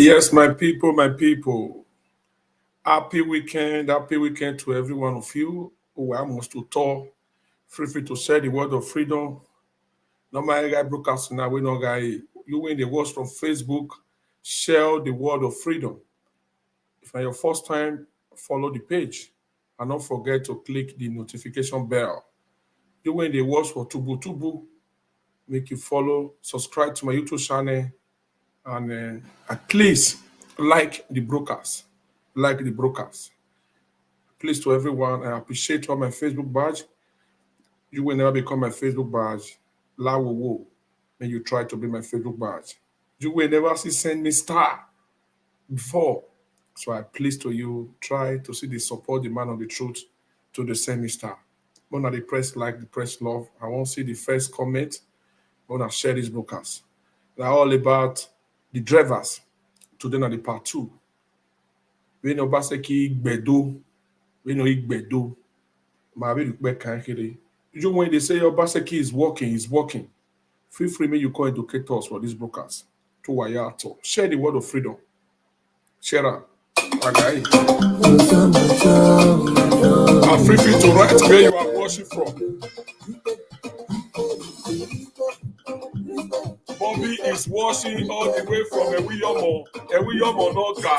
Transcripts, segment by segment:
Yes, my people, my people. Happy weekend to every one of you who are almost to talk. Feel free to share the word of freedom. No matter guy broadcast now, we know guy. You win the words from Facebook. Share the word of freedom. If it's your first time, follow the page. And don't forget to click the notification bell. You win the words for Tubu Tubu. Make you follow, subscribe to my YouTube channel, and at least like the broadcast. Like the broadcast. Please to everyone, I appreciate all my Facebook badge. You will never become my Facebook badge. La wo wo. And you try to be my Facebook badge. You will never see send me star before. So I please to you, try to see the support, the man of the truth to the send me star. When I press like, the press love, I won't see the first comment. When I share this broadcast. They're all about the drivers. Today na the part two. We know Obaseki Gbedo. We know Igbedo. You when they say Obaseki is working, is working. Feel free, may you call educate us for this broadcast. To Wayato. Share the word of freedom. Share it. Okay. And feel free to write where you are watching from. Bobby is watching all the way from Ewiyomo Noga.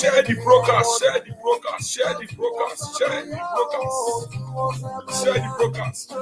Share the broadcast, share the broadcast, share the broadcast, share the broadcast, share the broadcast.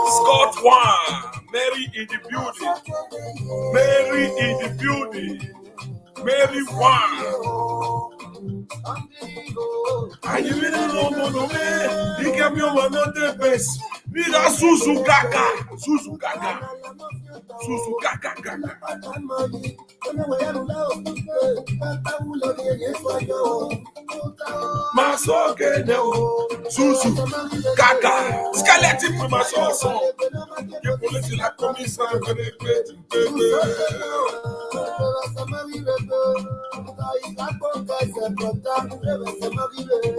Scott one, Mary in the building, Mary in the building, Mary one. And you really don't know me. He gave me one of the best. Nigga Suzu Gaga, Suzu Gaga, Suzu Gaga Gaga. Masoke no, Suzu Gaga, skeleton for my soul. You police like commissioner for the great.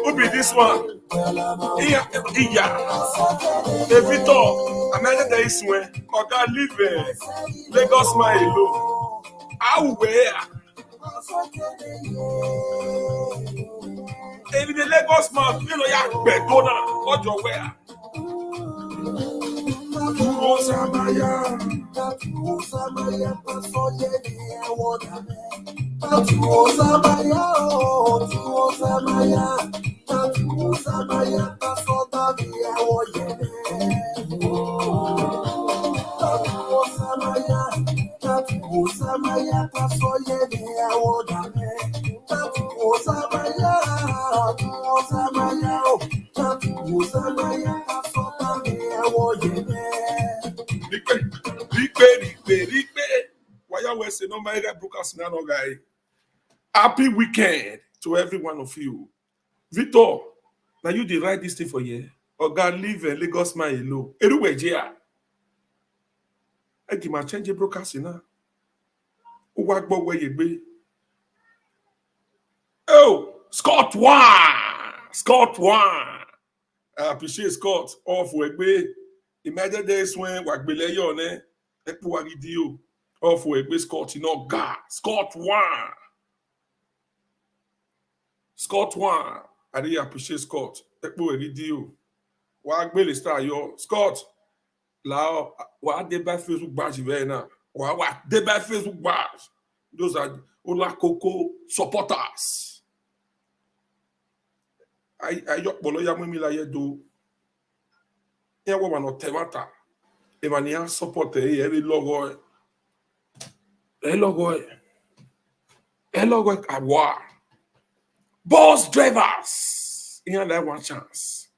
Who be this one? Iya, Evito, America is when Oga live Lagos my alone. How where? If the Lagos man, you know, ya bedona, what you wear? Why you say no matter broadcast now, guy? Happy weekend to every one of you. Victor, now you did write this thing for you. Oga live Lagos man alone. Eruweje egi ma change broadcast na. O wa gbo weye gbe. Oh, Scott one. Scott one. I appreciate Scott. Off Wegbe. Imagine days when Wagbele Yone. Ekpo Wagidio. Off Wegbe Scott. You know, God. Scott one. Scott one. I really appreciate Scott. Ekpo Wagidio. Wagbele star yo. Scott. Lao. Wa de by Facebook badge right now. Wa de by Facebook badge. Those are Ola Coco supporters. I yok bolo ya mimi la yedo. Ya wo no temata. Emania support e logo. Hello, Awa. Boss drivers. You have one chance.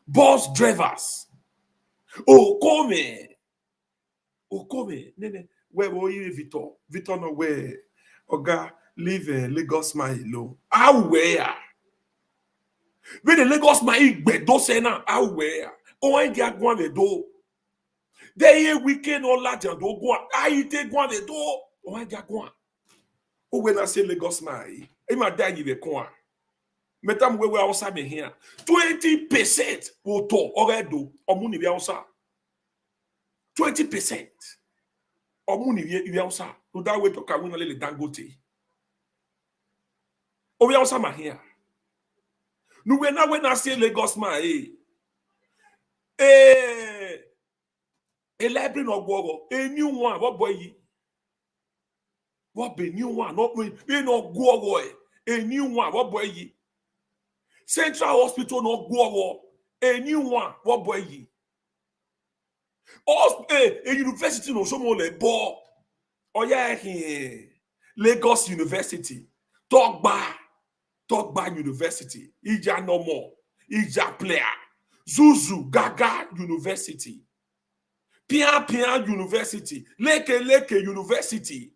Boss drivers. Oh, come. Nene, where were you, Victor? Victor, no where. Oga, live in Lagos, my low. How where? When the Lagos, my do say now, how where? Oh, I get one the door. They weekend or large and do go. I take one the door. Oh, I get one. Oh, when I say Lagos, my, I might die in the corner. Metam we outside me here. 20% will talk already. Omuni we outside. 20%. Omuni we outside. No that way to come on le Dangote. O we outside my here. No when I say Lagos man a library no go a new one. What boy? What be new one? Not we no go a new one. What boy? Central Hospital no go a new one. What boy? A university no so more le bo. Oh yeah, Lagos University. Togba University. Ija no more. Ija player. Zuzu Gaga University. Pia University. Leke University.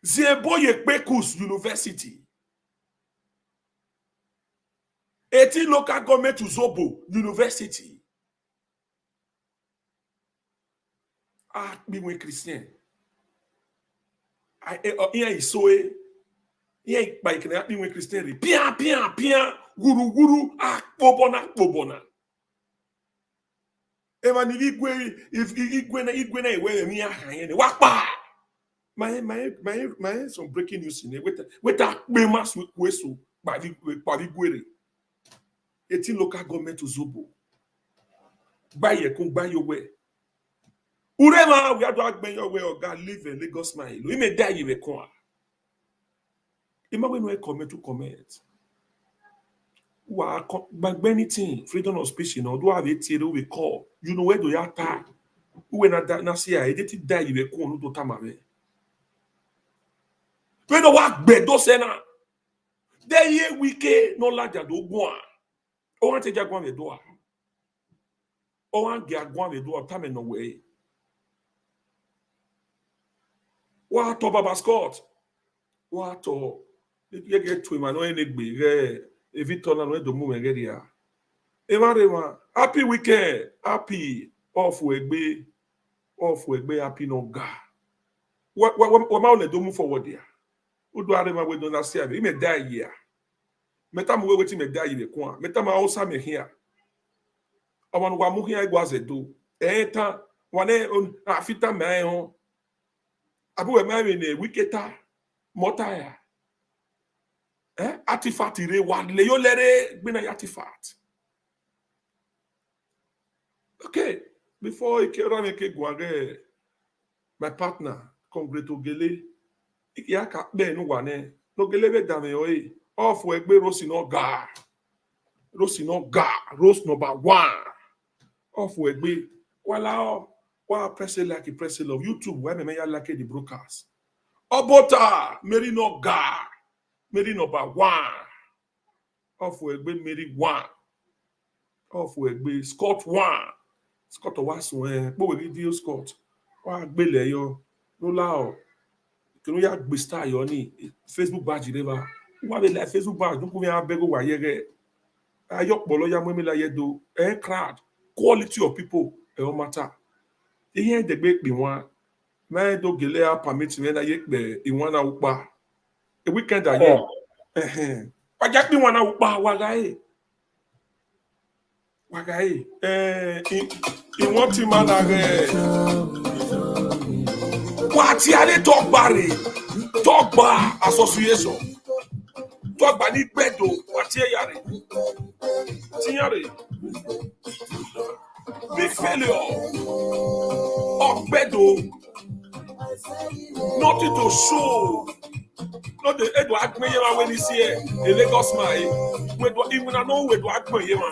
Zieboye Kpekus University. 18 local government to Zobo University. Be Christian. Here is so here by can be Christian. Pia guru pobona. Even if igwe na where me ahanye wakpa. My some breaking news in with that mass with so by the 18 local government to Zobo. Buy your way. Urema, we have to act your way or God live in Lagos man. You may die you require. Imagine when comment to comment. But anything, freedom of speech, you know, do have it here we call. You know where do you attack? Who when I see I didn't die you require no to tamave. When the work bed do say na. There ye wike no larger do go. O want to go the door. O want get go the door time no way. What to Baba Scott? What to you get to him and no any be if it turn on the move get here. Everyone, happy weekend, happy off Wegbe, happy no God. What ma do move forward there? Who do I remember we don't see him? He may die here. Metam we waiting me die in the coin. Metam also me here. I want to move here was a do. Enta wane on afita me on. Abu we marry ne wiketa motaya. Artifact re wadle yo lere gbina artifact. Okay, before I can make guare my partner congreto gele ya ka be no wane no gele be dame o off we gbe rosi no ga roast number 1 off we gbe wala wa press it like press it love YouTube where me ya like the broadcast obota meri no ga meri number 1 off we gbe meri 1 off we gbe Scott 1 Scott wa so po we video Scott wa gbe le yo no la o kinu ya gbe star yo ni Facebook badge never wa be like Facebook badge don't come here beg wa yere Ayok bolo ya mwemila yedo. Crowd. Quality of people. Matter. Ihe de gbe one. Man do gele a permit me na yek be iwana ukpa. A weekend a ye. Wajak bi wana ukpa wagaye. Wagaye. In one team man what yale talk bare. Talk bar association. Talk ba ni bedo. What yare. Tiare. Big failure. Bedo. Nothing to show. Not the Edo Agmeyema when he's here, a Lagos man. Even I know where to Agmeyema.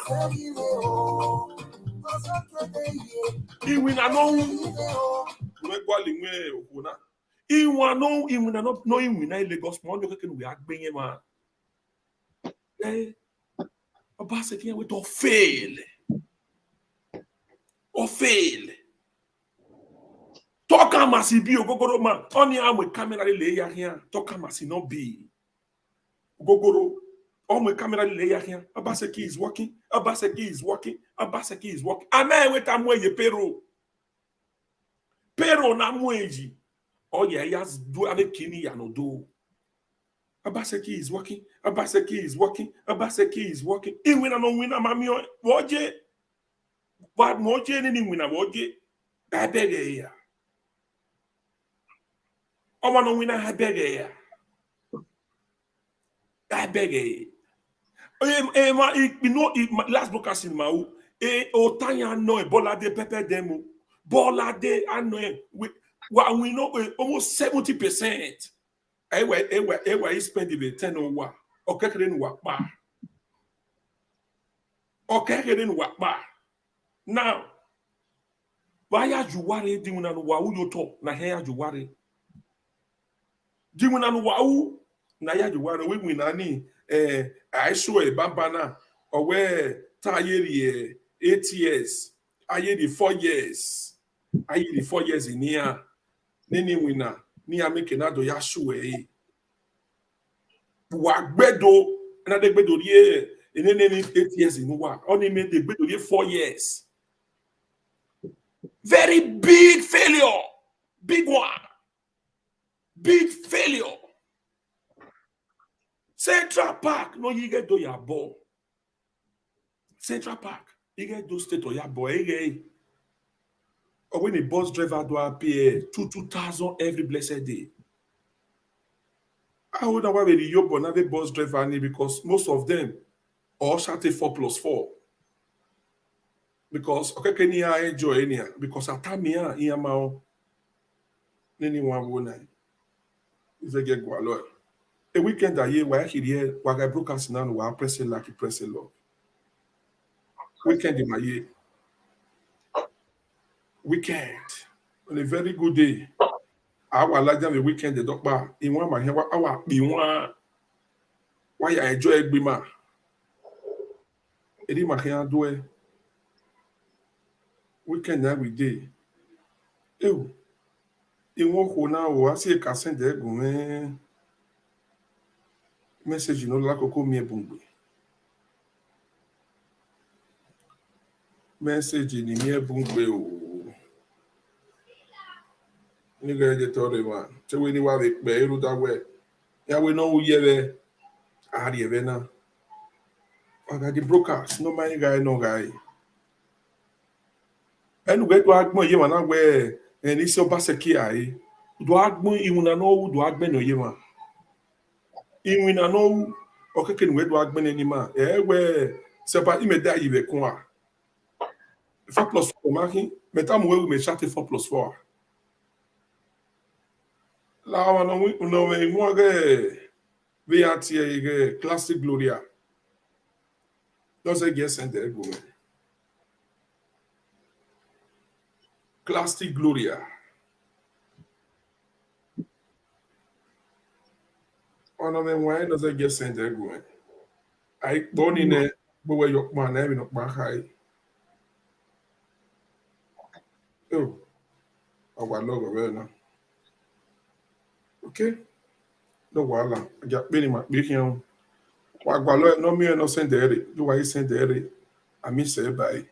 Even I know where Gualimwe Okuna. Even I know, even I not knowing when I Lagos man, you can we Agmeyema. Obaseki we to fail. Or fail. Talk must be Gogoro man. Only I'm with camera layer here. Talk must not be Gogoro. On my camera layer here. Obaseki is working. Obaseki is working. Obaseki is working. Amen with amwe pero. Pero na mweji. Oh yeah, yes, do ave kini ya no do. Obaseki is working. Obaseki is working. Obaseki is working. In win no win mami woje. What moje ni win woje. Abege ya. Omo no win abege ya. Abege. Last broadcast in Mau, Otanya no Bolade Pepe demo. Bolade ano we know almost 70%. Ewa spend the 10 or what? Okay, now, why are you worried? Dimuna no wa you talk na here you worry. Dimuna no wa na ya you worry. We nani I show a bambana or where tayeri 8 years. I the 4 years. I the 4 years in here. Nini wina. Ni ameke na do ya show Wagbedo na de gbedo ye in 8 years in wa. Only made the gbedo ye 4 years. Very big failure. Big one. Big failure. Central Park, no, you get to your ball. Central Park, you get to state to your boy. Or when a bus driver do appear 2,000 every blessed day. I would have a yob on a bus driver because most of them all shot 4+4. Because okay, can you enjoy any? Because at time here, Yamao, anyone will know. If they get go a weekend a year where he here, where I broadcast now, where I press it like he press it low. Weekend in my year. Weekend. On a very good day. I will like them the weekend, the doctor, in one my hair, I be one. Why I enjoy it, be man. Eddie Machian do it. Weekend every day. Ew. In one corner, I see a cassette there, go man. Message, you know, like a come here, boom. Message in here, boom. Nigga, they told him, man. So when you have it, be able that way. Yeah, we know who you are. I had you now. I got the brokers. No money guy, no guy. And we do agmo ye man where and it's Obaseki ai. Do agmo iwuna no do agbe no ye man. Iwuna no okay can we do agbe any man. We se pa imeda yibe kon a. 4+4 marking. Metam we me chat 4+4. La no we no me mo ge VRT classic Gloria. Don't say guess and there go. Classic Gloria. One of them why does I get sent there going? I born in a but where your man having up my high. Oh, our logo well now. Okay. No wala. I got many my big Wagwalo no me no send there. Do why send there? I miss say by.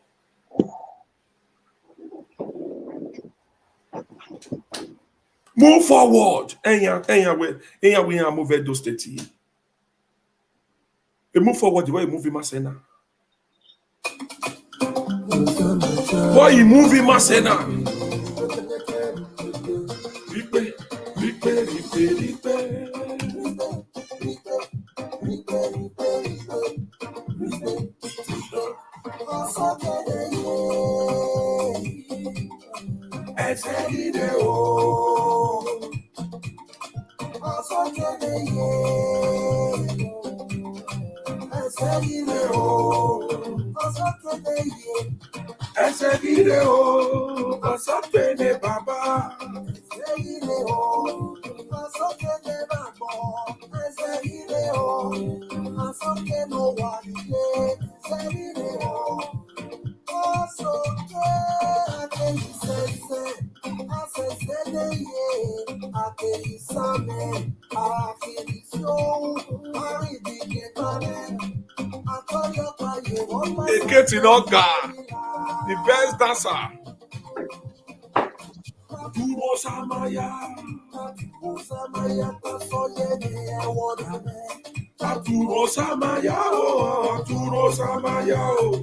Move forward. Enya we move do state. E move forward the way you move him asena. Why you move him asena? Ripe, ripe. Baba. Eketinoga, the best dancer. Turo Samaya. Turo Samaya, oh, Turo Samaya, oh.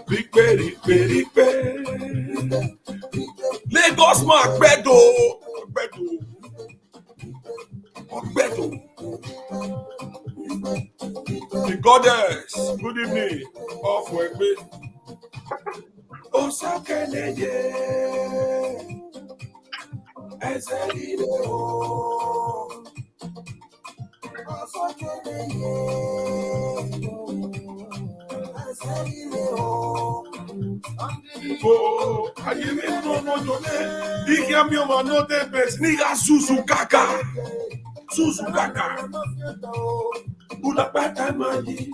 Ripe. Lagos man, Ogbedo. The goddess, good evening. Off Wegbe. Osakeneye. Ezelide o. Osakeneye. Ezelide o. Oh, I give it no jone. Ikia mi oma no de best. Niga Suzu Kaka. Una pata mali.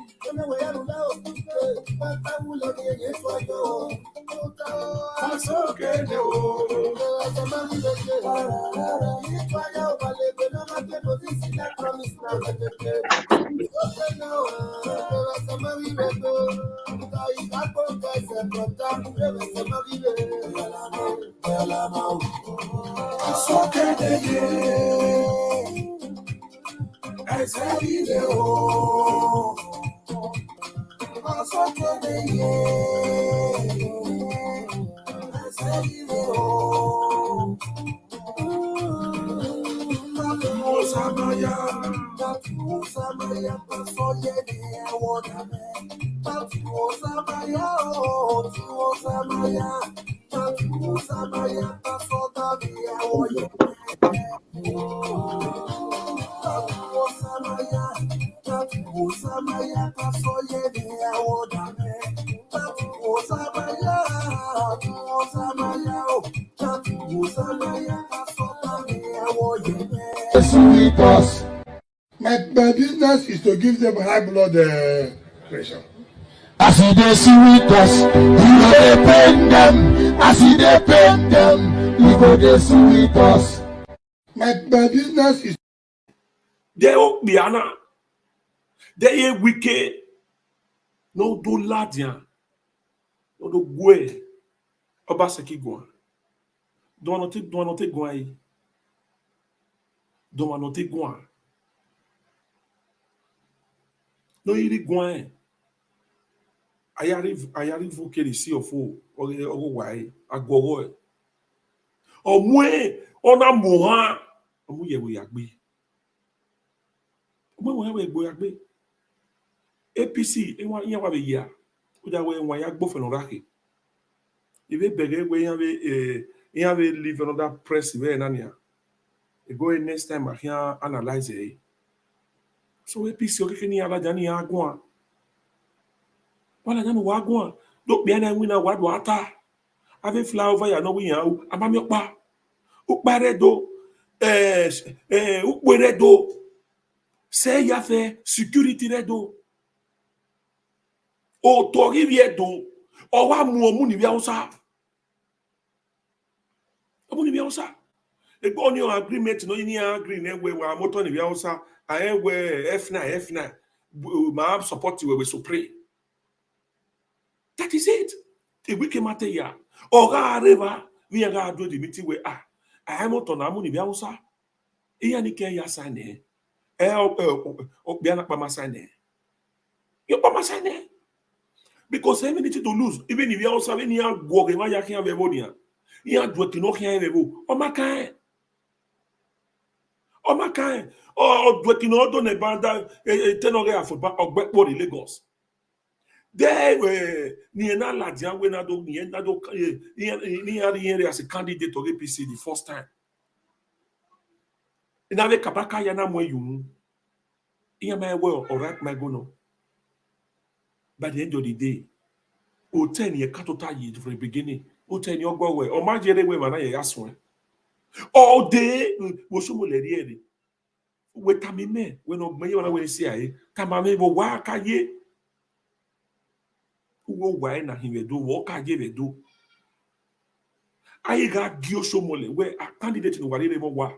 Sweet us. My business is to give them high blood pressure. As they sweet us, you go dey pain them. As they pain them, you go dey sweet us. My business is. They oak biana. They are wicked. No do ladian. No do gwe. Obaseki gwan. Don't anote gwan. Don't anote gwan. No iri gwan. Ayarive que ele se ofo o wai agbowo. Omwe ona moha. Omu ye we yagbe. Omu we gbo yagbe. APC e wa yan wa be ya. O ja we wan ya gbo feno rake. Ibe bege we yan be leave another press we na nia. E go next time I can analyze it. So APC o ke ni ala jani ya agwa. Wala jani wa agwa. Do bia na wina wa do ata. Ave fly over ya no wi yan o amami opa. ukparedo ukweredo se ya fe security redo o tori riedo o wa mu omu ni bi Hausa omu ni bi Hausa egbo ni agreement no ni agree na we wa moto ni bi Hausa we F9 ma support we so pray. That is it. The week matter ya. Oga areva we ga do the meeting we I moto na mu ni bi Hausa. Iya ni ke ya sane. O bia na pa masane. Yo pa masane. Because everything to lose. Even if you also when you are working, why you can't be able you are doing no can't be able. Oh my kind. Oh, doing no don't a band tenore football or backboard in Lagos. There were near na Ladia when I don't near the area as a candidate to APC the first time. In a Kabaka Yana where you may well or right my gono. By the end of the day, o 10 year katota yi from the beginning. O 10 year go away. O ma jere we mana ye aswan. All day wo sumo le ri we tamime we no me wana we si aye. Tamame bo wa ka ye. Wo wa na hiwe do wo ka ye we do. Aye ga gi o sumo le we a candidate no wale mo wa.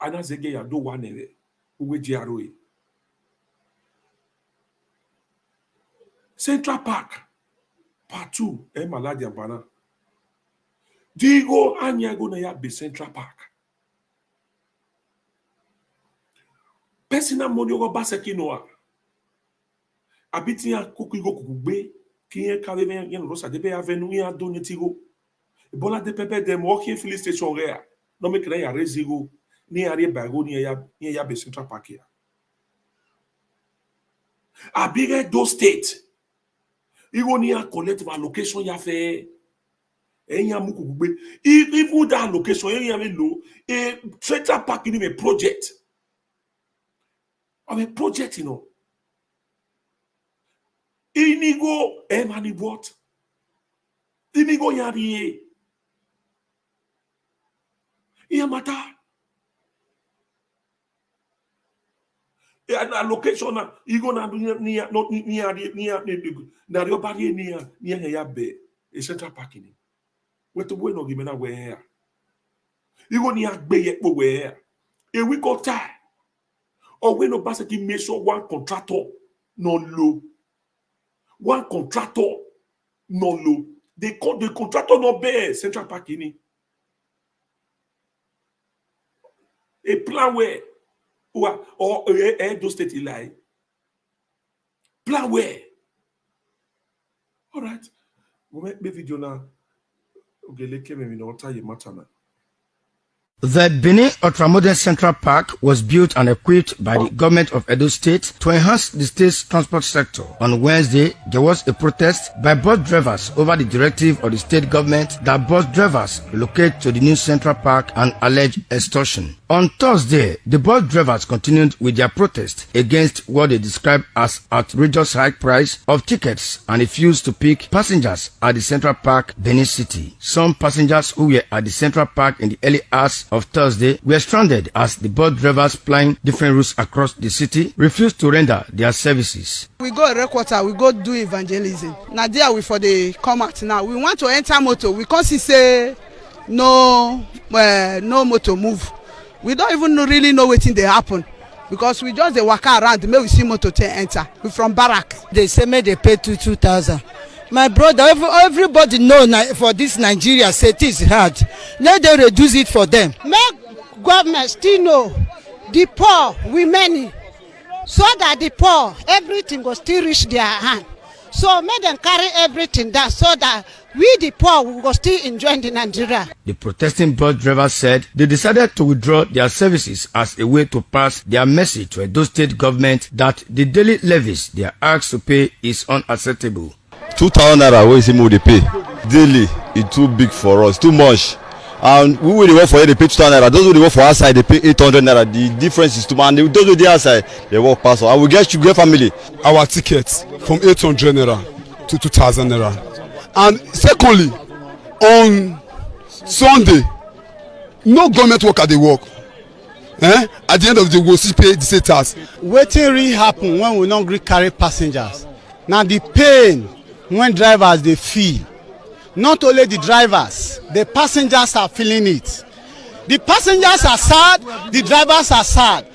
Ana zege ya do wa nere. We jiaro e. Central Park, Part 2, Maladi Bana. Digo Anyago na ya be Central Park. Persona money Obaseki noa. Abiti ya kukigo kugbe, kiyen kave yen rosa debe avenu ya donetigo. Bola de pepe dem walking filling station rea. No me kena ya rezigo, ni ari bago ni ya be Central Park ya. Abige do state. Even here collective allocation ya fe enya muku gbe even that allocation enya me low a Central Park in a project of a project inigo mani what inigo yari mata an allocation na igo na near na rio bari near ya be a Central Park ni we to we no give me na we here igo ni agbe ye po we here a week of time or we no basically make sure one contractor no low the contractor no be Central Park ni a plan where or do state lie plan where all right we make the video now okay let me know what you matter now. The Benin Ultramodern Central Park was built and equipped by the government of Edo State to enhance the state's transport sector. On Wednesday, there was a protest by bus drivers over the directive of the state government that bus drivers relocate to the new Central Park and alleged extortion. On Thursday, the bus drivers continued with their protest against what they described as outrageous high price of tickets and refused to pick passengers at the Central Park, Benin City. Some passengers who were at the Central Park in the early hours of Thursday were stranded as the bus drivers plying different routes across the city refused to render their services. We go requarter, we go do evangelism. Now there we for the come out now. We want to enter motor. We can't say no motor move. We don't even really know what they happen because we just they walk around. Maybe we see motor enter. We from barrack. They say may they pay 2,000. My brother, everybody know for this Nigeria say it is hard. Let them reduce it for them. Make government still know the poor, we many, so that the poor, everything will still reach their hand. So make them carry everything down so that we the poor will still enjoy the Nigeria. The protesting bus drivers said they decided to withdraw their services as a way to pass their message to Edo State government that the daily levies they are asked to pay is unacceptable. 2,000 naira wey say make we dey pay daily e too big for us, too much. And we wey dey work for here dey pay 2,000 naira. Those wey dey work for outside dey pay 800 naira. The difference is too much. And those wey dey outside dey work pass us. And we get family. Our tickets from 800 naira to 2,000 naira. And secondly, on Sunday No government worker dey work. At the end of the day, we go still pay the same tax. Wetin really happen when we no gree carry passengers? Na the pain when drivers dey feel. Not only the drivers, the passengers are feeling it. The passengers are sad, the drivers are sad.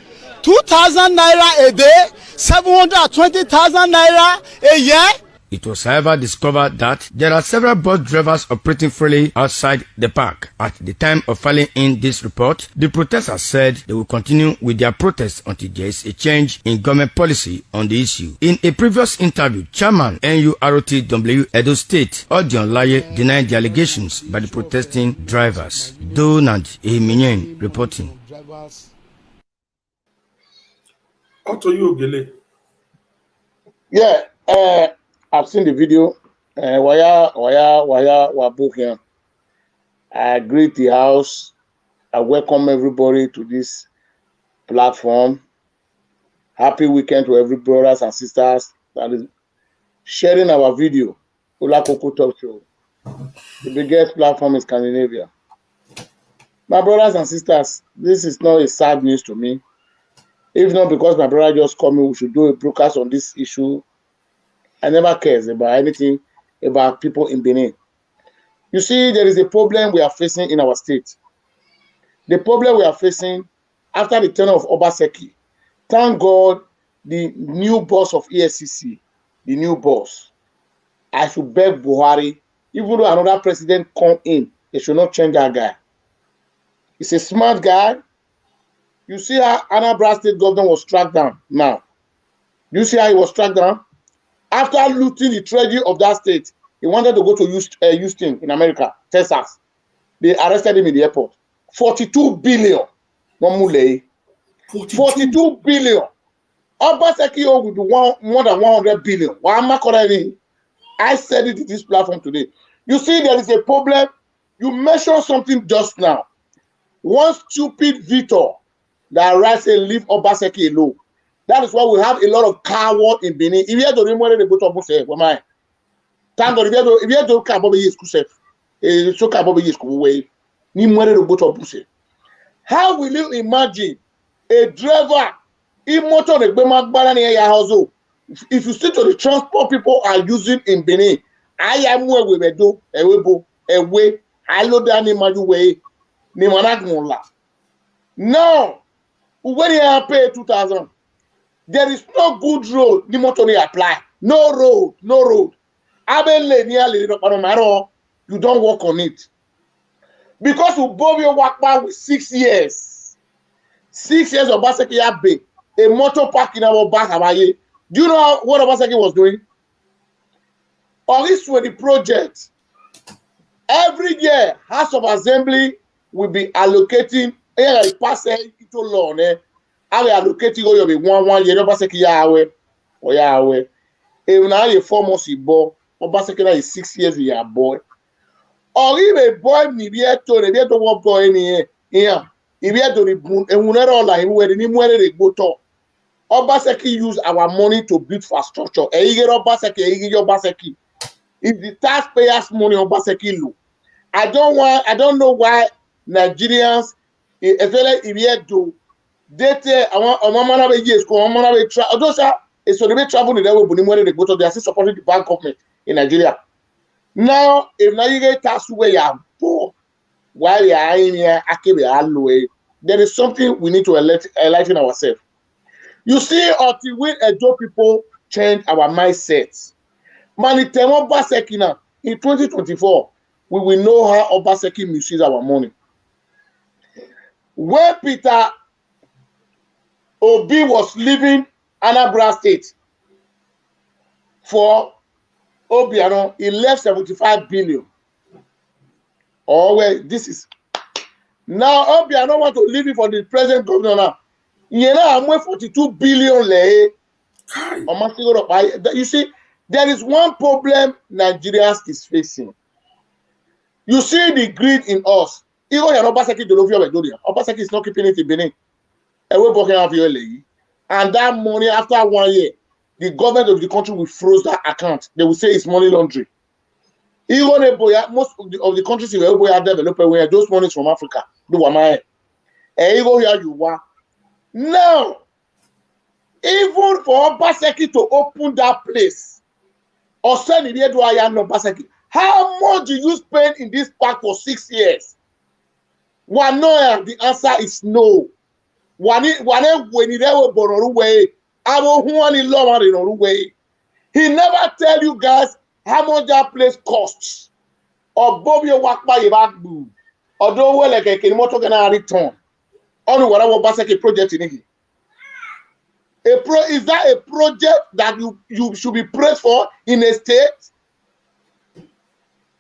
2,000 naira a day, 720,000 naira a year. It was however discovered that there are several bus drivers operating freely outside the park. At the time of filing in this report, the protesters said they will continue with their protest until there is a change in government policy on the issue. In a previous interview, Chairman NURTW Edo State, Odionlaye, denied the allegations by the protesting drivers. Donald Eminyen reporting. Auto you, Gele. Yeah, I've seen the video. Wabukia. I greet the house. I welcome everybody to this platform. Happy weekend to every brothers and sisters that is sharing our video. Ula Koko Talk Show, the biggest platform in Scandinavia. My brothers and sisters, this is not a sad news to me. If not because my brother just called me, we should do a broadcast on this issue. I never cares about anything about people in Benin. You see, there is a problem we are facing in our state. The problem we are facing after the tenure of Obaseki. Thank God, the new boss of ESCC, the new boss. I should beg Buhari, even though another president come in, they should not change that guy. He's a smart guy. You see how Anambra State governor was struck down now. You see how he was struck down? After looting the treasury of that state, he wanted to go to Houston in America, Texas. They arrested him in the airport. 42 billion. 42 billion. Obaseki will be more than 100 billion. Why am I correct? I said it in this platform today. You see, there is a problem. You mentioned something just now. One stupid Victor that writes a leave Obaseki alone. That is why we have a lot of coward in Benin. If you have to remember the boat of Buse, why? Thank God, if you have to come over here, it's so come over here, way. Ni mwere the boat of Buse. How will you imagine a driver in motor the Bemak near your house? If you see to the transport people are using in Benin, I am where we do a way, I load down in my way, ni managmola. Now, when you pay 2,000. There is no good road. Ni motor apply. No road. No road. You don't work on it. Because you both your work back with 6 years. 6 years of Obaseki Abe. A motor park in our back. Do you know what Obaseki was doing? Or this was the project. Every year, House of Assembly will be allocating a passage into law. I will allocate you over 1 year. Obaseki Yahweh or Yahweh. If now you 4 months, you boy. Obaseki is 6 years, you are boy. Or if a boy, if you have to work boy in here, if you have to reboot, and we never like where the go to. Obaseki use our money to build infrastructure. And you get Obaseki. It's the taxpayers' money Obaseki look. I don't know why Nigerians, especially if you have to. Date years those are travel the level they go to they are still supporting the bank government in Nigeria. Now, if now you get tax where you are poor, while you are in here, there is something we need to enlighten ourselves. You see, until we Edo people change our mindsets. Manitemo Obaseki now in 2024, we will know how Obaseki misuses our money. When Peter Obi was leaving Anambra State for Obiano, he left 75 billion. Oh, well, this is now Obiano want to leave it for the present governor now. I'm worth 42 billion. You see, there is one problem Nigerians is facing. You see the greed in us. Even Obaseki Obaseki is not keeping it in Benin. And that money, after 1 year, the government of the country will freeze that account. They will say it's money laundering. Even most of the countries in Eboya are developed where those monies from Africa. Do what my ego here you are. Now, even for Obaseki to open that place, or send it to Obaseki, how much do you spend in this park for 6 years? One no, the answer is no. When he never tell you guys how much that place costs. Or Bobby work by your back boo. Or do well like a motor gonna return. Only whatever Obaseki project in it. Is that a project that you should be praised for in a state?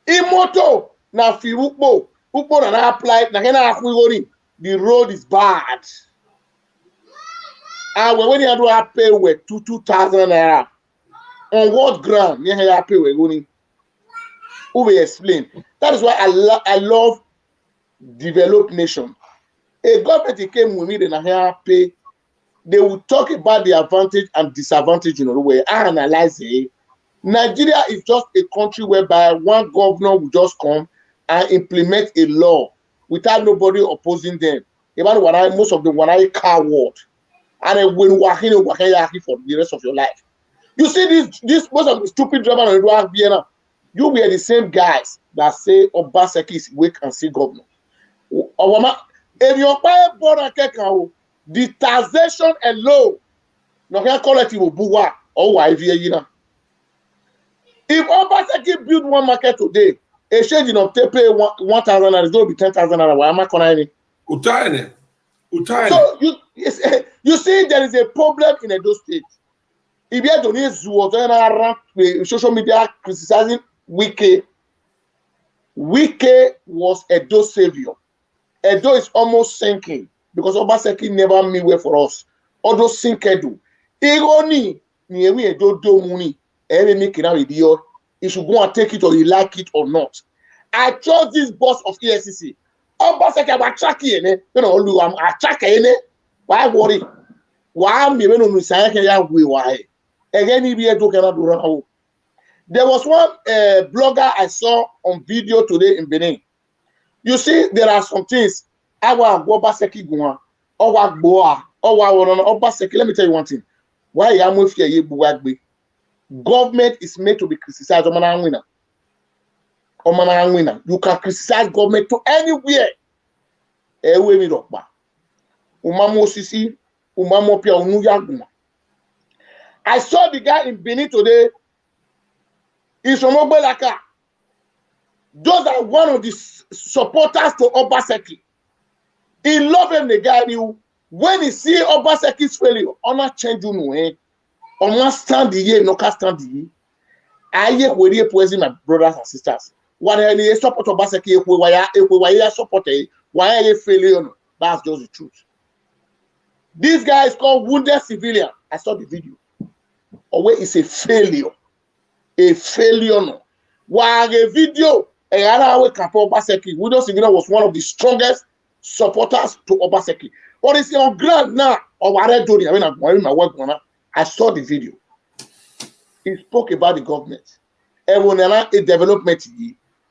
Imoto na fi ukpo na apply na kena akwigori. The road is bad. And when you do a pay with 2,000 naira, on what ground you have pay with going? Who will explain? That is why I love developed nation. A government came with me, then I pay. They will talk about the advantage and disadvantage in a way. I analyze it. Nigeria is just a country whereby one governor will just come and implement a law without nobody opposing them. Even most of them want coward. And when working for the rest of your life. You see this most of the stupid drama on the road here. You were the same guys that say Obaseki is weak and see governor. If your buyer border the taxation alone, no can call it buwa or YVA. If Obaseki build one market today, a change of pay 1,000 and it's going to be 10,000 and why am I calling it? So you see there is a problem in Edo State. If you don't need social media criticizing Wike was Edo's savior. Edo is almost sinking because Obaseki never made way for us. Odo sink Edo. Irony ni Edo do money. You should go and take it or you like it or not. I trust this boss of ESCC. Obaseki am tracking I'm tracking why worry? Why me when on say can ya we why? Again Edo cannot do wrong. There was one blogger I saw on video today in Benin. You see, there are some things. Obaseki go Obaseki. Let me tell you one thing. Why am with you? Government is made to be criticized. You can criticize government to anywhere. I saw the guy in Benin today. He's from Obelaka. Those are one of the supporters to Obaseki. He love him, the guy knew. When he see Obaseki's failure, honor change you know, on one stand the year, no can stand the year. I hear where you praising my brothers and sisters. When they support Obaseki, why support why are you failure? That's just the truth. This guy is called Wounded Civilian. I saw the video. Or it's a failure. A failure. No. While a video, Obaseki, Wounded Civilian was one of the strongest supporters to Obaseki. But it's on ground now. I saw the video. He spoke about the government. Everyone a development.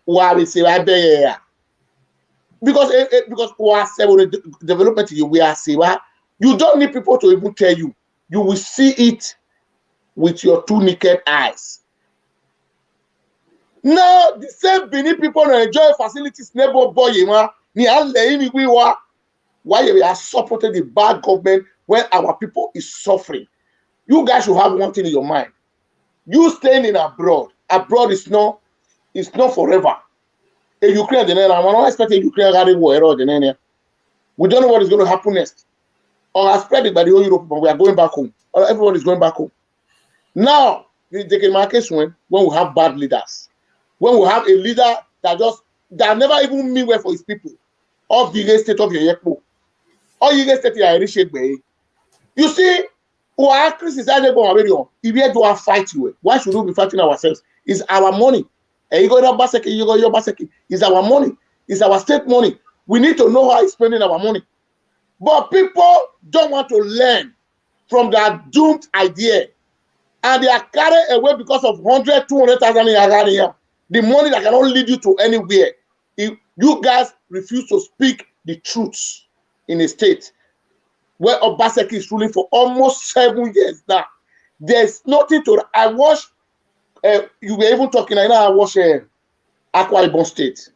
Because we are development we are you don't need people to even tell you. You will see it with your two naked eyes. Now the same Benin people enjoy facilities neighbor boy why we are supporting the bad government when our people is suffering. You guys should have one thing in your mind. You staying in abroad is not forever. In Ukraine, I'm not expecting Ukraine to war. We don't know what is going to happen next. Or spread it by the whole Europe, but we are going back home. Or everyone is going back home. Now, they can mark us when we have bad leaders. When we have a leader that never even mean well for his people. Of the state of your Yekpo. Or you get state Irish way. You see, who are criticizing if we do a fight you, why should we be fighting ourselves? It's our money. And you go to Obaseki, you go to Obaseki. It's our money. It's our state money. We need to know how it's spending our money. But people don't want to learn from that doomed idea. And they are carried away because of 100, 200,000 in here. the money that cannot lead you to anywhere. If you guys refuse to speak the truth in a state where Obaseki is ruling for almost 7 years now, there's nothing to. I watched. You were even talking. I know I watched Akwa Ibom State.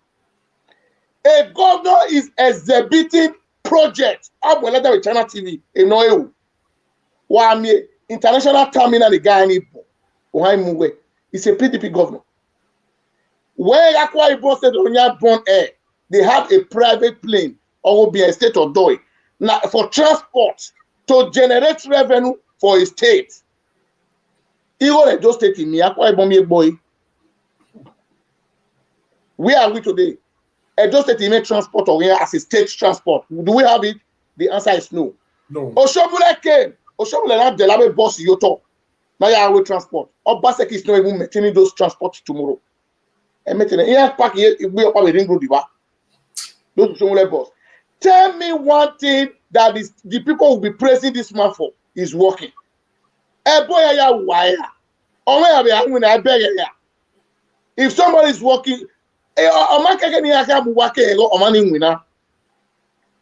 A governor is exhibiting project. I'm with China TV. In Noeu. Wami international terminal the guy in Ibo. It's a PDP governor. Where Akwa Ibom State on born air, they have a private plane or will be a state of Doi now for transport to generate revenue for a state. Even Edo State in Akwa Ibom boy. Where are we today? Edo State in transport or here as a state transport. Do we have it? The answer is no. No. Oshobule came. Oshobule now Delabe boss Yoto. Now you are with transport. Obaseki is not even maintaining those transports tomorrow. And maintaining here park here we up with ring road diva. Those Oshobule boss. Tell me one thing that is the people will be praising this man for is working. If somebody is working,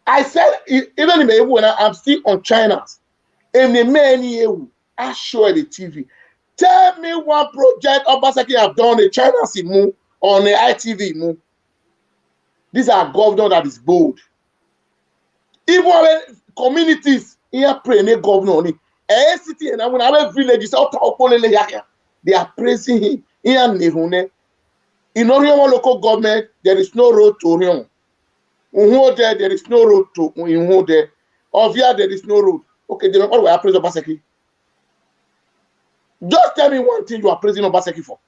I said even in when I'm still on China, and the many I show the TV. Tell me one project Obaseki have done the China move on the ITV move. These are governors that is bold. Even when communities here pray governor on it. City and when our villages they are praising him. In Orion local government, there is no road to Orion. There is no road to Unhode. Ovia, there is no road. Okay, they don't always praise Obaseki. Just tell me one thing you are praising Obaseki for.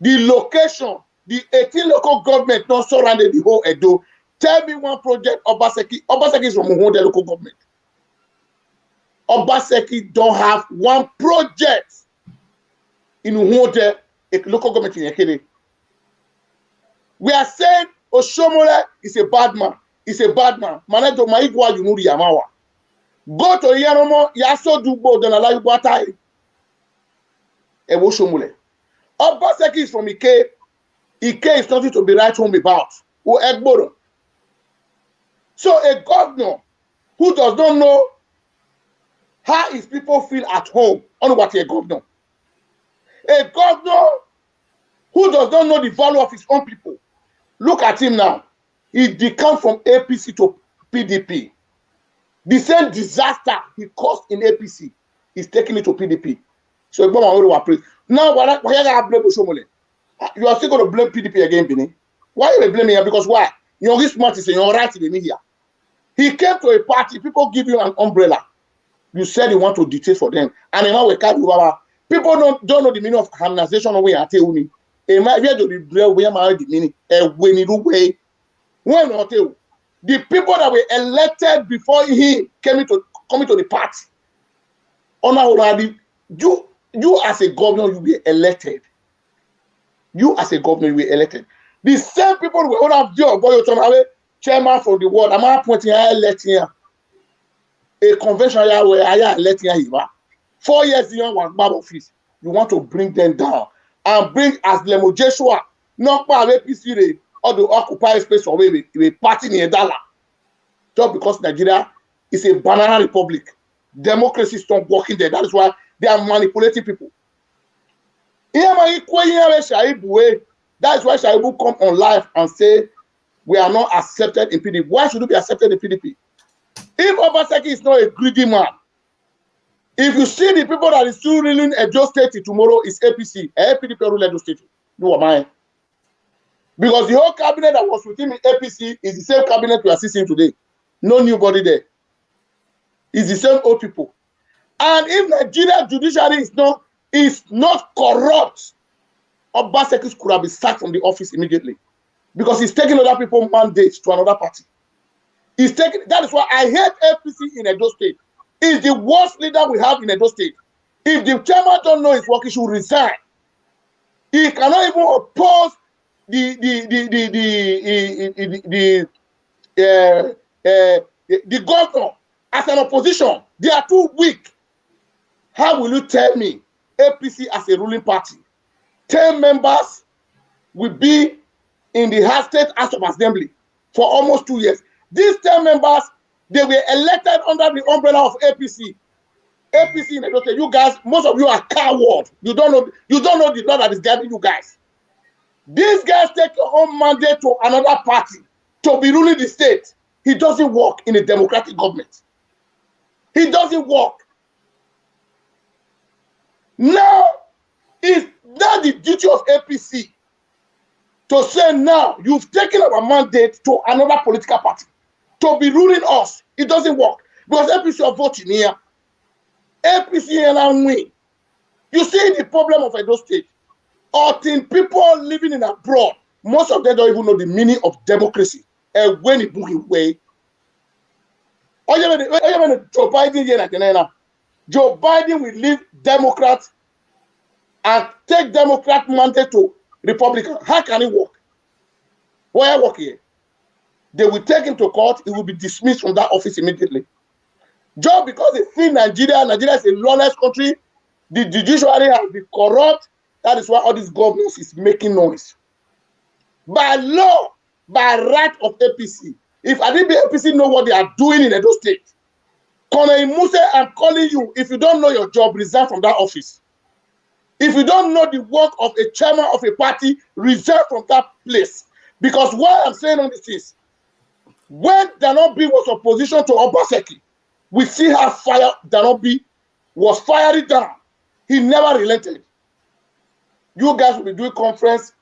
The location, the 18 local government not surrounded the whole Edo. Tell me one project Obaseki. Obaseki is from Unhode local government. Obaseki don't have one project in Unhode, a local government in Ekene. We are saying Oshomole is a bad man. He's a bad man. Manager Maigwa Yunuri Yamawa. Go to Yaromo, Yaso Dubo, then allow you Batai. Ewo Shomole. Obaseki is from Ike. Ike is nothing to be right home about. Who Egboro. So a governor who does not know how his people feel at home on what a governor. A governor who does not know the value of his own people. Look at him now. He decamped from APC to PDP. The same disaster he caused in APC is taking it to PDP. So now why you blame Oshomole? You are still going to blame PDP again, Bini. Why are you blaming him? Because why? You're smart is you're right in the media. He came to a party, people give you an umbrella. You said you want to dictate for them. And now we can't do our people don't know the meaning of harmonization of way at uni. And my view to the way the meaning when you way. When not the people that were elected before he coming to the party. You as a governor, you be elected. You as a governor, you be elected. The same people who would have your boy chairman for the world. I'm appointing electing a convention where I electing him. 4 years in one bad office. You want to bring them down and bring as Lemo Joshua, not by APC or the occupy space or maybe a party in a dollar. Just because Nigeria is a banana republic. Democracy is not working there. That is why they are manipulating people. That is why Shaibu come on live and say we are not accepted in PDP. Why should we be accepted in PDP? If Obaseki is not a greedy man, if you see the people that is still ruling Edo State tomorrow is APC, PDP rule Edo State. No, am I? Because the whole cabinet that was with him in APC is the same cabinet we are seeing today. No newbody there. It's the same old people. And if Nigeria judiciary is not corrupt, Obaseki could have been sacked from the office immediately. Because he's taking other people's mandates to another party. That is why I hate APC in Edo State. It's the worst leader we have in Edo State. If the chairman don't know his work, he should resign. He cannot even oppose the governor as an opposition. They are too weak. How will you tell me APC as a ruling party, 10 members will be in the State House of Assembly for almost 2 years. These 10 members, they were elected under the umbrella of APC. APC in Edo State, you guys, most of you are coward. You don't know the law that is guiding you guys. These guys take your own mandate to another party to be ruling the state. It doesn't work in a democratic government. It doesn't work. Now, it's not the duty of APC to say now you've taken our mandate to another political party to be ruling us. It doesn't work because APC are voting here. APC and win. You see the problem of Edo State. People living in abroad, most of them don't even know the meaning of democracy. And when it moving way, Joe Biden here, Joe Biden will leave Democrats and take Democrat mandate to Republican. How can it work? Why work here? They will take him to court. He will be dismissed from that office immediately. Just because they see Nigeria is a lawless country, the judiciary has been corrupt. That is why all these governments is making noise. By law, by right of APC, if APC know what they are doing in Edo State, Colonel Muse, I'm calling you. If you don't know your job, resign from that office. If you don't know the work of a chairman of a party, resign from that place. Because what I'm saying on this is, when Danobi was opposition to Obaseki, we see how Danobi was firing down. He never relented. You guys will be doing conference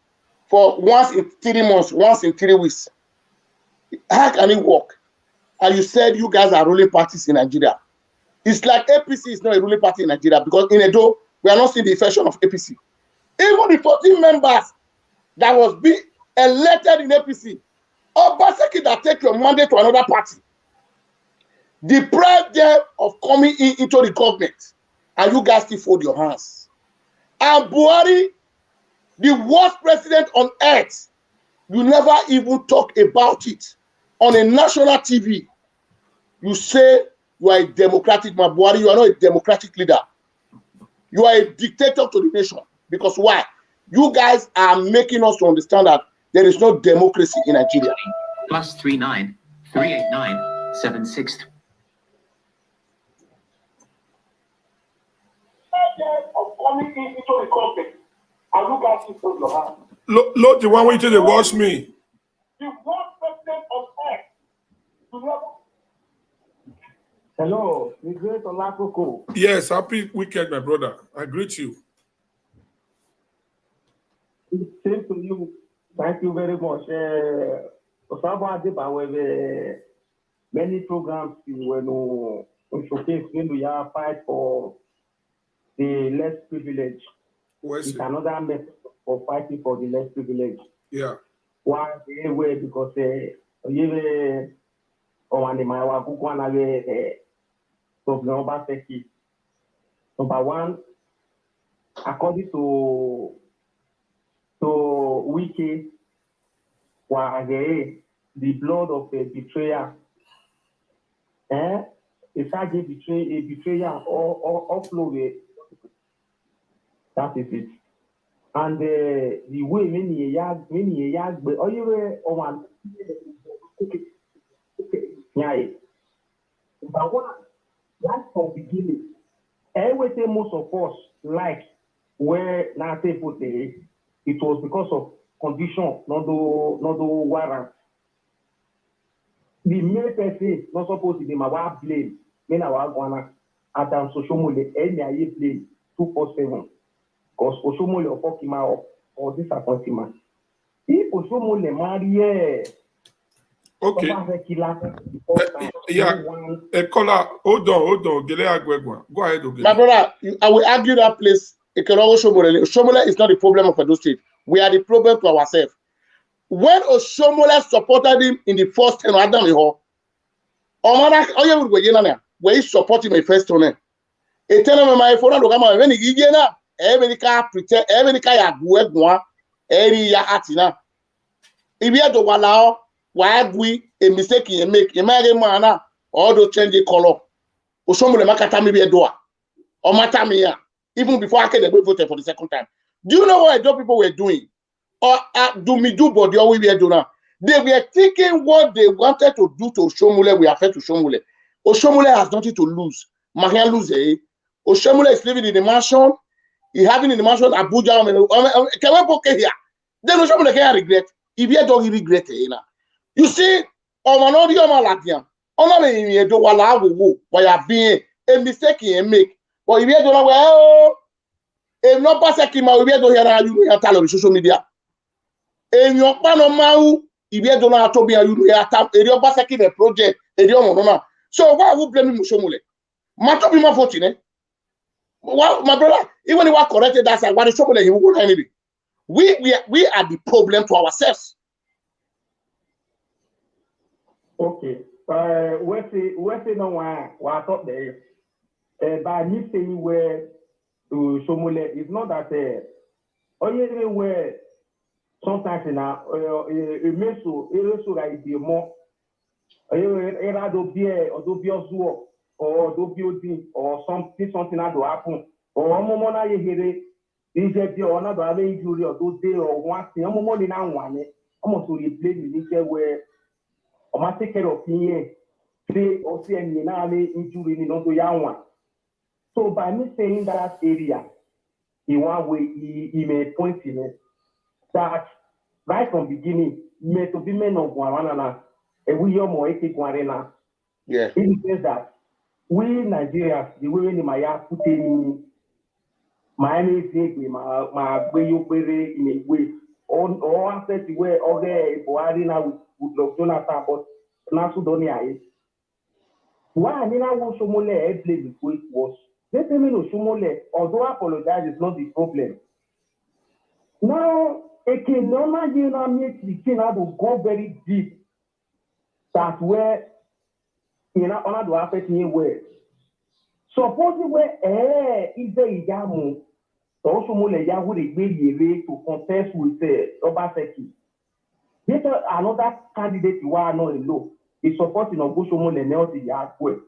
for once in 3 months, once in 3 weeks. How can it work? And you said you guys are ruling parties in Nigeria. It's like APC is not a ruling party in Nigeria because in Edo, we are not seeing the effect of APC. Even the 14 members that was being elected in APC, Obaseki that take your mandate to another party, deprive them of coming into the government, and you guys still fold your hands. And Buhari, the worst president on earth, you never even talk about it on a national TV. You say you are a democratic man. Buhari, you are not a democratic leader. You are a dictator to the nation. Because why? You guys are making us to understand that there is no democracy in Nigeria. +39 389 763. Of coming into the government, and you guys keep on your hands. Look, the one way to watch me. The worst president on earth. You never. Hello, the great Olakoko. Yes, happy weekend, my brother. I greet you. Same to you. Thank you very much. Many programs when we showcase when we are fight for the less privileged. It's another method of fighting for the less privileged. Yeah. Why? Because Obaseki. Number one, according to Wiki, the blood of a betrayer, a betrayer or offload. That is it. And the way many but all you were one. Yeah. But one, that's from beginning. Everything most of us like where now say put it was because of condition, not the warrant. The main person not supposed to be my blame. When I was going Adam Soshomole, any blame 247. Because Oshomole fuck him out or disappoint him. If Oshomole marry, okay. Yeah. Kola, hold on. Go ahead, Ogele. My brother, I will argue that place. Oshomole is not the problem of Edo State. We are the problem to ourselves. When Oshomole supported him in the first turn, where he supported my first turn. A turn of my phone, when he gave Everyka pretend, everyka ya guegwa, eri ya atina. If you do walao, why we a mistake you make? You make mana or do change the color. Oshomole makata mi be doa. Or matamiya. Even before I can vote for the second time. Do you know what Edo people were doing? or do me do body or we were doing. They were thinking what they wanted to do to Oshomole. We affect to Oshomole. Oshomole has nothing to lose. Mahian lose. Oshomole is living in the mansion. He having in the mansion Abuja. Can we book here? Then Oshomole can regret. If you don't regret it, you see, on an audio maladian, on a do wala wo by being a mistake he make. But if you don't well, if not Obaseki ma, if you don't hear you tell on social media. In your panomau, if you don't know how to be a you tap a Obaseki the project, a young. So why would blame Mushomule? Mato be more fortunate. Well, my brother, even if we corrected that, what is trouble he won't anything. We are the problem to ourselves. Okay. Where say no one was up there. By me saying where to Shomole, it's not that only where sometimes now it makes so like the more either do be or do be or do building or something that will happen or moment na you hear it is there or not have injury or do day or one thing moment now one almost to replace the where or must take care of me say or see any now injury in not to young one. So by me saying that area in one way he may point in it that right from beginning may to be men of one another and we are more equal. Yeah. It says that we Nigerians, the way in my put in Miami, my way you bury in a way, or after the way, okay, Buhari now would love Jonathan, but not so don't I. Why I mean, I want Shomole blame was let me know Shomole, although I apologize, is not the problem. Now, it can normally make the king have to go very deep. That's where you know, honor to affect me where. Suppose where is the Yamu, also more Yahu the to contest with Obaseki. This another candidate you are not low is supporting Ogusomo Lenel Yakwe.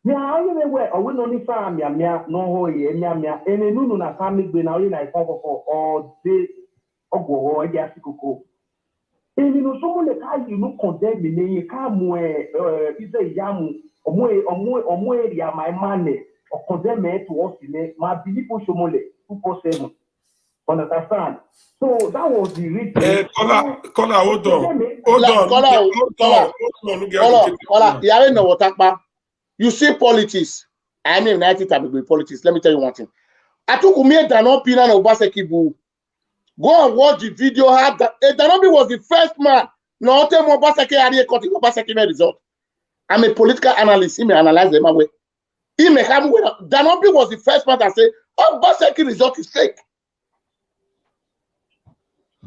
Now, where I will only find Yamia, no hoy, and Yamia, and a noon na family been out in a cover for all day of go Yasiko. And you know, someone that I you look condemn me, you come where is a Yamu. Omwe my money or condemn me to us in it, my belief Shomole 247. Understand? So that was the reason. Caller, hold on. You already know what about. You see politics. I am United with politics. Let me tell you one thing. I took me a Danopi and Obaseki boo. Go and watch the video. Danopi was the first man. No, tell me Obaseki had a cutting Obaseki result. I'm a political analyst. He may analyze them away. He may come with Danopi was the first man that said, Obaseki result is fake.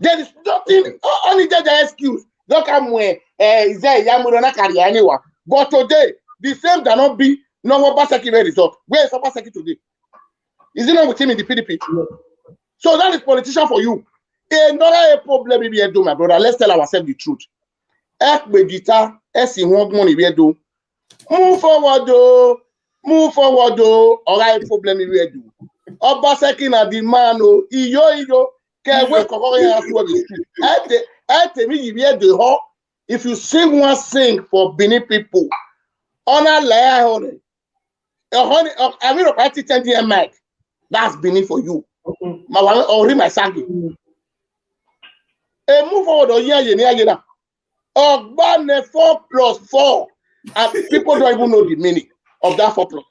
There is nothing, only the excuse. Don't come with is there Yamurana career anyone. But today, the same Danopi, no Obaseki result. Where is Obaseki today? Is it not with him in the PDP? So that is politician for you. Another problem we do, my brother. Let's tell ourselves the truth. Move forward, though. Move forward, though. All right, problem we do. Obaseki na the man, oh, iyo. If you sing one sing for Benin people, honor layer, I mean, if I teach 10 mic, that's Benin for you. Or read my sagi. Move forward, or yeah. Ogbane 4+4, and people don't even know the meaning of that 4+4.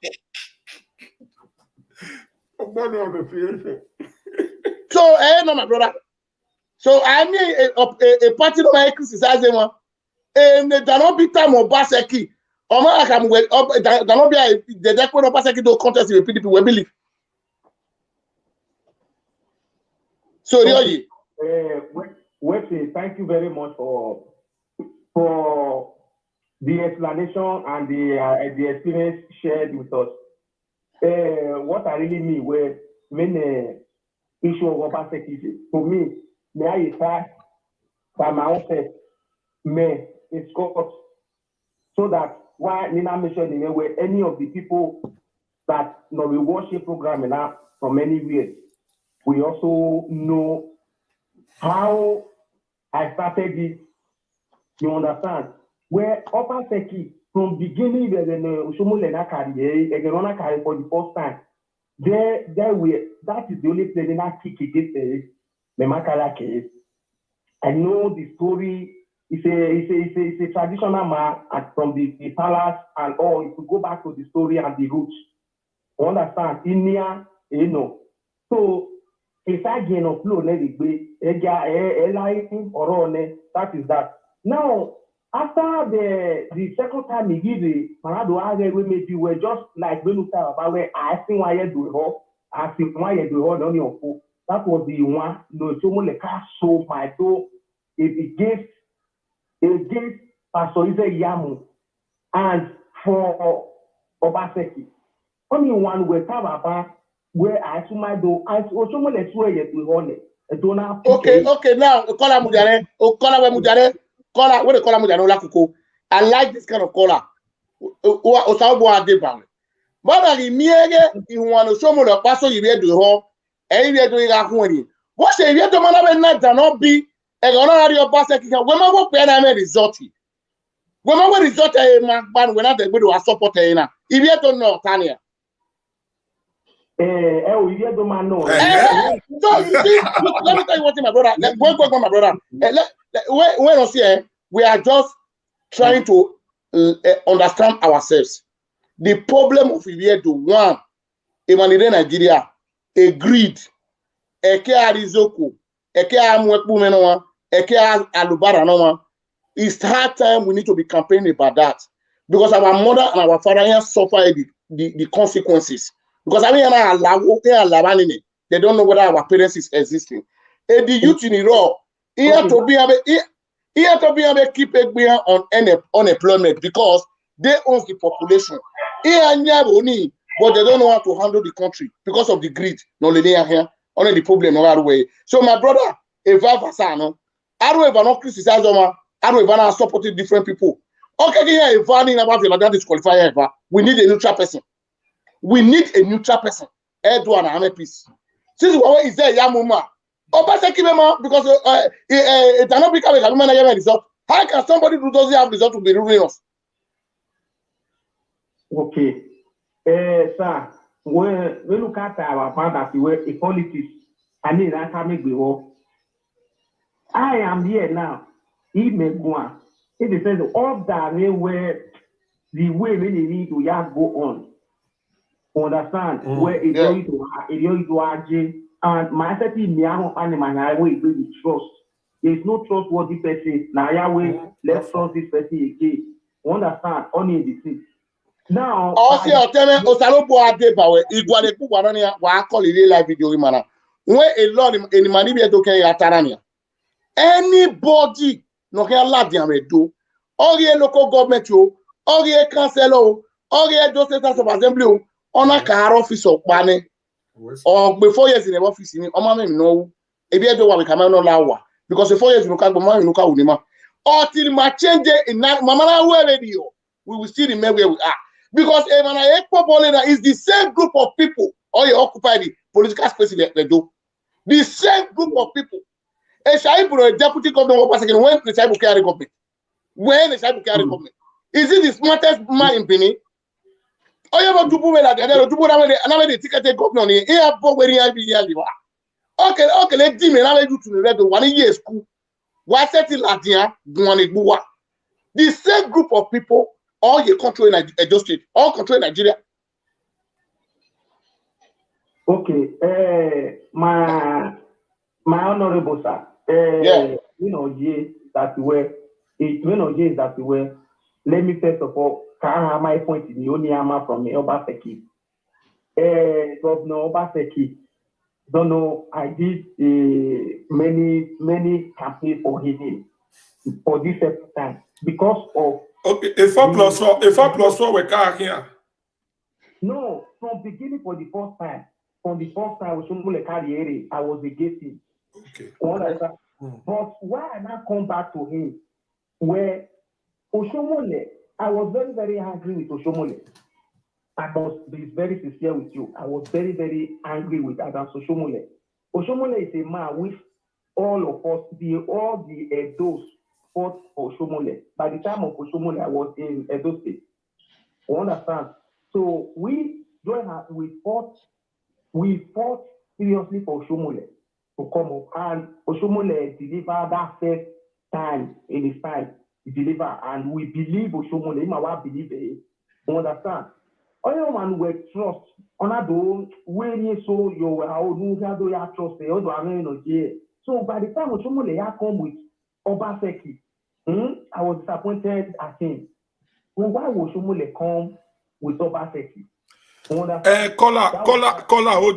So, no, my brother. So, I mean, a party of my criticizing one, and the Danopi time of Obaseki, or my Danopi, the Decon of Obaseki don't contest with people will believe. So, really. Thank you very much for the explanation and the experience shared with us. What I really mean when issue of Obaseki, for me, may I start by my own self, may it's got so that why Nina mentioned in a way any of the people that we worship program now from anywhere, we also know how I started this, you understand? Where Obaseki, from beginning, the Ushumulena carry for the first time. That is the only place that kick against the Makala case. I know the story. It's a traditional man from the palace and all. If you go back to the story and the roots, you understand? India, you know. So if I gain of flow, let it be. That is that. Now, after the second time he give the Panado, maybe we're just like when you talk about where I think why you do it, I think why you do it on your phone. That was the one. No, so much cash so my door. It gave Pastor Ise Yamu and for Obaseki. Only one we talk about where I to my door. I also want to swear you to honor. Okay, now Kola Mujare, Kola Mujare, Kola, what the Kola Mujare Lakuko. I like this kind of color. Osabo Adeban. But I mean, you want to show me the person you read to her, and you are doing a honey. What say you to man not cannot be a honorary Obaseki? When I work when I made resort. When I resort a man, when I the widow support her, if you don't know, Tanya. You don't know. So you see, let me tell you what my brother. Go, my brother. When I say we are just trying to understand ourselves. The problem of Iviedo one, Emanide Nigeria, a greed, Eke Arizoko, Eke Amwekbumenoa, Eke Alubara Noma. It's hard time we need to be campaigning about that because our mother and our father here suffer the consequences. Because I mean, they don't know whether our parents is existing. And the youth in Iraq, here to be keep on unemployment because they own the population. But they don't know how to handle the country because of the greed. No, here only the problem no other way. So my brother, if I don't ever not criticize them. I don't even support different people. Okay, yeah, if I need about that disqualify ever, we need a neutral person. We need a neutral person. Edward and I'm peace. Since what is there, Yamuma? Obaseki because it cannot become a government result. How can somebody who doesn't have result to be ruling us? Okay. Sir, when we look at our father, a politics, I mean, that can make the war. I am here now. He may go on. It is said all that where the way really need to just go on. Understand where it's going to argue and my city Miano and my way with trust. There is no trustworthy person. Now Yahweh, let's trust this person again. Understand? Only the thing. Now, also, Osalopo Adebawe, Igualeku Warania, Wako live video mana. When a lot in Manibia to Tarania. Anybody no can love them do. All your local government, all your council, all your doctors of assembly, on a car office of money. Or before years in the office, no. If you don't want to come on law, because the 4 years you can't go man, you can't unima. Until my change in that Mamma radio, we will still remember where we are. Because Emana is the same group of people, or you occupy the political space they do. The same group of people. A Shaibu, a deputy governor of Obaseki, when the Shaibu carry government. When the Shaibu carry government. Is it the smartest man in Benin? Oh, you have to do that. Another ticketed governor here. Here, where you are. Okay, let's do it. To the red 1 year school. Why set it Latina? The same group of people, all you control in Edo State, all control Nigeria. Okay, my honorable sir. You know, that way. Let me first of all, have my point in the only from the Obaseki. Governor Obaseki, don't know, I did many campaigns for him for this second time because of. Okay, a 4+4, we can't here. No, from beginning for the first time, I was against him. Okay. But why I now come back to him, where Oshomole, I was very, very angry with Oshomole. I must be very sincere with you. I was very, very angry with Adam Oshomole. Oshomole is a man with all of us, all the Edos fought for Oshomole. By the time of Oshomole, I was in Edo State. You understand? So we fought seriously for Oshomole to come up, and Oshomole delivered that first time in his time. He delivered, and we believe Oshomole. Imawa believe it. You understand? All man we trust. Onado when you so you how do you trust the other no here. So by the time Oshomole come with Obaseki, I was disappointed at him. Well, why would Oshomole come with Obaseki? Hold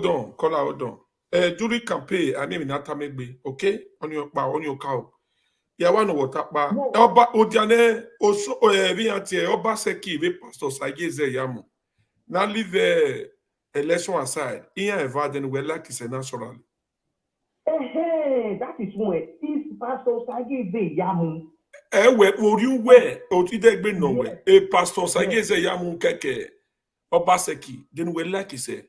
on. During campaign, I mean not maybe okay on your cow. Yeah, one what up, Oba Odiane also Vianti Obaseki ve Pastor Sageze Yamu. Now leave the election aside. Ian Evaden we like is a natural. Hey, that is why this Pastor Sageze Yamu. Would you wear or did they be nowhere? A Pastor Sageze Yamu Keke Obaseki, then we like is a.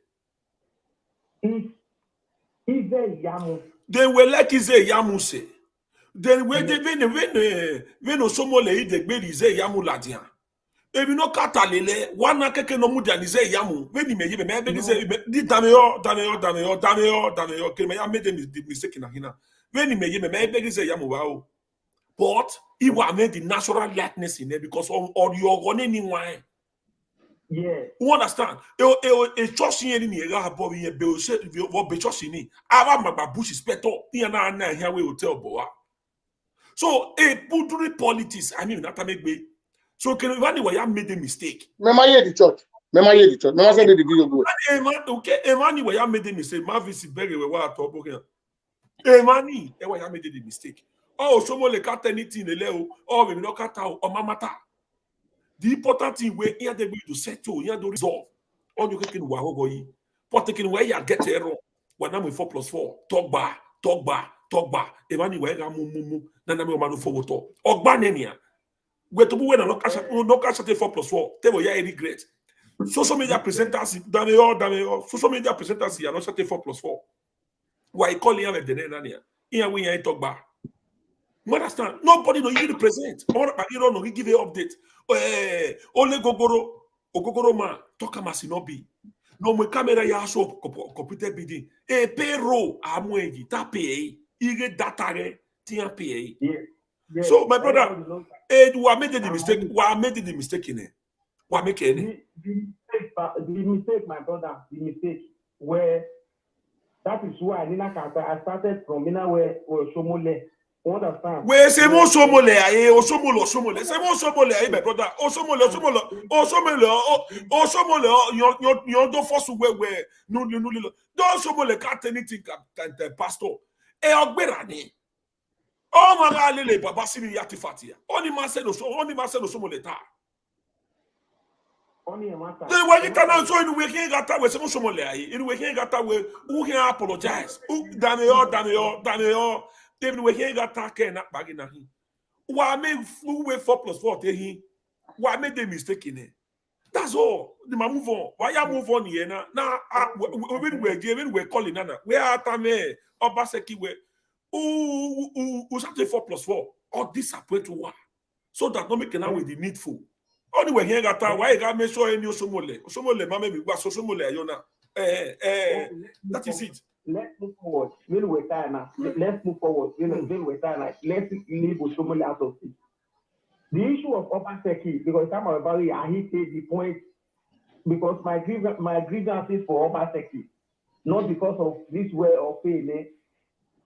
They were like is a Yamuse. Then when they when Osomole de Belize Yamu Ladian. If you know Catalile, one keke no mudianize Yamu, when he may even say, Dameo, made the mistake in Ahina. When he may even say Yamu, wow. But he was made the natural likeness in there because or you're running wine. Yeah. You understand? A church in any area, Bobby, a bill said, what be church in it. I my bush is better. Here we will tell Boa. So, a putri politics, I mean, that make me. So, can you made a mistake? Mema hear the church. Mema say they give you good. Okay, Emani, where you made a mistake. Marvis is very well at top. Emani, where you made a mistake. Oh, someone like cut anything, the level, or maybe not cut out, or mamata. The important thing where you are able to settle, you are to resolve. All you can wahogoyi. But taking where you get error. When I'm with 4+4, talk ba. Emani where you are mumu, nana me manu forward to. Ogbanenia. Where to when no cash 4+4. They will ya regret. Social media presenters, dameo. Social media presenters are not 4+4. Why call him with the nania? Here we ain't talk ba. You understand? Nobody know you represent. Or you don't know, he give an update. Only Gogoro man, talk amasinobi. No, my camera ya show computer bidding. Payroll, amwegi, ta pay, ige datare, tia pay. So, my brother, who made the mistake? Who made the mistake in it? Who make it? The mistake, my brother, the mistake where that is why I started from where Shomole. Understand? We c'est mon Somole, Osomole. C'est mon Somole, my brother. Osomole. You don't force where no. Don't Somole can't anything can pastor. Ogberani. Oh my God, lele baba simi yati fatia. Only man said Osomole ta. Then when you cannot show in the weekend got with some Somole, in the weekend got with who can apologize. Dameo. David, we here got taken that bag in him. Why make full way 4+4 to him? Why made the mistake in it? That's all. The man move on. Why you move on here now? Now, when we're calling Nana, we are Tame, Obaseki, who something 4+4, or disappoint to one. So that not making out with the needful. Only we here got why you got me show any Somole, maybe was Somole, Yona. That is it. Let's move forward. Let's move forward. Let's leave Oshomole out of it. The issue of Obaseki, because I'm about it, I hit the point because my grievances for Obaseki, not because of this way of paying.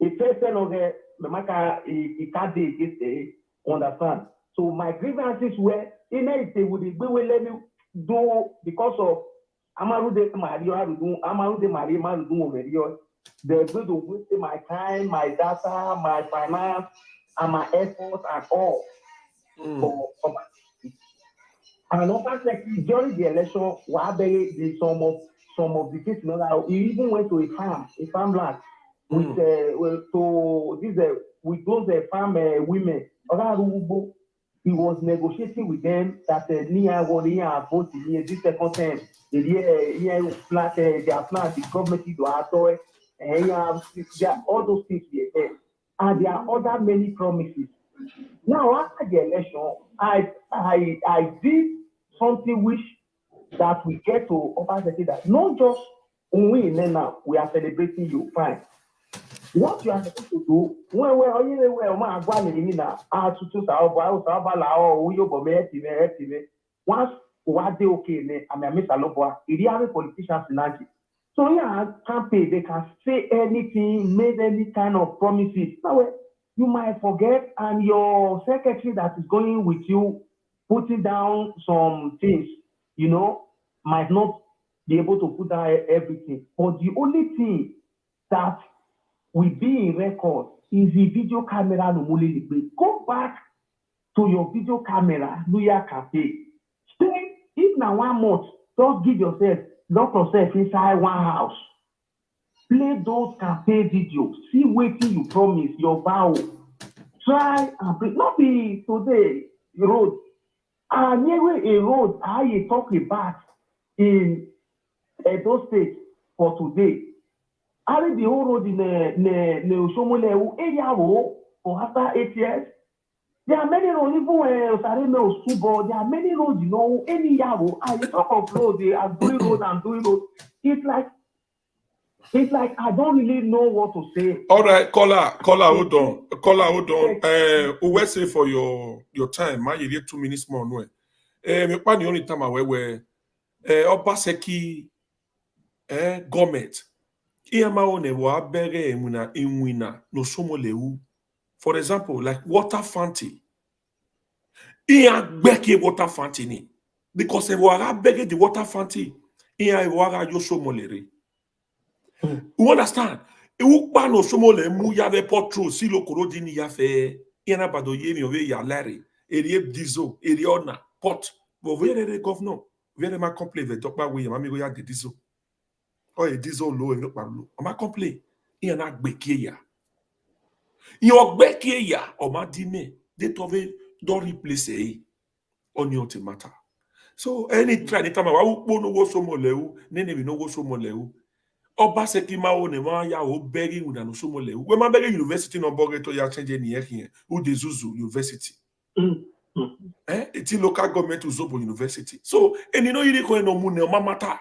It first of the matter it can't be understand. So my grievances were in it they would let me do because of Amarude Mario do they're going to waste my time, my data, my finance, and my efforts and all. For and Obaseki during the election, did some of the things. He even went to a farmland with those farm women. He was negotiating with them that vote this second time. Their plant, the government is to and all those things we there. and there are other many promises. Now, after the election, I did something which that we get to Obaseki that not just win now, we are celebrating you, fine. What you are supposed to do, when once what they okay, I mean, Mr. Loboa, if are politicians in Nigeria. So yeah, campaign, they can say anything, make any kind of promises. Now, you might forget, and your secretary that is going with you, putting down some things, you know, might not be able to put down everything. But the only thing that will be in record is the video camera. Go back to your video camera, New Year campaign. Stay, if now 1 month, just give yourself, lock yourself inside one house. Play those campaign videos. See what you promise, your vow. Try and bring, not be today, road. Near a road, how you talk about in those states for today. I read the whole road in the Shomole area for after 8 years. There are many roads, even when there are many roads, you know, any year. I talk of roads, they are doing roads and doing roads. It's like I don't really know what to say. All right, caller, hold on. We say for your time, man, you get 2 minutes more. No, me pa the only time I where Obaseki government. Iyama one wa bere emuna inwina no somo lewu. For example, like water fountain. Iya gbeke water fountain ni. Because if wara bege the water fountain, iya wara yo somo lere. You understand? Iwu pa no somo le mu ya ve potro si lo korodi ni ya fe. Iya na bado ye mi ove ya lere. Eri diesel, eri ona pot. But where the governor? Where ma complain ve dokpa we ma mi go ya de diesel. Or a diesel low and look low. Am I complain? Iyan na gbeke ya. Your gbeke ya or ma dime. They tove don't replace it on your matter. So anytime I no go so moleu, nene we no go so moleu. Obaseki ma o ne ma ya o begi una no so moleu. We ma begi university no boge to ya change ni here. Who de Zuzu University. It's local government to Zobo University. So and you know you go no money ma matter.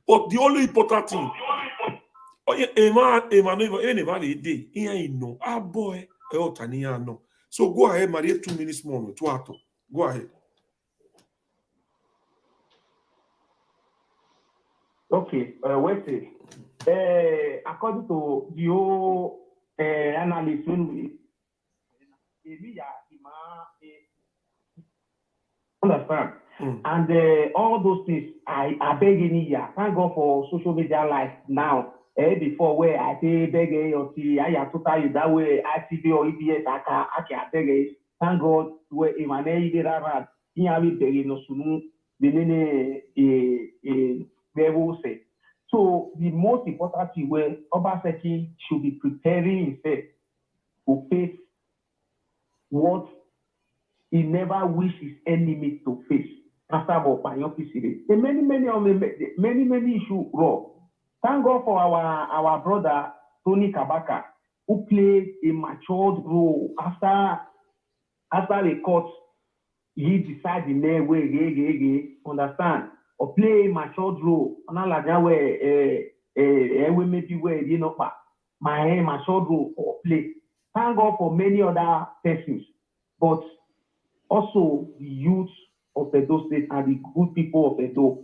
But the only important thing, boy, no. So go ahead, Maria, 2 minutes more. Go ahead. Okay, wait. According to the whole analyst, understand. And all those things, I beg any year. Thank God for social media life now. Before where I say beg or see, I have to tell you that way, ICB or EBS, I can beg. Thank God where Emmanuel did that. He have it begging no sooner than they will say. So the most important thing where Obaseki should be preparing himself to face what he never wished his enemy to face. After about the many issues raw. Thank God for our brother Tony Kabaka, who played a matured role after the court. He decided in their way, understand, or play a matured role. Not like that way, maybe where you know, my matured role or play. Thank God for many other persons, but also the youth of Edo State and the good people of Edo,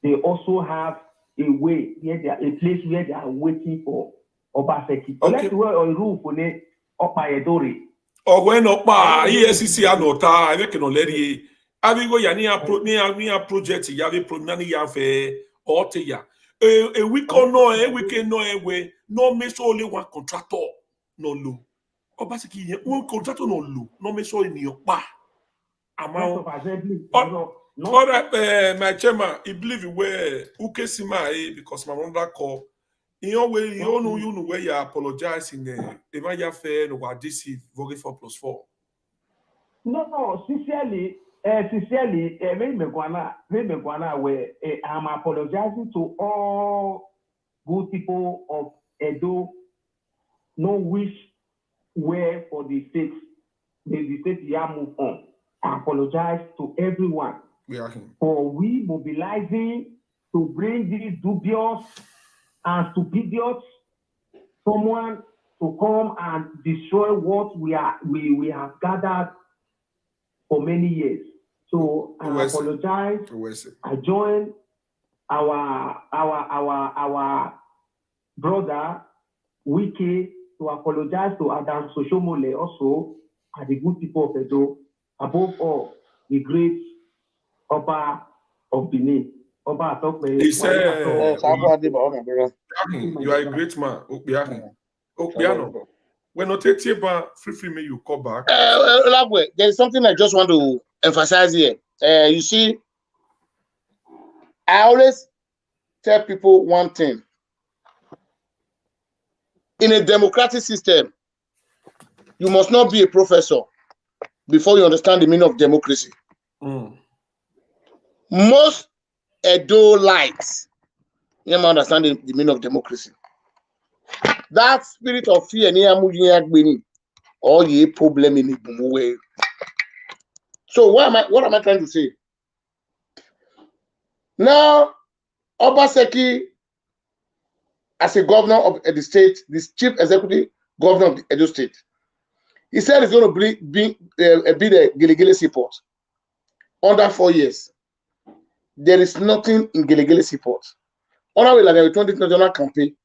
they also have a way, a place where they are waiting for Obaseki. Okay. Let's wear a roof on it up by Edori. Or when ESCC anota, I reckon already. Abigo yani project yavi pronani yave or teya. A week or no, a weekend no way, no miss only one contractor, no low. Obaseki one contractor no low, no miss only in your bar. All right, my chairman, he believe where Ukesima because my mother call. In your way, you know where you apologize in the Emaya Fair or DC Vogue 4+4. No, sincerely, where I'm apologizing to all good people of Edo, no wish where for the state yeah move on. I apologize to everyone for we mobilizing to bring these dubious and stupidous someone to come and destroy what we have gathered for many years. So I apologize. I join our brother Wiki to apologize to Adam Soshomole also and the good people of Edo, above all the great Oba of Benin. Oba Atokwe. He said, you are a great man. Okbiano. When not take free me, you call back. There is something I just want to emphasize here. You see, I always tell people one thing. In a democratic system, you must not be a professor before you understand the meaning of democracy. Most Edo-lites never understand the meaning of democracy. That spirit of fear or a problem in the way. So what am I trying to say? Now, Obaseki, as a governor of the state, this chief executive governor of the Edo State, he said he's going to be the Gelegele Seaport under 4 years. There is nothing in Gelegele Seaport. On our way, like a 2021 campaign,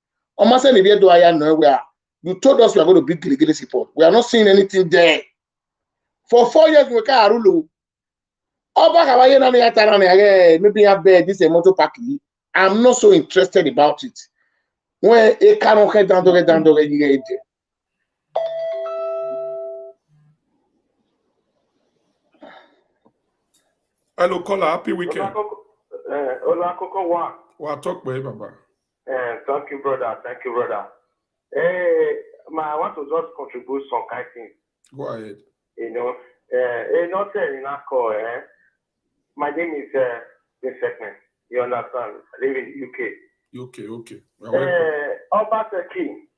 you told us we are going to build Gelegele Seaport. We are not seeing anything there. For 4 years, we can't rule. Maybe I bet this a motor park. I'm not so interested about it. When a cannot head down the Hello, caller. Happy weekend. Ola Koko One. What talk, Baba? Thank you, brother. I want to just contribute some kind of things. Go ahead. Not saying my name is Segment. You understand? I live in UK. Okay. Obaseki.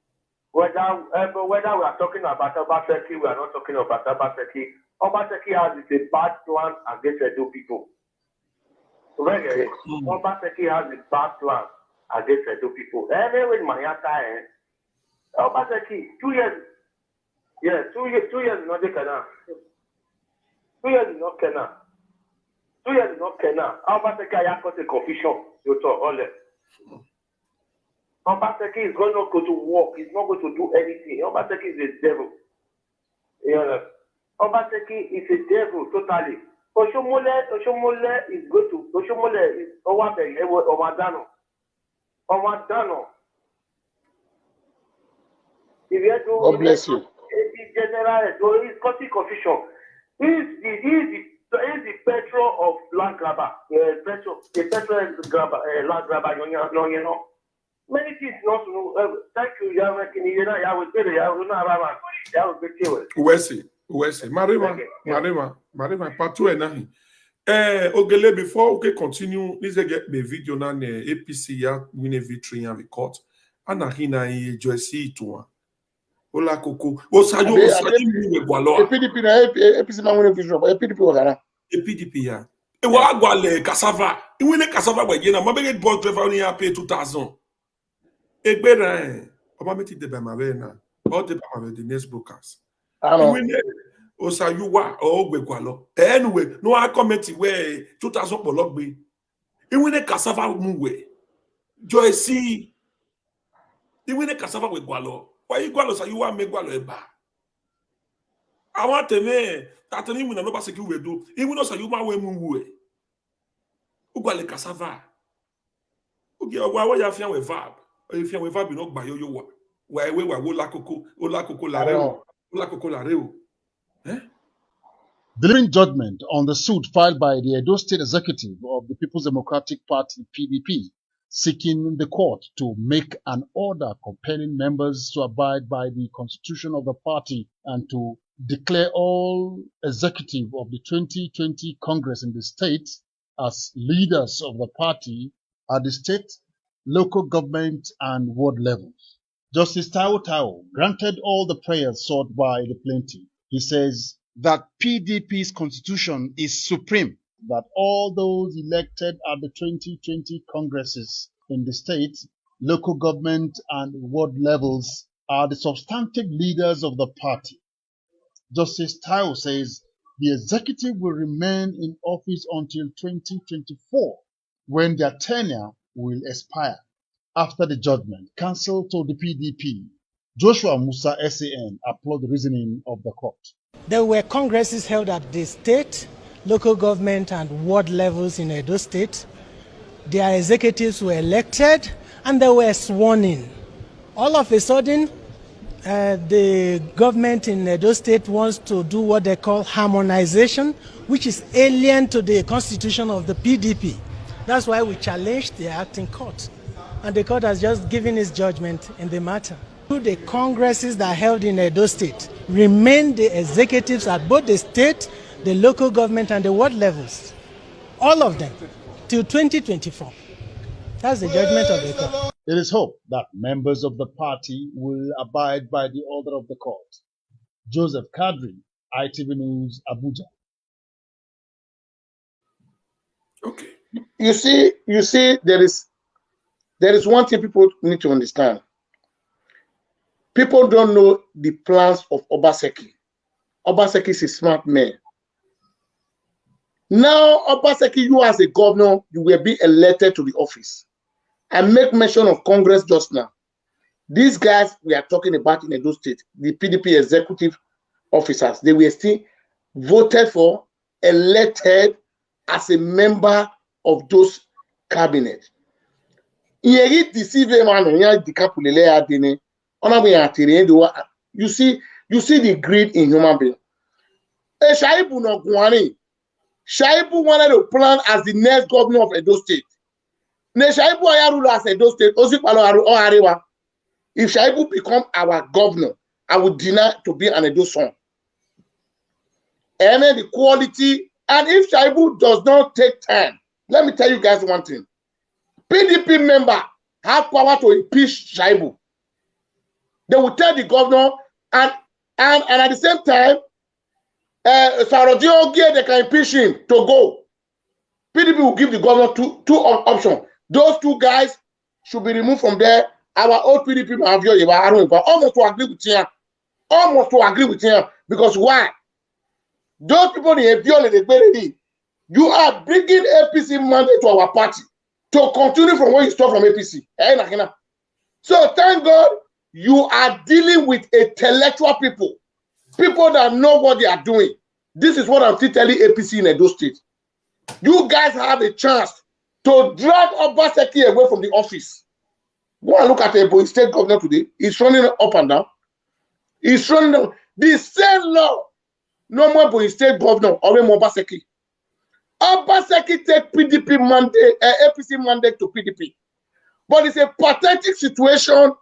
Whether we are talking about Obaseki, we are not talking about Obaseki. Obaseki has a bad plan against Edo people. Really, Obaseki has a bad plan against Edo people. Anyway, Maniata, Obaseki, 2 years. Yeah, 2 years. 2 years is not the canal. 2 years is not canal. 2 years is not canal. Obaseki has got a confusion. You talk all that. Obaseki is going to go to work. He's not going to do anything. Obaseki is a devil. You know, Obaseki is a devil totally. Oshomole is going to. Oshomole is Omadano. God bless you. General, he's causing confusion. He's the petrol of land grabber. The petrol grabber, land grabber. You know. Many things not to know. Thank you, Uwese. Marima, partout enahi. Ogele, before we continue, let's get the video na APC ya win a victory in the court. Anahina ye joisi itwa. Ola koko. Osayo mi gwalo. PDP na APC ma win a victory, but PDP wagara. PDP ya. E wa gwale cassava. E win a cassava we na mabege bus driver ni pay 2000. Egbera Obameti de Bamavena, all the Bamave, the next brokers. Osayuwa or Gwalo. Anyway, no I comment where 2000 Bologbe. Even a cassava move. Joyce, even a cassava with Gwalo. Why you Gwalo Sayuwa make Gwalo eba? I want to know that any when Obaseki will do, even though Sayuma will move. Ugwale cassava. Okay, why you have with verb? If you have been up by yo, why we were Ola Coco Lareo. Delivering judgment on the suit filed by the Edo State Executive of the People's Democratic Party, PDP, seeking the court to make an order compelling members to abide by the constitution of the party and to declare all executive of the 2020 Congress in the state as leaders of the party at the state, local government, and ward levels. Justice Tao Tao granted all the prayers sought by the plaintiff. He says that PDP's constitution is supreme, that all those elected at the 2020 congresses in the state, local government and ward levels are the substantive leaders of the party. Justice Tao says the executive will remain in office until 2024, when their tenure will expire. After the judgment, counsel to the PDP, Joshua Musa SAN, applaud the reasoning of the court. There were congresses held at the state, local government and ward levels in Edo State. Their executives were elected and they were sworn in. All of a sudden, the government in Edo State wants to do what they call harmonization, which is alien to the constitution of the PDP. That's why we challenged the acting court. And the court has just given its judgment in the matter. The congresses that are held in Edo State remain the executives at both the state, the local government and the ward levels. All of them, till 2024. That's the judgment of the court. It is hoped that members of the party will abide by the order of the court. Joseph Kadri, ITV News, Abuja. Okay. You see, there is one thing people need to understand. People don't know the plans of Obaseki. Obaseki is a smart man. Now, Obaseki, you as a governor, you will be elected to the office. I make mention of Congress just now. These guys we are talking about in Edo State, the PDP executive officers, they were still voted for, elected as a member of those cabinet. You see the greed in human being. Shaibu no Gwani. Shaibu wanted to plan as the next governor of Edo State. Shaibu ayaru as Edo State. If Shaibu become our governor, I would deny to be an Edo son. And then the quality, and if Shaibu does not take time, let me tell you guys one thing. PDP member have power to impeach Shaibu. They will tell the governor, and at the same time, Sarodio they can impeach him to go. PDP will give the governor two options. Those two guys should be removed from there. Our old PDP almost to agree with him. Almost to agree with him. Because why? Those people in Ebiole, you are bringing APC mandate to our party to continue from where you start from APC. So thank God you are dealing with intellectual people. People that know what they are doing. This is what I'm still telling APC in Edo State. You guys have a chance to drag Obaseki away from the office. Go and look at the Ebonyi State governor today. He's running up and down. He's running down. The same law. No more Ebonyi State governor or Obaseki. Obaseki take PDP mandate, APC mandate to PDP. But it's a pathetic situation.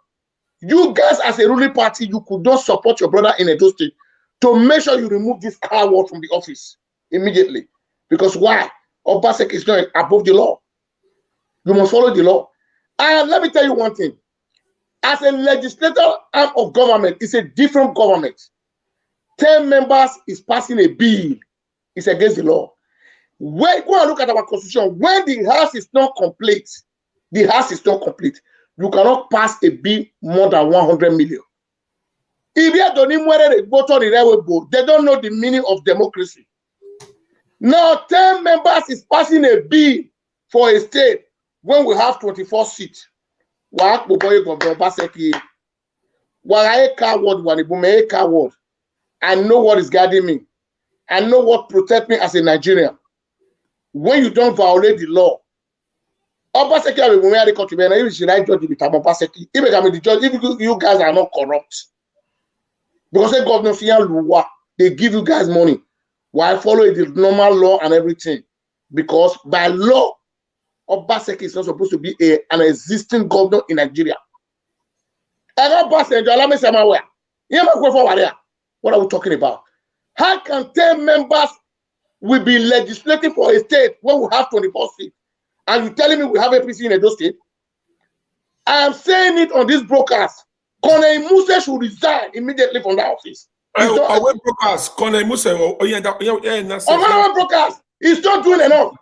You guys as a ruling party, you could not support your brother in Edo State to make sure you remove this coward from the office immediately. Because why? Obaseki is not above the law. You must follow the law. And let me tell you one thing. As a legislative arm of government, it's a different government. 10 members is passing a bill. It's against the law. When go and look at our constitution, when the house is not complete, you cannot pass a bill more than 100 million. If you don't even whether they vote on the railway board, they don't know the meaning of democracy. Now 10 members is passing a bill for a state when we have 24 seats. I know what is guiding me. I know what protects me as a Nigerian. When you don't violate the law, Obaseki, if you guys are not corrupt, because the government they give you guys money while following the normal law and everything. Because by law, Obaseki is not supposed to be an existing governor in Nigeria. What are we talking about? How can 10 members will be legislating for a state when we have 24 seats? And you're telling me we have APC in Edo State? I am saying it on this broadcast. Colonel Musa should resign immediately from that office. Away brokers, Colonel Musa, brokers, he's not doing enough.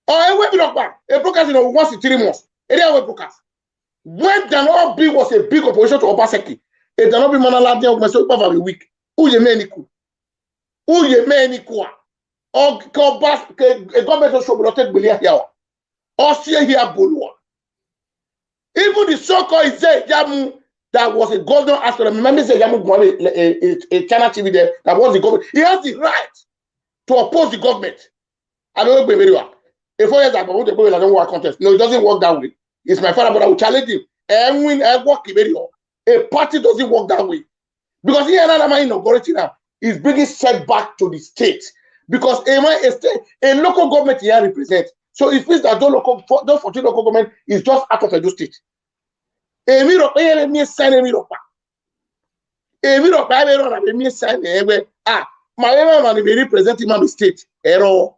A brokers in once in 3 months. Away brokers. When Danobi was a big opposition to Obaseki, a Danobi Manaladi of myself over a week. Who you meniku? Who you meniku? Or a government should not take Bilia here. Or see here Bulua. Even the so-called Jamu that was a governor after remember say Jamu a China TV there that was the government. He has the right to oppose the government. I don't know very well. A 4 years ago, the boy don't work contest. No, it doesn't work that way. It's my father, but I will challenge him. And when I work very well, a party doesn't work that way. Because here another man in authority now is bringing setback to the state. Because a local government here represents. So it means that those 14 local government is just out of Edo state. My man is representing my state. Error.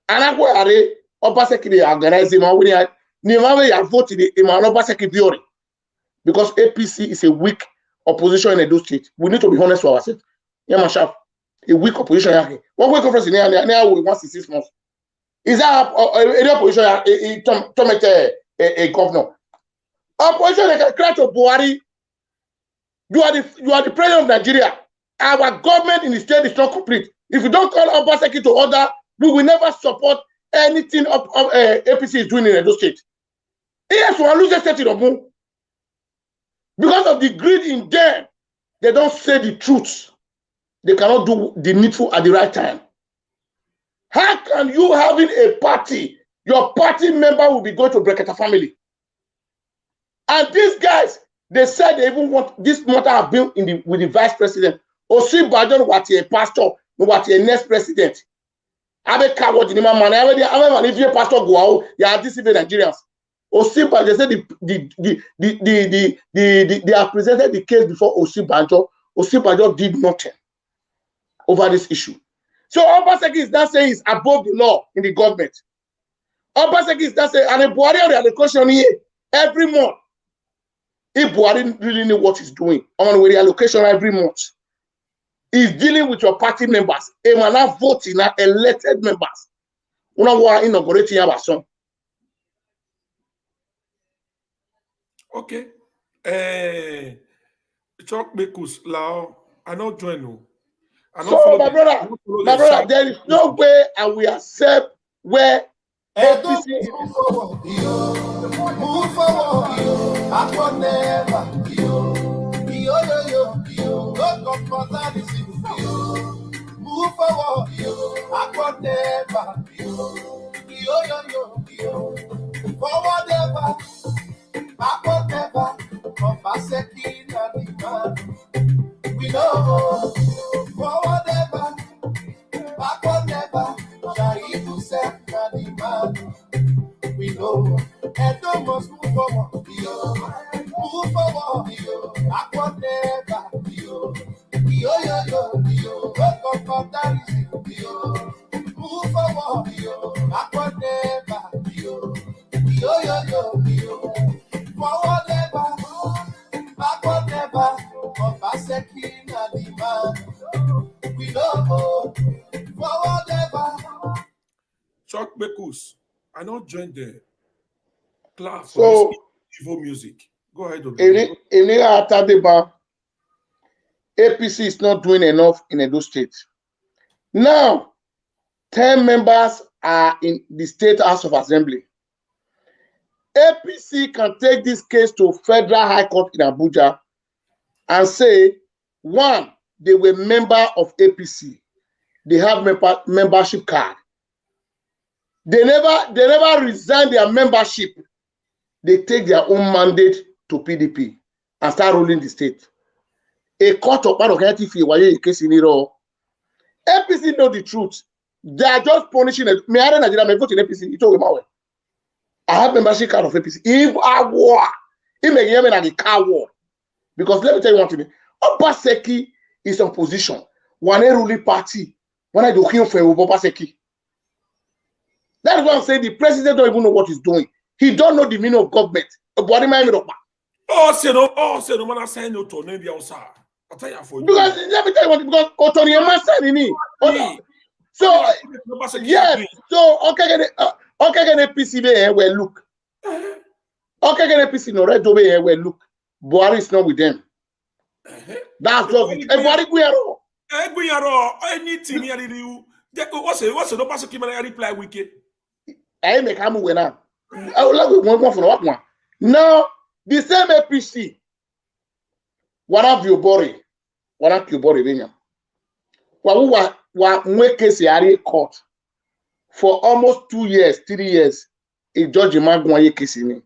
And I go are Obaseki organizing my way. Nimame ya vote in Obaseki theory. Because APC is a weak opposition in Edo state. We need to be honest with ourselves. Yeah, Mashaf. A weak opposition here. What way conference in here once in 6 months? Is that a opposition to a governor? Opposition they can cry to Buhari. You are the president of Nigeria. Our government in the state is not complete. If you don't call Obaseki to order, we will never support anything APC is doing in Edo state. Yes, we are losing state in Ogun. Because of the greed in them, they don't say the truth. They cannot do the needful at the right time. How can you having a party, your party member will be going to Breketa family? And these guys, they said they even want this matter have been with the vice president. Osi Bajon what a pastor, what a next president. Abe coward in my man. If you pastor go out, you are deceiving Nigerians. Osi Bajon said they have presented the case before Osi Bajon. Osi Bajon did nothing over this issue. So Obaseki is not saying it's above the law in the government. Obaseki is not saying, and the Buhari on the allocation here every month. If Buhari really know what he's doing on the allocation every month, he's dealing with your party members. He will not voting now elected members. We are inaugurating our son. Okay. Chuck Bekus Lao. I don't join you. So my brother, there is no way I will accept where APC is. Move forward, I will never, move forward, I will never, forward ever, backward never, Obaseki na the man. We know, forward ever, backward never, Shaibu said na the man. We know, and don't must move forward, move forward, backward never, welcome for that is move forward, backward never, forward never, backward never, Obaseki na the man. We know, forward never. Chuck Bekus, I not join the class So, for evil music. Go ahead, APC is not doing enough in Edo State. Now, 10 members are in the State House of Assembly. APC can take this case to Federal High Court in Abuja and say, one, they were member of APC. They have membership card. They never resign their membership. They take their own mandate to PDP and start ruling the state. A court of case in Iro. APC know the truth. They are just punishing it. Me, I don't know. I vote in APC. It's all I have membership card of APC. If I war, it may give me a car war. Because let me tell you one thing. Obaseki is in position. One ruling party. When I do kill for Obaseki. That's why I'm saying the president don't even know what he's doing. He don't know the meaning of government. say no man assign no to name your sir. I tell you for because let me tell you what, because Otoni Master ini. So yes, so okay get PC be well look. Okay get PC no red be well look. Buhari is not with them. That's just it. Buhari Guyaro. Anything here you. What's the Obaseki man reply wiki? I make am we now. I would like one for one. Now the same APC. One of you bori William. Wa make case yari court for almost 2 years, 3 years. A judge magwaye case ni.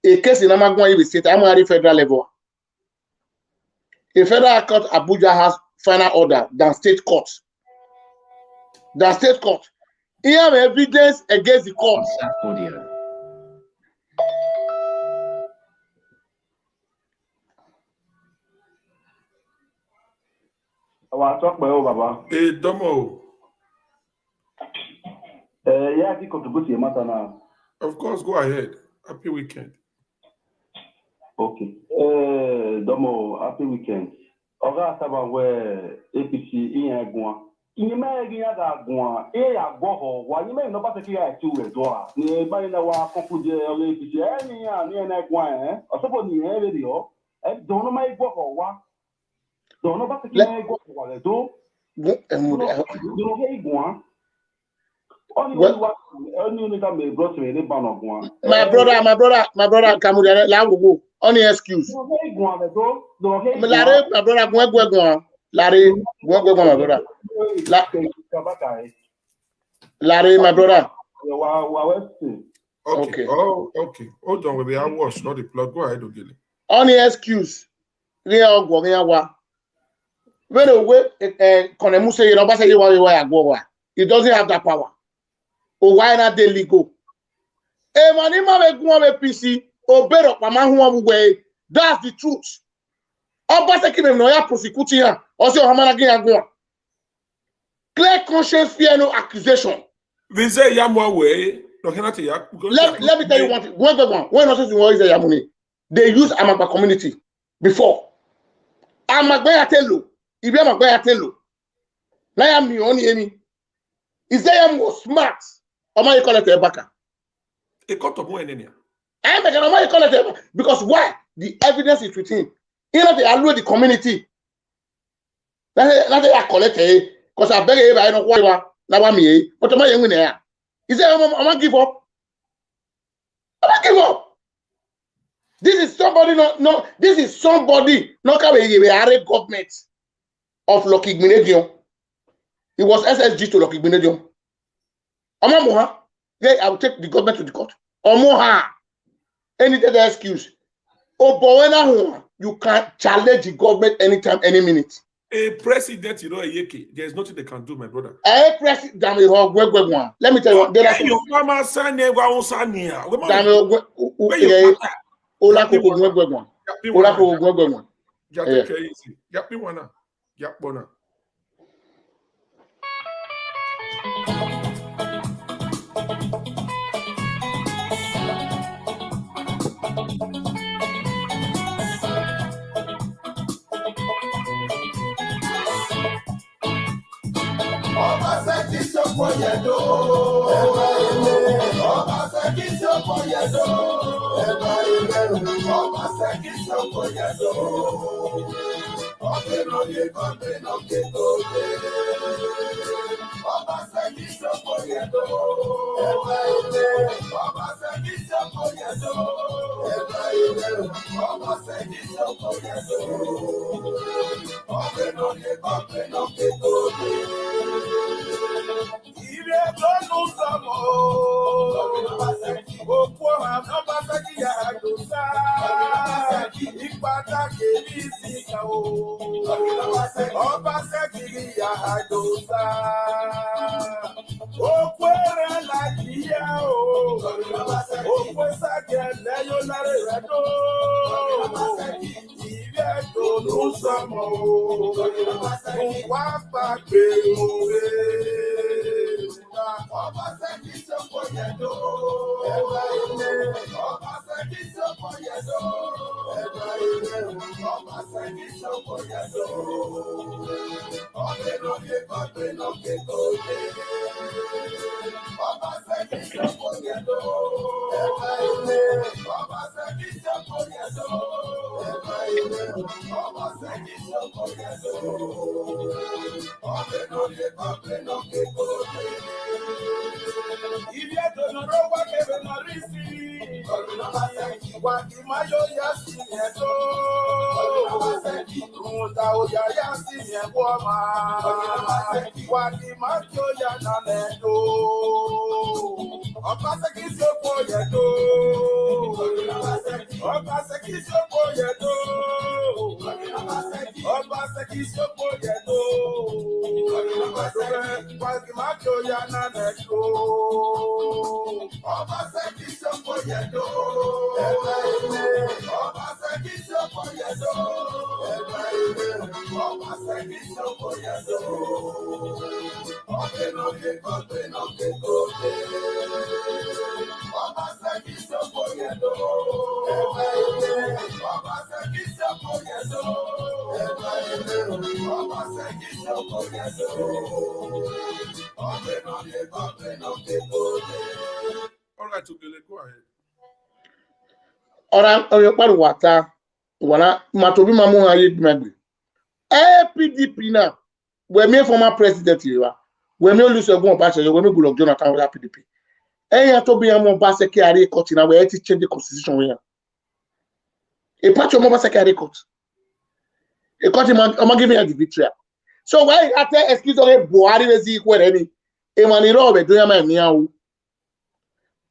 A case in Magwaye be state. I'm at federal level. A federal court Abuja has final order than state court. The state court. He have evidence against the court. Audio. Our talk by Baba. Hey, Domo. Yeah, I think contribute to matter now. Of course, go ahead. Happy weekend. Okay. Domo, happy weekend. Oga saba where APC in Agua. Inye giya ga Agua. Ya go wa you no ba take ya tu we do a. Ni ba na wa konfuje APC. Ni ya ni na Agua Osopo ni e re o. Don't know my go wa. Don't know ba take ya go wa le do. Do no ge Agua. My brother, Kamudi, la go. Only excuse. My brother, Larry, my brother. Larry, my brother. Okay. Oh, okay. Hold on, we are wash, not the plug. Go ahead, Ogele. Only excuse. When the way Konemuse, you know, say you go. He doesn't have that power. Or why not they legal? Manima make one PC. Obero Pamahu way. That's the truth. Obaseki no ya prosecuting her. Also, Hamanagi go. Clear conscience, fear no accusation. Vize Yamwa way. Let me tell you one thing. When not is a Yamuni, they use Amagba community before. Amagba Telo. If you Amagba Telo. Now I'm the only enemy. Is there more smart? Or my call it a baka? A cut of more enemy. Because why? The evidence is with him. You know, they allow the community. That's I collect because I beg you, I don't want now me. But am I young there? Is there I'm gonna give up? I'm gonna give up. This is somebody this is somebody not coming a government of Lucky Gminedium. It was SSG to Lucky Gminedium. Amamoha, yeah, I will take the government to the court. Omoha. Any other excuse. You can challenge the government anytime, any minute. A president, you know, a yeke. There's nothing they can do, my brother. A president, let me tell you what. There are some. Obaseki sopoyedo, Obaseki sopoyedo, Obaseki sopoyedo, Obenoye gomeno ketode, Obaseki sopoyedo, Obaseki sopoyedo, Obaseki sopoyedo, Obenoye gomeno ketode. Ire tonu samo, opo Obaseki ya dosa, ipata kebisi ka o, Obaseki ya dosa, opo re la kia o, opo sake leyo lare redo, ire tonu samo, wa pa pe o. Obaseki sopoyedo, Obaseki sopoyedo, All right, Tugele, go ahead. Ora oyokparu wata wana matobi mamu aye dmegbe. PDP now. We me former president yiwa. We me Olusegun Obasanjo, we me Goodluck Jonathan with PDP. Eyan to be am Obaseki are court na we to change the constitution we. A part of Obaseki are court. A court am giving you the victory. So why after excuse of Buhari wezi equal any emaniro be do ya ma miawu.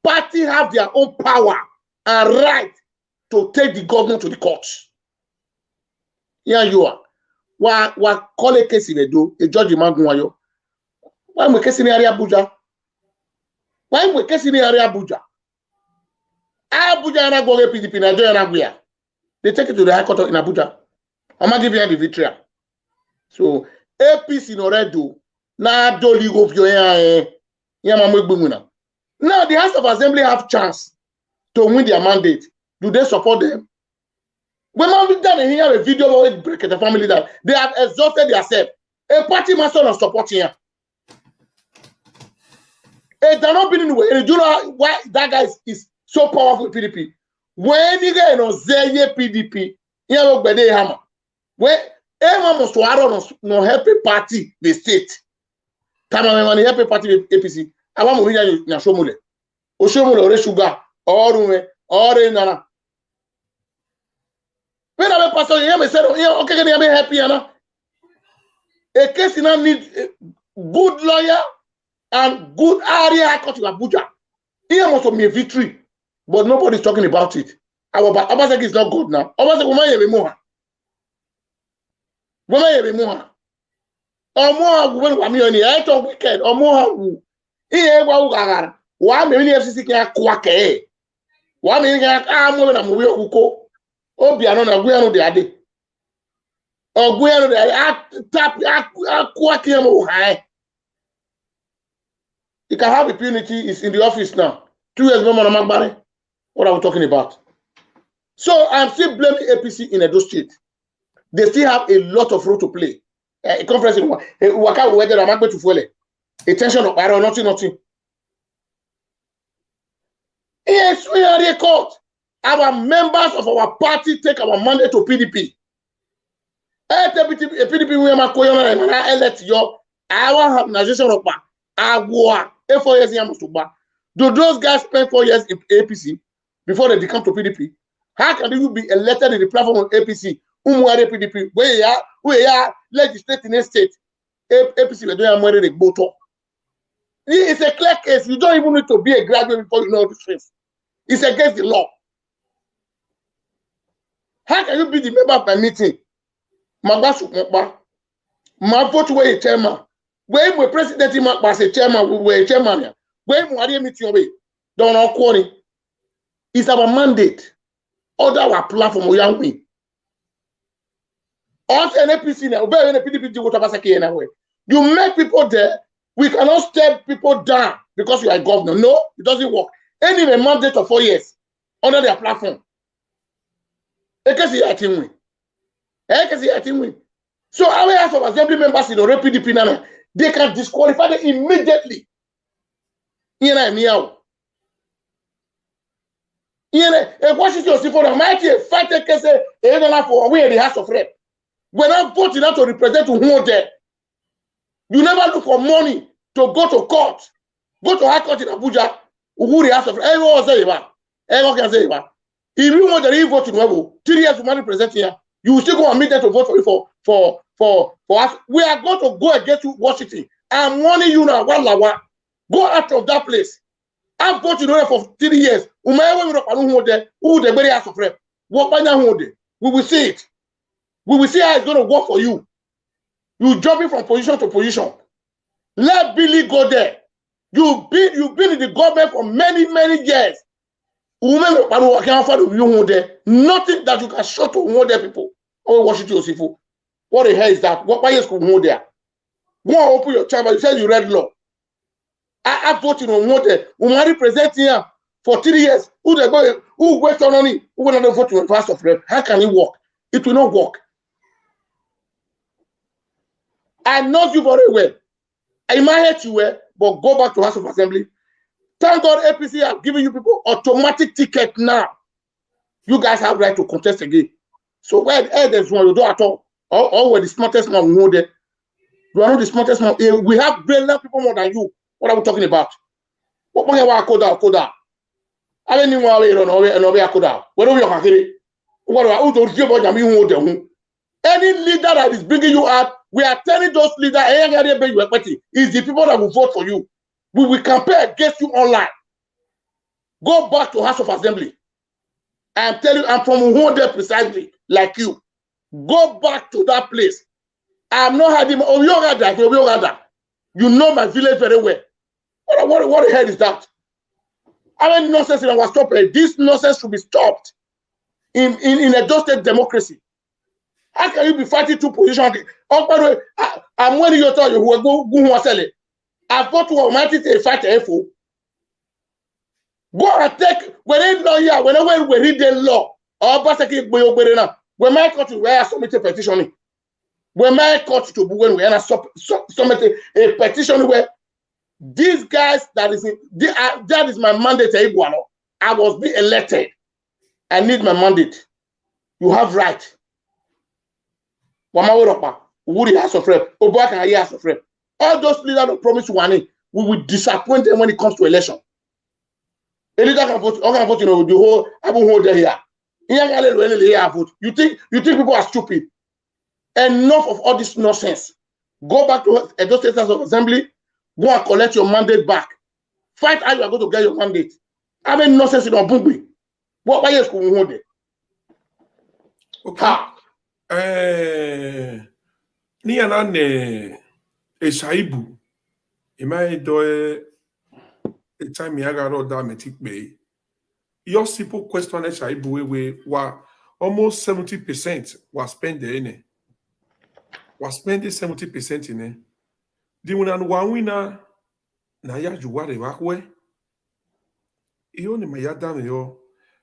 Party have their own power and right to take the government to the court. Here you are. Wa call a case in a do a judge Magunwayo. Why we case in the area Abuja? Why we case in the area Abuja? Abuja and go PDP Nigeria and Abuja. They take it to the High Court in Abuja. I'm not giving you the victory. So APC in Oredo na do legal of your now the House of Assembly have chance to win their mandate. Do they support them? When we done here a video about break the family that they have exhausted themselves. A party master of supporting here. They're not being in the way. Do you know why that guy is so powerful with PDP? When you get PDP, you know where they hammer. When everyone must no help a party the state. Come on, help a party with APC. I want to win na Shomule. Oshomule ore sugar, orume, ore nana. When I pastor, you say, okay, can you be happy? A case now need good lawyer and good area court in Abuja. Here must be a victory, but nobody's talking about it. Our Obaseki is not good now. Obaseki woman ye be more. Woman ye be more. Omo when we me on the eight of weekend. Omo iye gwa ugagara. Wa me ni FCC ke akwa ke. Wa me ke mo na mo we okuko. Obiano na Guyano de Ade. Or Guyano de tap Aquakiamo high. You can have impunity, is in the office now. 2 years no more. What are we talking about? So I'm still blaming APC in Edo State. They still have a lot of role to play. A conference in Waka weather I'm going to follow. A tension of arrow, nothing. Yes, we are the court. Our members of our party take our mandate to PDP. PDP we are going to elect your our organization of our 4 years in Musuba. Do those guys spend 4 years in APC before they come to PDP? How can you be elected in the platform of APC? PDP we are legislating a state. APC we don't have the vote. It's a clear case. You don't even need to be a graduate before you know this face. It's against the law. How can you be the member of my meeting? My vote where a chairman. When we president was a chairman, we were a chairman. When we meeting away, don't know quality. It's our mandate. Other our platform we are win. Also, an APC now, where the PDP do what Obaseki anyway. You make people there. We cannot step people down because you are a governor. No, it doesn't work. Any mandate of 4 years under their platform. So our House of Assembly members in the PDP now, they can disqualify them immediately. You know me. You know, a Washington State for the mighty fight a case for away the House of Rep. When I'm voting out to represent who there, you never look for money to go to court, go to High Court in Abuja, who the House of Rep. Everyone say everyone can say if you want to vote in Webo, 3 years to money present here, you will still go and meet them to vote for you for us. We are going to go against Washington. I'm warning you now, go out of that place. I've voted for 3 years. Who the very House of Rep. We will see it. We will see how it's going to work for you. You jumping from position to position. Let Billy go there. You've been in the government for many years. Nothing that you can show to there people. Oh, Washington Osifu. What the hell is that? Why is going there? Go and open your chamber. You said you read law. I voted on one day. We represent here for 3 years. Who wait on it? Who will not vote to the House of Rep? How can it work? It will not work. I know you very well. I might hate you well, but go back to House of Assembly. Thank God APC have given you people automatic ticket now. You guys have right to contest again. So where there's one you don't at all. Or where the smartest man will know there. You are not the smartest man. We have brilliant people more than you. What are we talking about? What money are Koda? I don't know why you know Koda. What are we talking about? Any leader that is bringing you out, we are telling those leaders, is the people that will vote for you. We will campaign against you online. Go back to House of Assembly. I am telling you, I'm from Uhonde precisely, like you. Go back to that place. I am not having you know my village very well. What the hell is that? I mean, nonsense in our stop. This nonsense should be stopped in a just democracy. How can you be fighting two positions? Oh, by the way, I'm when you tell you who will go sell it. I thought to Almighty to fight the FO. Go and take when they know here, whenever we read the law, or Obaseki when my court where submit a petition. When my court to when we submit a petition where these guys that is my mandate. I was being elected. I need my mandate. You have right. Wuri House of Rep, Obaka House of Rep. All those leaders that promise one, we will disappoint them when it comes to election. A leader can vote, the whole hold here. You think people are stupid? Enough of all this nonsense. Go back to Edo State House of Assembly. Go and collect your mandate back. Fight how you are going to get your mandate. I mean nonsense in Obungwe. What why is going on? Okay. Ni anane Shaibu. Imai doe a time yagaro da metik be. Your simple question Shaibu we were almost 70% was spent in it. Was spending 70% in it. The one winner na ya juware wakwe. Iyo ni mayada yo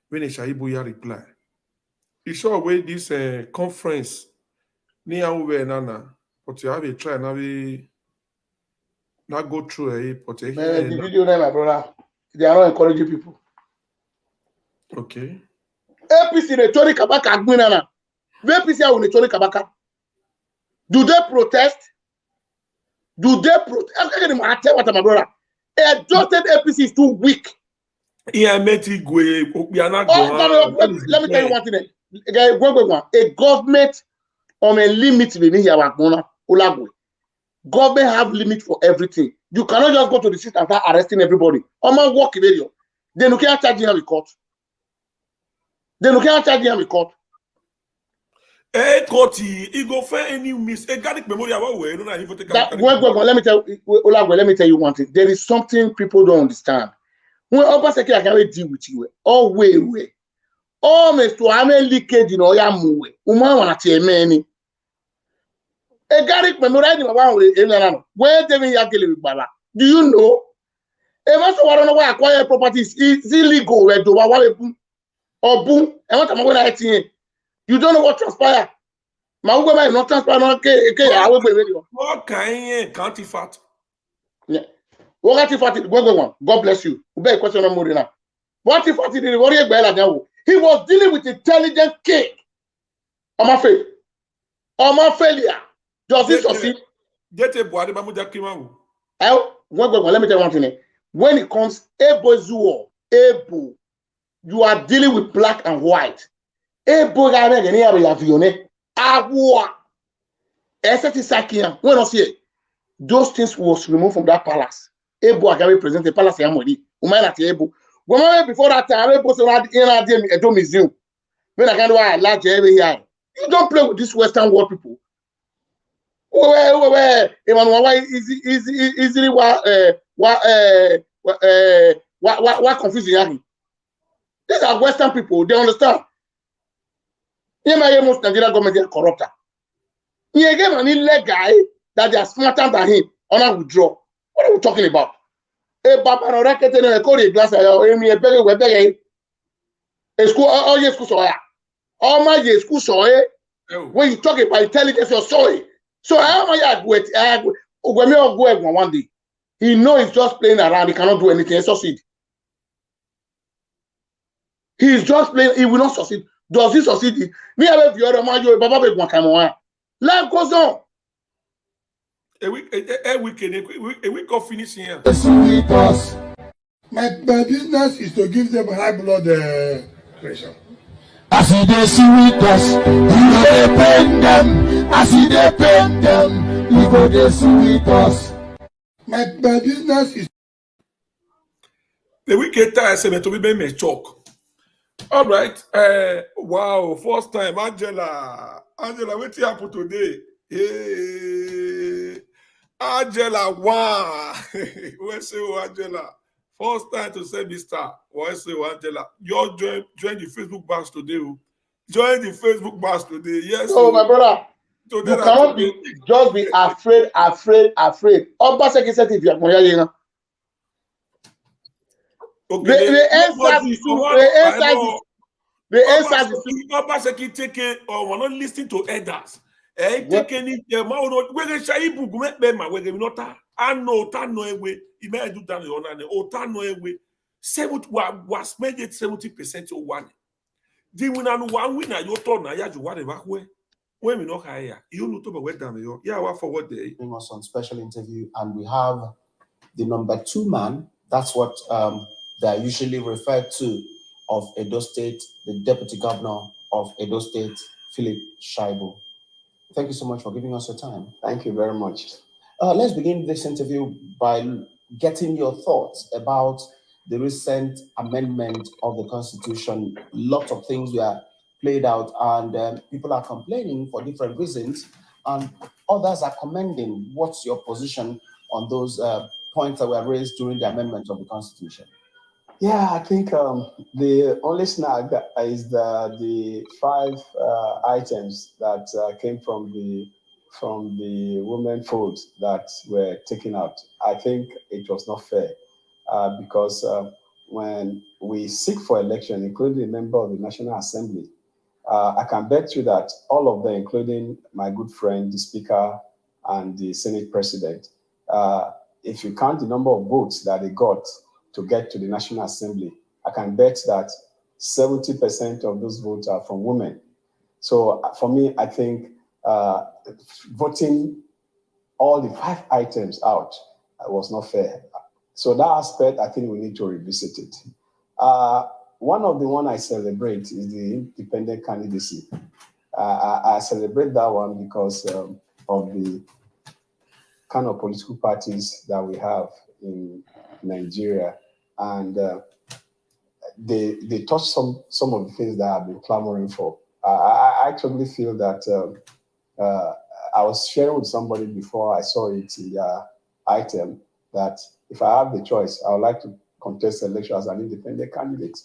when Shaibu ya reply. You saw away this conference near over nana, but you have a try now we not go through but the video there, my brother. They are not encouraging people. Okay. APC Netori Kabaka Agwinana. APC are Netori Kabaka. Do they protest? I'm telling you, my brother. Adjusted APC is too weak. Let me tell you one thing. A government on a limit government have limit for everything. You cannot just go to the street and start arresting everybody. I'm work in area. Then you can't charge him with court. He go for any miss. Let me tell you one thing. There is something people don't understand. When Obaseki I can deal with you, all way. Almost to have a leakage in Oya Mue. Wanna tell me. A Garrick memorandum about where David Yakili with Bala. Do you know? If I want to acquire properties, it's illegal where do or boom, and what I'm going to you don't know what transpired. Ma ugwe ba no transparent ke ya we gbe. What kind county fat? Yeah. What if it one? God bless you. Ube question on more now. What if it did worry like that? He was dealing with intelligent king. Oma failure. Does he succeed? Get a boy, let me tell you one thing. When it comes, Ebo, you are dealing with black and white. Ebo, when I see those things was removed from that palace. Ebo Agari present the palace Yamodi. Ebo. Before that time, Ebo in a museum. When I can do a large every year. You don't play with these Western world people. Easily what confusing. These are Western people, they understand. Most Nigerian government is corrupt. He gave an illegal guy that they are smarter than him on a withdraw. What are we talking about? A Baba racket and a Korea glass, a school, all your school soya. All my school soya. When you talk about intelligence, you're sorry. So how am I go one day? He knows he's just playing around, he cannot do anything and succeed. He's just playing, he will not succeed. Does he succeed? Me have the other man, life goes on. A week of finishing here. My business is to give them high blood pressure. As they see with us, we go pain them. As they pain them, we go see with us. My business is. The weekend time I said to be me choke. All right. Wow. First time, Angela, what happened today? Hey, Angela, wow. Where's you, Angela? First time to say Mr. Where's you, Angela? You join the Facebook bars today. Join the Facebook bars today. Yes. Oh, my brother. Today, you cannot just be afraid. Obaseki said if you are going the answer is Obaseki taking or we're not listening to elders. Taking it, whether Shaibu whether not I know Tano he may do that on Tano was made 70% or one. The winner one winner your turn na you whatever when we not hire you know to be down yo. Yeah, what for what day? Bring us on special interview, and we have the number 2 man. That's what they are usually referred to of Edo State, the Deputy Governor of Edo State, Philip Shaibu. Thank you so much for giving us your time. Thank you very much. Let's begin this interview by getting your thoughts about the recent amendment of the Constitution. Lots of things were played out, and people are complaining for different reasons, and others are commending. What's your position on those points that were raised during the amendment of the Constitution? Yeah, I think the only snag is the 5 items that came from the women votes that were taken out. I think it was not fair because when we seek for election, including a member of the National Assembly, I can bet you that all of them, including my good friend, the Speaker and the Senate President, if you count the number of votes that they got to get to the National Assembly, I can bet that 70% of those votes are from women. So for me, I think voting all the 5 items out was not fair. So that aspect, I think we need to revisit it. One of the one I celebrate is the independent candidacy. I celebrate that one because of the kind of political parties that we have in Nigeria, and they touch some of the things that I've been clamoring for. I actually feel that I was sharing with somebody before I saw it in their item that if I have the choice, I would like to contest election as an independent candidate.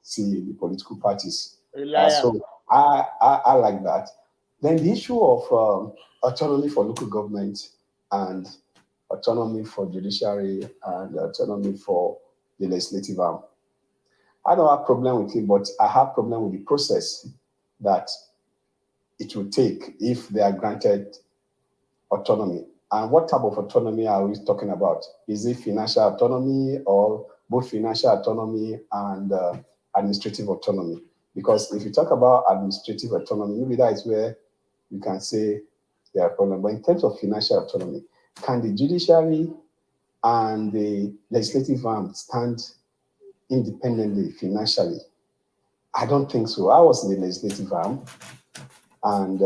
See the political parties. So I like that. Then the issue of autonomy for local government and autonomy for judiciary and autonomy for the legislative arm. I don't have a problem with it, but I have a problem with the process that it will take if they are granted autonomy. And what type of autonomy are we talking about? Is it financial autonomy or both financial autonomy and administrative autonomy? Because if you talk about administrative autonomy, maybe that is where you can say there are problems. But in terms of financial autonomy, can the judiciary and the legislative arm stand independently financially? I don't think so. I was in the legislative arm, and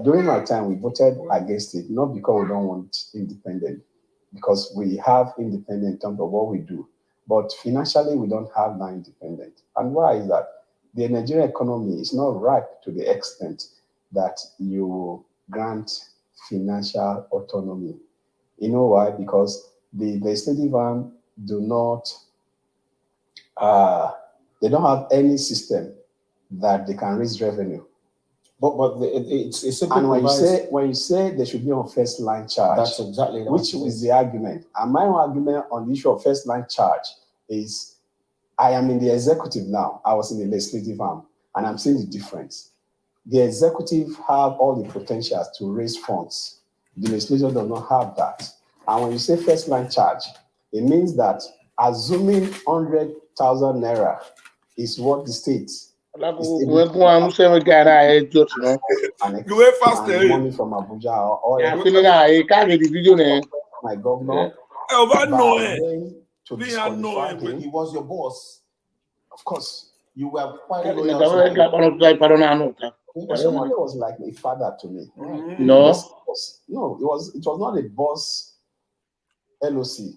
during my time, we voted against it, not because we don't want independent, because we have independent in terms of what we do. But financially, we don't have that independent. And why is that? The Nigerian economy is not ripe to the extent that you grant financial autonomy. You know why? Because the legislative arm do not, they don't have any system that they can raise revenue. But it's and when you say they should be on first line charge, that's exactly which is the argument. And my argument on the issue of first line charge is, I am in the executive now. I was in the legislative arm, and I'm seeing the difference. The executive have all the potentials to raise funds. The legislature does not have that. And when you say first line charge, it means that assuming 100,000 naira is what the state Like we're going to say we got our judge, you know. You went faster. Money from Abuja or yeah, feeling I can't get the video there. My governor. He was your boss. Of course, you were quite Osomole was like a father to me. No, it was not a boss. LOC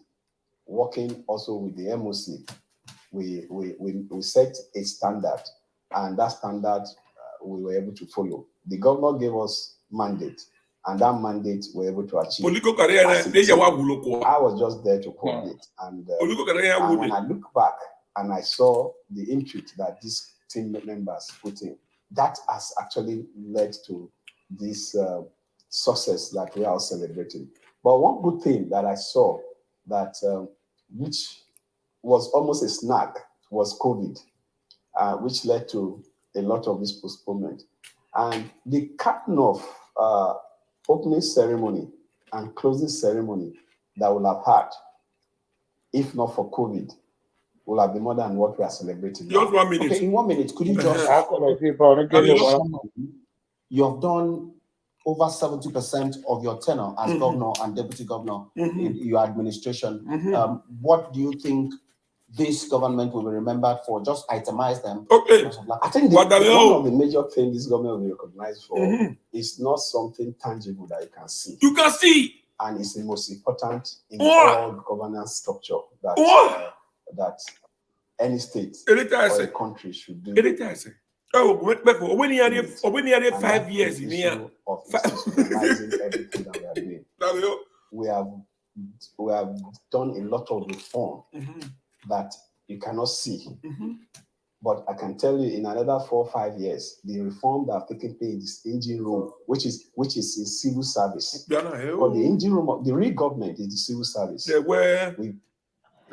working also with the MOC. We set a standard, and that standard we were able to follow. The governor gave us mandate, and that mandate we were able to achieve. I was just there to coordinate, and when I look back and I saw the input that these team members put in, that has actually led to this success that we are celebrating. But one good thing that I saw that which was almost a snag was COVID, which led to a lot of this postponement. And the kind of opening ceremony and closing ceremony that we'll have had, if not for COVID, will have been more than what we are celebrating. Just 1 minute. Okay, in 1 minute, could you just... You have done over 70% of your tenure as governor and deputy governor in your administration. What do you think this government will be remembered for? Just itemize them. Okay. I think one of the major things this government will be recognized for is not something tangible that you can see. You can see. And it's the most important in all governance structure that that any state or a country should do. Oh, when you had 5 years in here, everything that we are doing. We have done a lot of reform that you cannot see. But I can tell you, in another 4 or 5 years, the reform that have taken place in this engine room, which is in civil service. But the engine room of the real government is the civil service.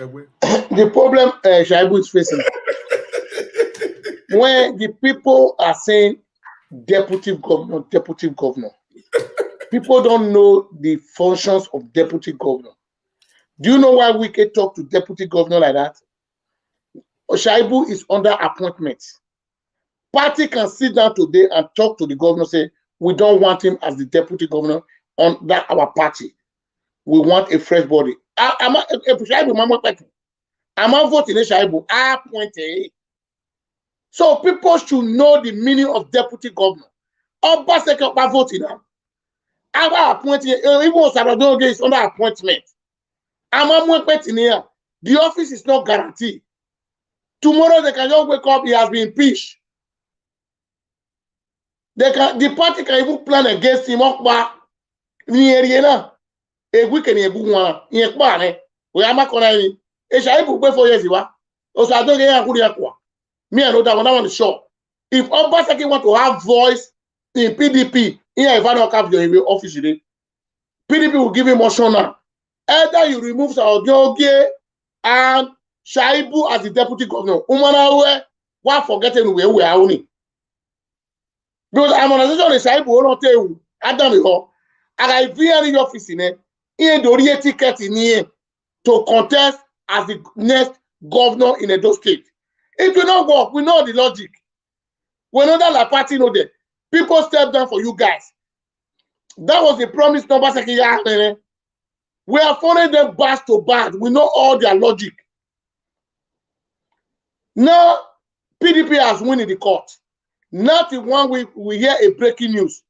The problem Shaibu is facing, when the people are saying deputy governor, people don't know the functions of deputy governor. Do you know why we can talk to deputy governor like that? Shaibu is under appointment. Party can sit down today and talk to the governor, say, we don't want him as the deputy governor on that our party. We want a fresh body. I'm not voting Shaibu. I appointed. So people should know the meaning of deputy governor. Obaseki by voting now. I'm appointed. Even Salvador is under appointment. I'm appointed here. The office is not guaranteed. Tomorrow they can just wake up. He has been impeached. The party can even plan against him. A weekend a good one. We are not going to. Shaibu wait 4 years. Also, I don't get me and that one is sure. If Obaseki want to have voice in PDP, if I don't have your office today, PDP will give him motion now. Either you remove Saodoge and Shaibu as the deputy governor. Why forgetting where we are only? Because harmonization is Shaibu will not tell you. Adam Iho. And I fear in your office in it. In the ticket in here to contest as the next governor in Edo State. It will not work. We know the logic. We know that La Party know that. People step down for you guys. That was the promise Obaseki. We are following them back to back. We know all their logic. Now, PDP has won in the court. Not in 1 week, we hear a breaking news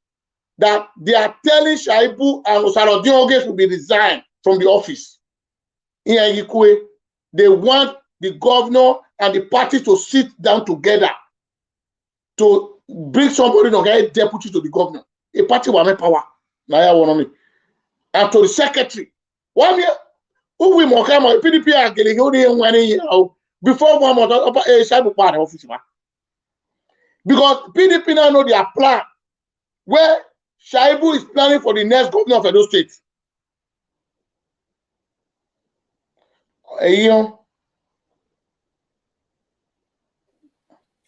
that they are telling Shaibu and Osarodin Oges will be resigned from the office. In Yikwe, they want the governor and the party to sit down together to bring somebody to get deputy to the governor. A party will make power. And to the secretary. 1 year, who will more come on PDP are getting before 1 month Shaibu part of office. Because PDP now know their plan where Shaibu is planning for the next governor of Edo State.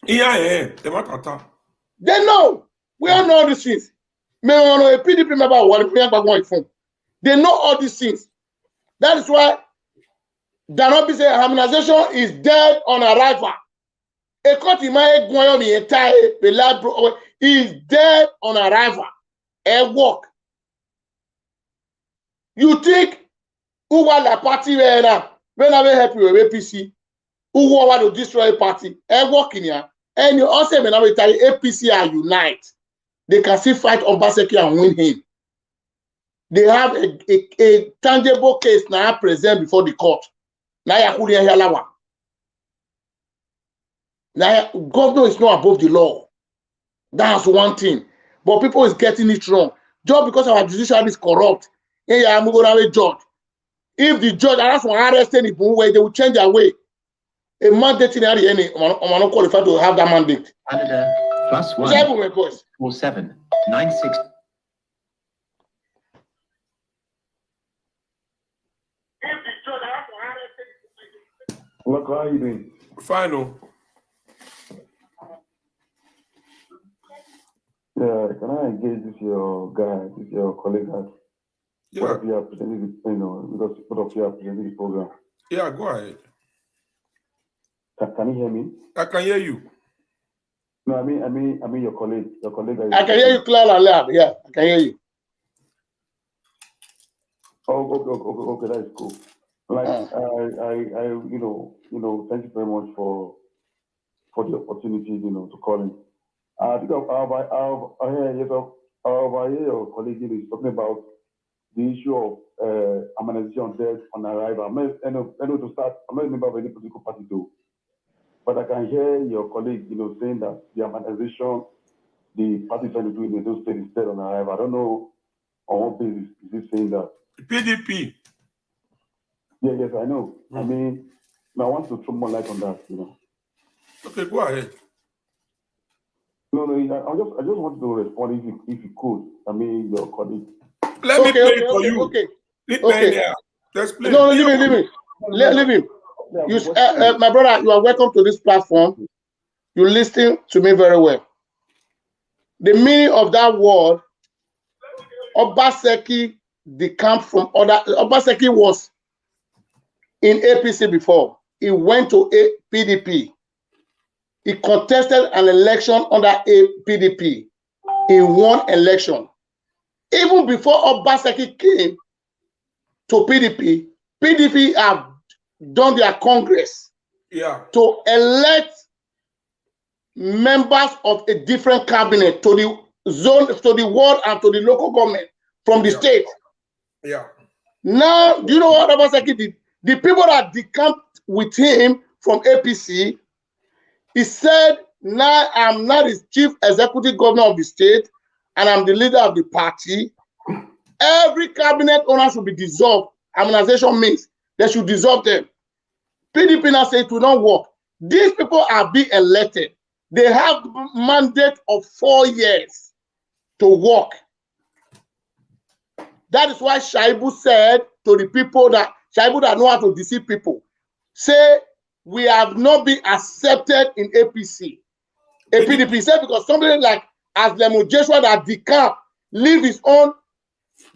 Yeah, They know. We all know all these things. May a PDP member one. They know all these things. That is why Danobi say harmonization is dead on arrival. A court in my is dead on arrival. A work. You think who want the party when I help you with APC? Who want to destroy a party? A work in here. And you also when I tell you APC are unite. They can still fight Obaseki and win him. They have a tangible case now present before the court. Now governor is not above the law. That's one thing. But people is getting it wrong. Just because our judiciary is corrupt. I'm going to judge. If the judge has to arrest any way, they will change their way. A mandate in any not qualified to have that mandate. Canada +1 47 96. What are you doing? Final. Yeah, can I engage with your guy, with your colleague? Yeah. What if you are presenting the, because both of you are presenting the program? Yeah, go ahead. Can you hear me? I can hear you. No, I mean your colleague. Your colleague. I can hear you clearly and loud. Yeah, I can hear you. Oh, okay, that is cool. Like I thank you very much for the opportunity, to call in. I think your colleague is talking about the issue of harmonization debt on arrival. I'm not a member of any political party too, but I can hear your colleague, saying that the harmonization the party trying to do in those states is dead on arrival. I don't know on what basis is he saying that. PDP. Yeah, yes, I know. I mean, I want to throw more light on that, Okay, go ahead. No, I just want to respond if you could. I mean, your colleague. Let me play it for you. Okay. Let's play. No, leave him. Leave him. My brother, you are welcome to this platform. You listen to me very well. The meaning of that word, Obaseki, Obaseki was in APC before. He went to PDP. He contested an election under PDP. He won election. Even before Obaseki came to PDP, PDP have done their congress to elect members of a different cabinet to the zone, to the ward, and to the local government from the state. Yeah. Now, do you know what Obaseki did? The people that decamped with him from APC, he said, now I'm not the chief executive governor of the state, and I'm the leader of the party. Every cabinet owner should be dissolved. Harmonization means they should dissolve them. PDP now say it will not work. These people are being elected. They have mandate of 4 years to work. That is why Shaibu said to the people that know how to deceive people, say, we have not been accepted in APC. PDP said because somebody like as Lemon Joshua that decamp, leave his own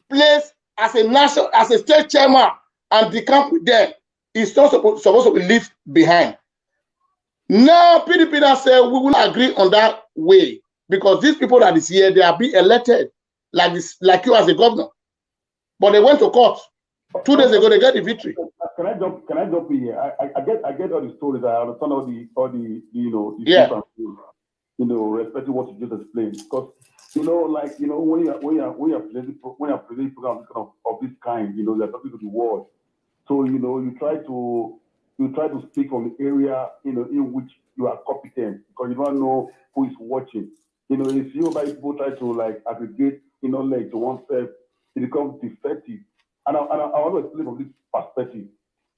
place as a national, as a state chairman, and decamp with them. It's not supposed to be left behind. Now, PDP now say we will agree on that way because these people that is here, they are being elected like this, like you as a governor. But they went to court 2 days ago. They got the victory. Can I jump in here? I get all the stories. I understand all the respecting what you just explained. Because when you're presenting programs of this kind, you're talking to the world. So you try to speak from the area in which you are competent because you don't know who is watching. If you people try to aggregate like to oneself, it becomes defective. And I want to explain from this perspective.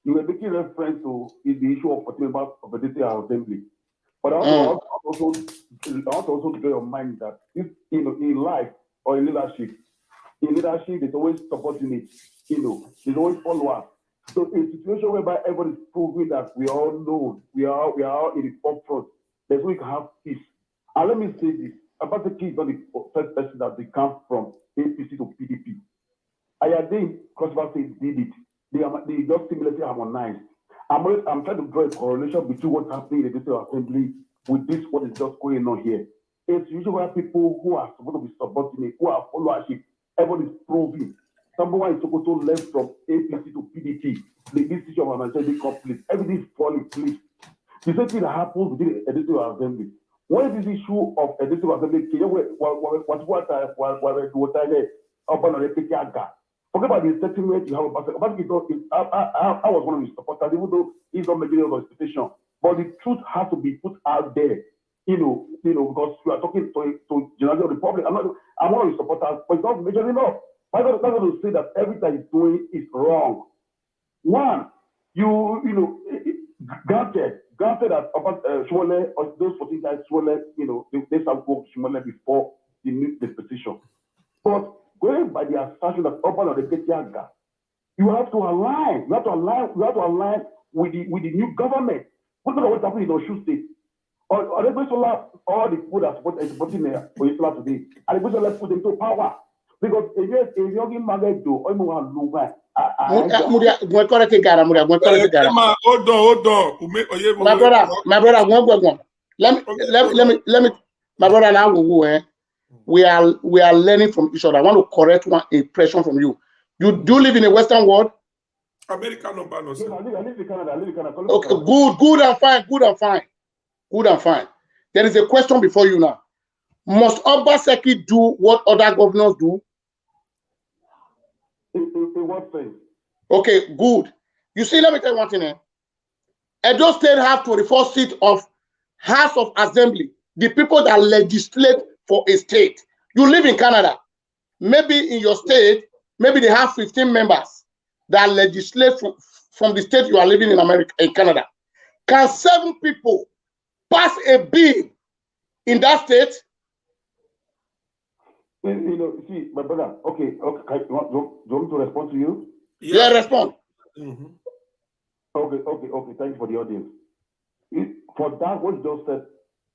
You were making reference to the issue of members of the DCI assembly. But I want to also draw your mind that if in life or in leadership, there's always subordinates, there's always followers. So in a situation whereby everybody is proving that we all know, we are in the forefront, there's we can have peace. And let me say this, Obaseki is not the first person that they come from APC to PDP. Ayade controversy did it. They just seamlessly harmonized. I'm trying to draw a correlation between what's happening in the district assembly with this, what is just going on here. It's usually where people who are supposed to be subordinate, who are followership, everybody's proving. Someone is supposed to left from APC to PDP. The issue of an assembly complete. Everything's falling place. The same thing that happens within the district assembly. What is this issue of a district assembly? Forget about the settlement you have. Obaseki, I was one of his supporters, even though he's not making any expectation. But the truth has to be put out there, because you are talking to generally of the public. I'm one of his supporters, but it's not major enough. I'm not going to say that everything he's doing is wrong. One, granted that Shimole or those 14 guys, Shimole, they start go Shimole before the petition. But going by the assumption that Oban or the Ketiaga, you have to align. You have to align with the new government. Look at what's happening in Osun State. Or they going to allow all the people that support Oyetola today, and they going to let put them to power. Because if you're married to Hold on. My brother, let me, my brother, now we are learning from each other. I want to correct one impression from you. You do live in a Western world? America no ban us. I live in Canada. Okay, good and fine. There is a question before you now. Must Obaseki do what other governors do? In what sense? Okay, good. You see, let me tell you one thing. Edo State have 24 seats of House of Assembly, the people that legislate for a state. You live in Canada. Maybe in your state, maybe they have 15 members that legislate from the state you are living in America, in Canada. Can 7 people pass a bill in that state? See, my brother, okay. Do you want me to respond to you? Yeah, respond. Mm-hmm. Okay. Thank you for the audience. For that, what you just said,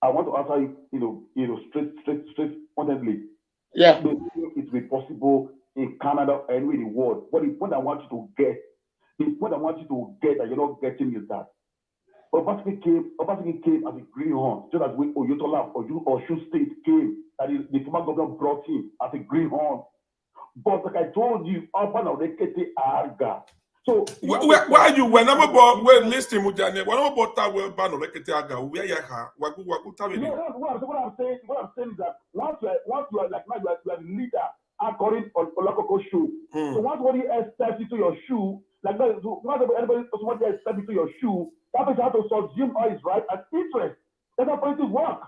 I want to answer you, straight pointedly. Yeah. It will be possible in Canada or anywhere in the world. But the point I want you to get that you're not getting is that Obaseki came as a greenhorn, just as Oyetola or Osun State came, that the former governor brought him as a greenhorn. But like I told you, Oban Orekete Arga. So why you whenever we listen Mujane, whenever Bota will ban Orekete Arga, where you are, what I'm saying is that once you are like now you are the leader according to Olakoko shoe. So once somebody else steps into your shoe, like that, once somebody else steps into your shoe, that person has to subsume all his right and interest. That's how politics work.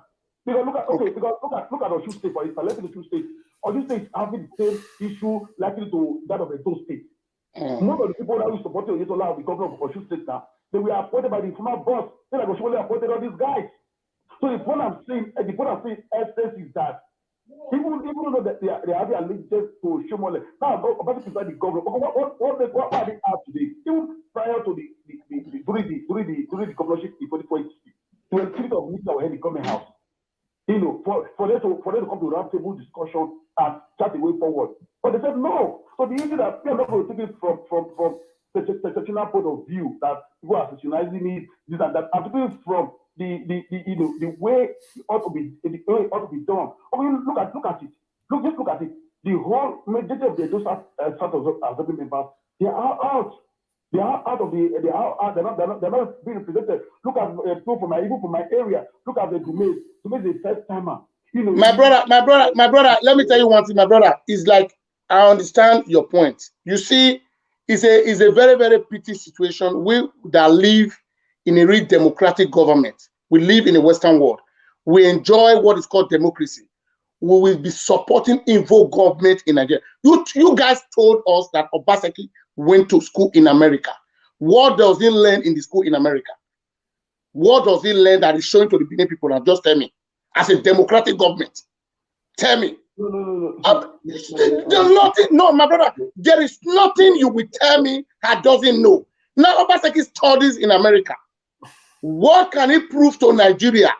Because look at Osun State, for instance. Let's take Osun State. Osun State is having the same issue likely to that of Edo State. Most of the people that we support Oyetola, the governor of Osun State now, they were appointed by the former boss. They like Oshimole appointed all these guys. So the point I'm saying essence is that even though that they have the allegiance to Oshimole, now Obaseki is the governor. What they have today, even prior to during the governorship in 2020, to a series of meetings that were held in the government house. for them to come to a round table discussion and chart a way forward. But they said no. So the issue that people are not going to take it from sectional point of view that people are sectionizing it, this and that, and taking it from the way it ought to be done. I mean, look at it. Just look at it. The whole majority of those assembly members, they are out. They are out of the. They are out. They're not being represented. Look at people from my area. Look at the Dumays. Dumays is the first timer. My brother. Let me tell you one thing, my brother. Is like I understand your point. You see, it's a very, very pity situation. We that live in a real democratic government. We live in a Western world. We enjoy what is called democracy. We will be supporting involved government in Nigeria. You guys told us that Obaseki went to school in America. What does he learn in the school in America? What does he learn that is showing to the Benin people? Now, just tell me. As a democratic government, tell me. No. There's nothing. No, my brother. There is nothing you will tell me that doesn't know. Now, Obaseki studies in America. What can he prove to Nigeria?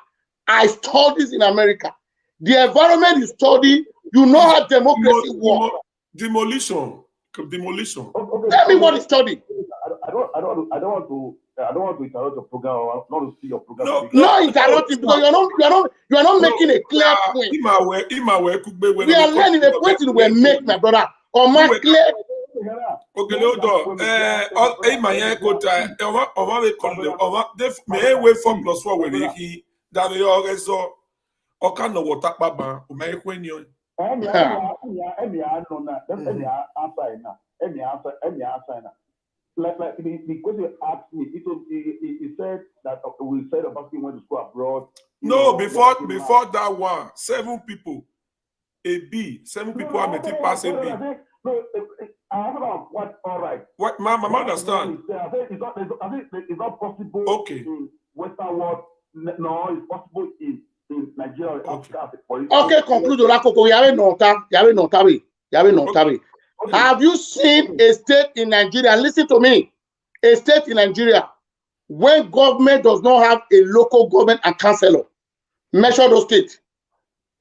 I studies in America. The environment you study, you know how democracy works. Demolition. Tell me what he studied. I don't want to interrupt your program or not to see your program. No interrupting because you are not making a clear point. We are learning a point you will make, my brother. Or my clear. Okay, hold on. May wait for plus one when he that we always saw. Okay, no water, Baba. When you. Like the question asked me, he said that we said about he went to school abroad. No, before that one, 7 people. Seven people are making pass a B. No, I don't know what. All right. What, Mama, understand? I think it's not possible. Okay. In Western world, no, it's possible in Nigeria. Okay, conclude. Have you seen a state in Nigeria? Listen to me. A state in Nigeria when government does not have a local government and councillor. Measure those states.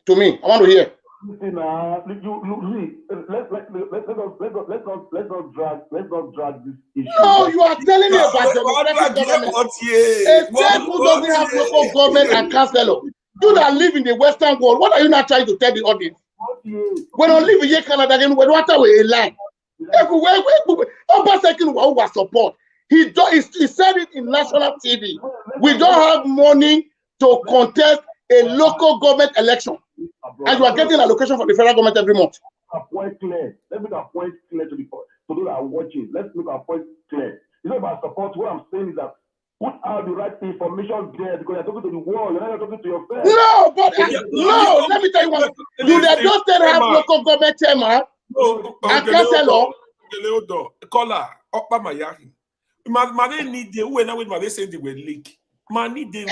To me, I want to hear. Let's not drag this issue. No, you are telling me about democratic government. A state who doesn't have local government and councillor. You that live in the Western world, what are you not trying to tell the audience? We don't live in Canada again. We don't have a line. Obaseki was support. He said it in national TV. We don't have money to contest a local government election, and you are getting allocation from the federal government every month. Point clear. Let's make our point clear to those that are watching. Let's make our point clear. It's not about support. What I'm saying is that put out the right information there because you're talking to the world. You're not talking to yourself. No, but no. Let me tell you one. Do they just have local government chairman and councillor? Caller, Opa Mayahi. Man, need the way now with my say the word leak. Man, need the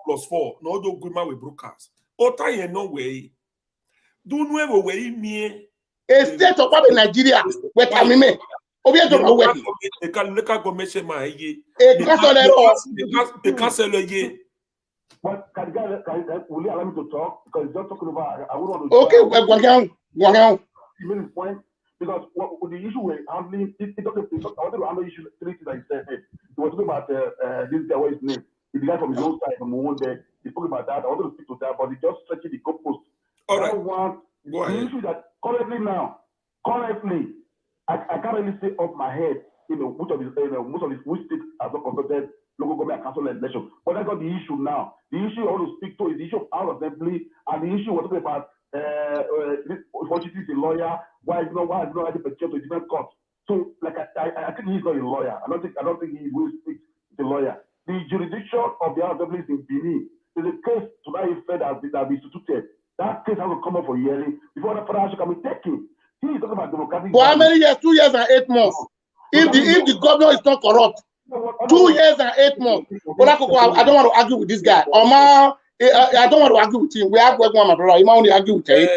+4. No, don't go with brokers. Ota ye no way. Do no way me. A state of Nigeria. Where can we make? The council ye. But will you allow me to talk? Because you're talking about I would want to okay, his point because the issue we're handling I wanted to handle issue 3 things that he said. He was talking about this guy, what his name? The guy from his own side from one day. He spoke about that. I wanted to speak to that, but he just stretching the goalpost. All right. The issue that currently I can't really say off my head, which states have not conducted local government and council election. But that's not the issue now. The issue I want to speak to is the issue of House Assembly and the issue we're talking about unfortunately he's a lawyer, why is not ready to to a different court. So like I think he's not a lawyer. I don't think he will speak to a lawyer. The jurisdiction of the House Assembly is in Benin. There's a case to that effect that has been instituted. That case has to come up for hearing before the federal action can be taken. He is talking about democratic. For how many years? 2 years and 8 months. If the governor is not corrupt, 2 years and 8 months. I don't want to argue with this guy. Oma, I don't want to argue with him. We have one, my brother. You might only argue with him.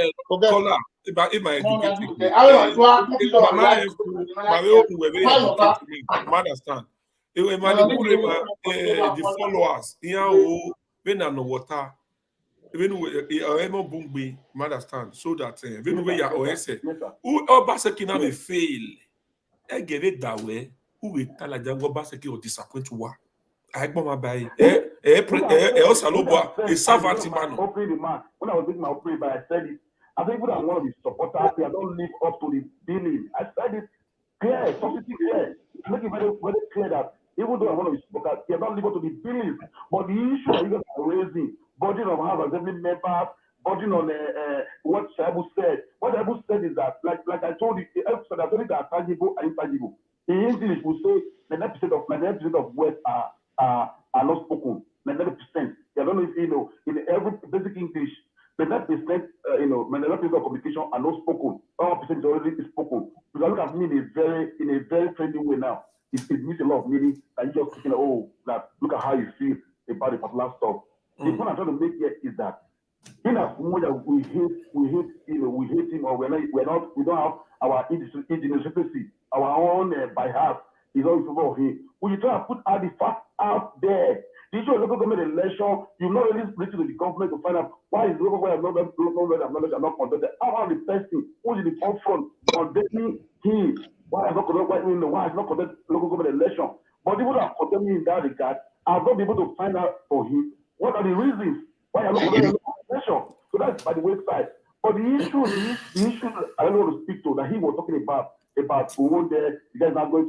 Understand. The followers, when I know water, Even with Bungbe, understand, so that even when you are OS, who Obaseki now may fail, I get it that way. Who will tell like that Obaseki or disappoint you? I go my buy. Also a servant man. Opening the match. When I was making my opening, but I said it. I think even one of the supporters, they don't live up to the billing. I said it clear, something clear. I make it very, very clear that even though I'm one of the supporters, they don't live up to the billing. But the issue that you guys are raising, budget of House Assembly members, budget on what Shaibu said. What Shaibu said is that, like I told you, so that only that tangible and intangible. In English, we say 99% of words are not spoken. 99%. I don't know if you know, in every basic English, 99%, 99% of communication are not spoken. 1% is already spoken. Because look at me in a very friendly way now. It means a lot of meaning that you just that look at how you feel about the particular stuff. The point I'm trying to make here is that in as much as we hate him, or we don't have our idiosyncrasy, our own by heart is all in favor of him. When you try to put all the facts out there, the issue of local government election, you not really reach to the government to find out why is local government not conducted. How about the person who is in the forefront condemning him? Why is not conducted local government election? But people that are condemning in that regard, I've not been able to find out for him what are the reasons why I'm not conducting local election. So that's by the website. But the issue I don't want to speak to that he was talking about who there, the guy is not going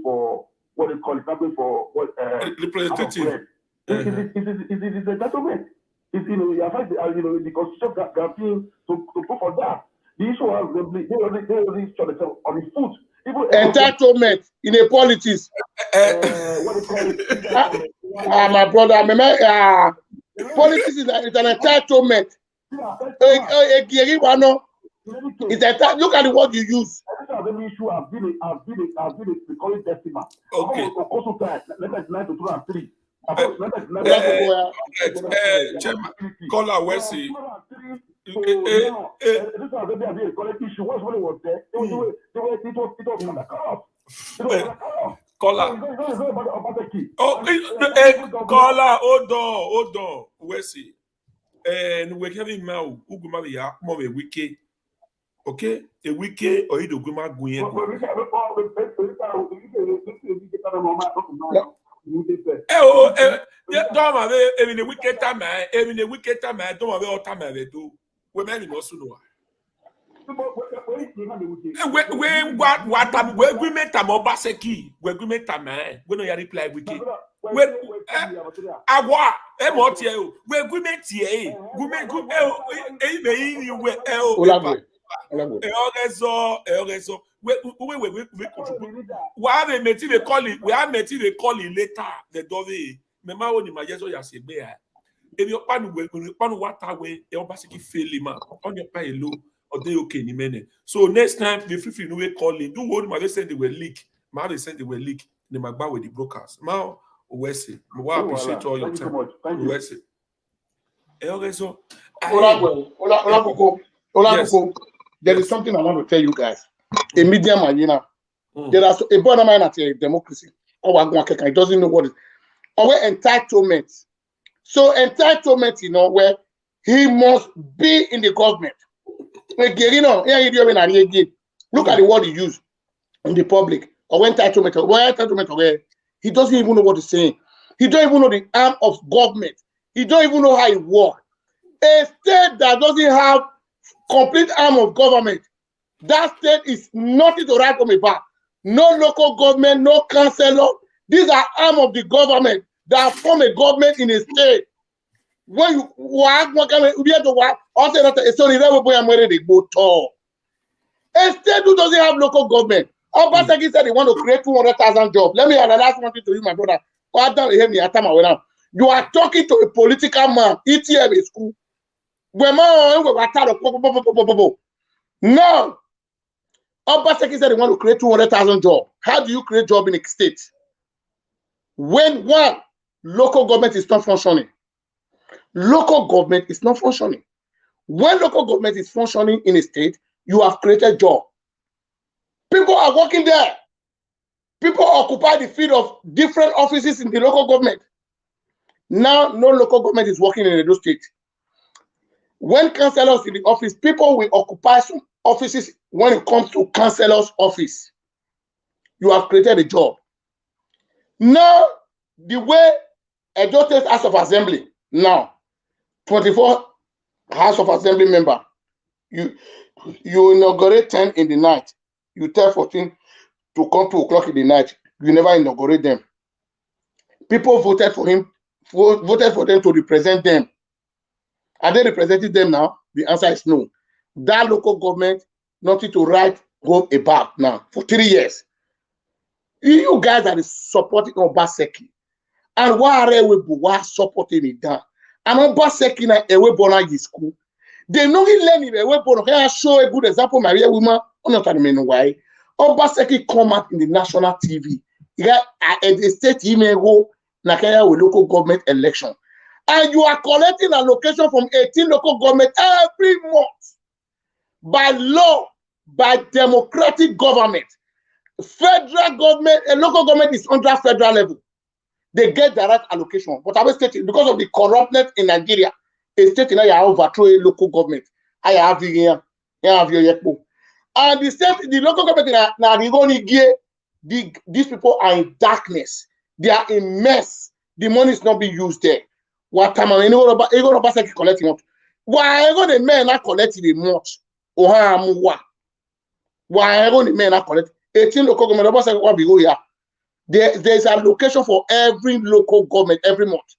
for what they call it, not going for what representative. It is a gentleman. It's the constitution guaranteeing to go for that. The issue was they already shot themselves on the foot. Entitlement in a politics. What they call it? My brother, politics is an entitlement. Look at the word you use. I've been recalling decimal. Okay. Caller, where's he? Caller. Caller, hold on. Where's he? And we're having now Uguma ya more a wiki. Okay, a wiki or you do Guma Guyen. Don't have a wicked time, a wicked time, don't have all time I do. Women also know. What time we met a Obaseki, we met a man, we know your reply wiki. Agua, Emotio, where we met ye, we met good, we have a material calling, later, the Dove, Mema on my yes or Yasebea. If your pan will what away, Obaseki fail him on your pay low. Or they okay in a minute. So next time the free no way calling. Do what my they said they were leak. My they said they were leak. They might buy with the brokers. Now Westy. I appreciate all your time. Thank you. Westy. Okay, so there is something I want to tell you guys. A media marina. There are a border man at a democracy. It doesn't know what is our entitlement. So entitlement, where he must be in the government. Look at the word he used in the public. Or when entitlement, he doesn't even know what he's saying. He don't even know the arm of government. He don't even know how it works. A state that doesn't have complete arm of government, that state is nothing to write home about. No local government, no councillor. These are arm of the government that form a government in a state. When you work, we have to work. Also, sorry, I'm ready to go tall. A state who doesn't have local government. Obaseki said he want to create 200,000 jobs. Let me add the last one to you, my brother. You are talking to a political man. ETM is school. No. Obaseki said he want to create 200,000 jobs. How do you create job in a state? When one local government is not functioning. Local government is not functioning. When local government is functioning in a state, you have created job. People are working there. People occupy the field of different offices in the local government. Now, no local government is working in Edo State. When councillors in the office, people will occupy some offices when it comes to councillors' office. You have created a job. Now, the way Edo State House of Assembly, now, 24 House of Assembly member, you inaugurate 10 in the night. You tell 14 to come 2 o'clock in the night. You never inaugurate them. People voted for him, voted for them to represent them. Are they representing them now? The answer is no. That local government, nothing to write home about now for 3 years. You guys are supporting Obaseki. And why are we supporting it down? And Obaseki na ewe bona yi school. They know he learn ewe bona. Can I show a good example? Maria woman, not why. Obaseki come out in the national TV. Yeah, at the state email go na Kenya with local government election. And you are collecting allocation from 18 local government every month. By law, by democratic government. Federal government, a local government is under federal level. They get direct allocation. But I will state because of the corruptness in Nigeria, a state in Nigeria overthrow a local government. I have here, and the state, the local government now these people are in darkness. They are in mess. The money is not being used there. What time am I collecting out? Why are the men not collecting the much? Why are the men not collecting? 18 local government. There's a location for every local government every month.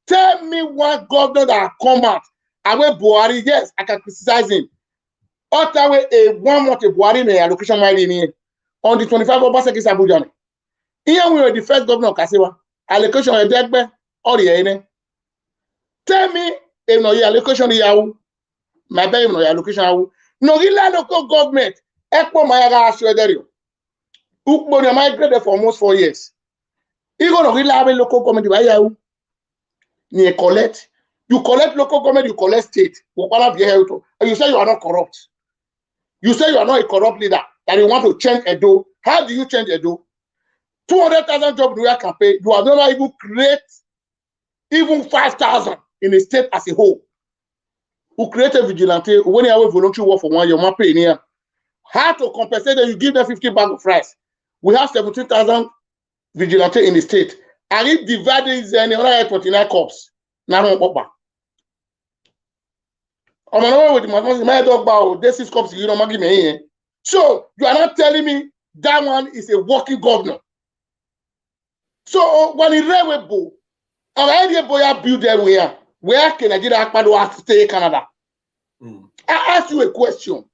Tell me one governor that come out. I will Buhari, yes, I can criticize him. Ottawa, a 1 month of Buhari in allocation on the 25 of Obaseki Abuja. Here we are the first governor of Kasiwa. Allocation of Degbe or the tell me if no allocation yahu. My baby no allocation yahu. No local government. Ekpo Mayaga Ashwederio. Ukboni migrated for almost 4 years. You go to have a local government by yahu. You collect local government, you collect state. And you say you are not corrupt. You say you are not a corrupt leader, and you want to change Edo. How do you change Edo? 200,000 jobs we can pay. You have never even create even 5,000 in a state as a whole. Who created vigilante when you have a voluntary work for 1 year, pay in here. How to compensate them? You give them 50 bags of rice. We have 17,000 vigilante in the state. And it divided is another 29 corps. Now, this is corps. You don't give me. So you are not telling me that one is a working governor. So when he read our idea boy build there where can Nigeria have to stay in Canada? I ask you a question.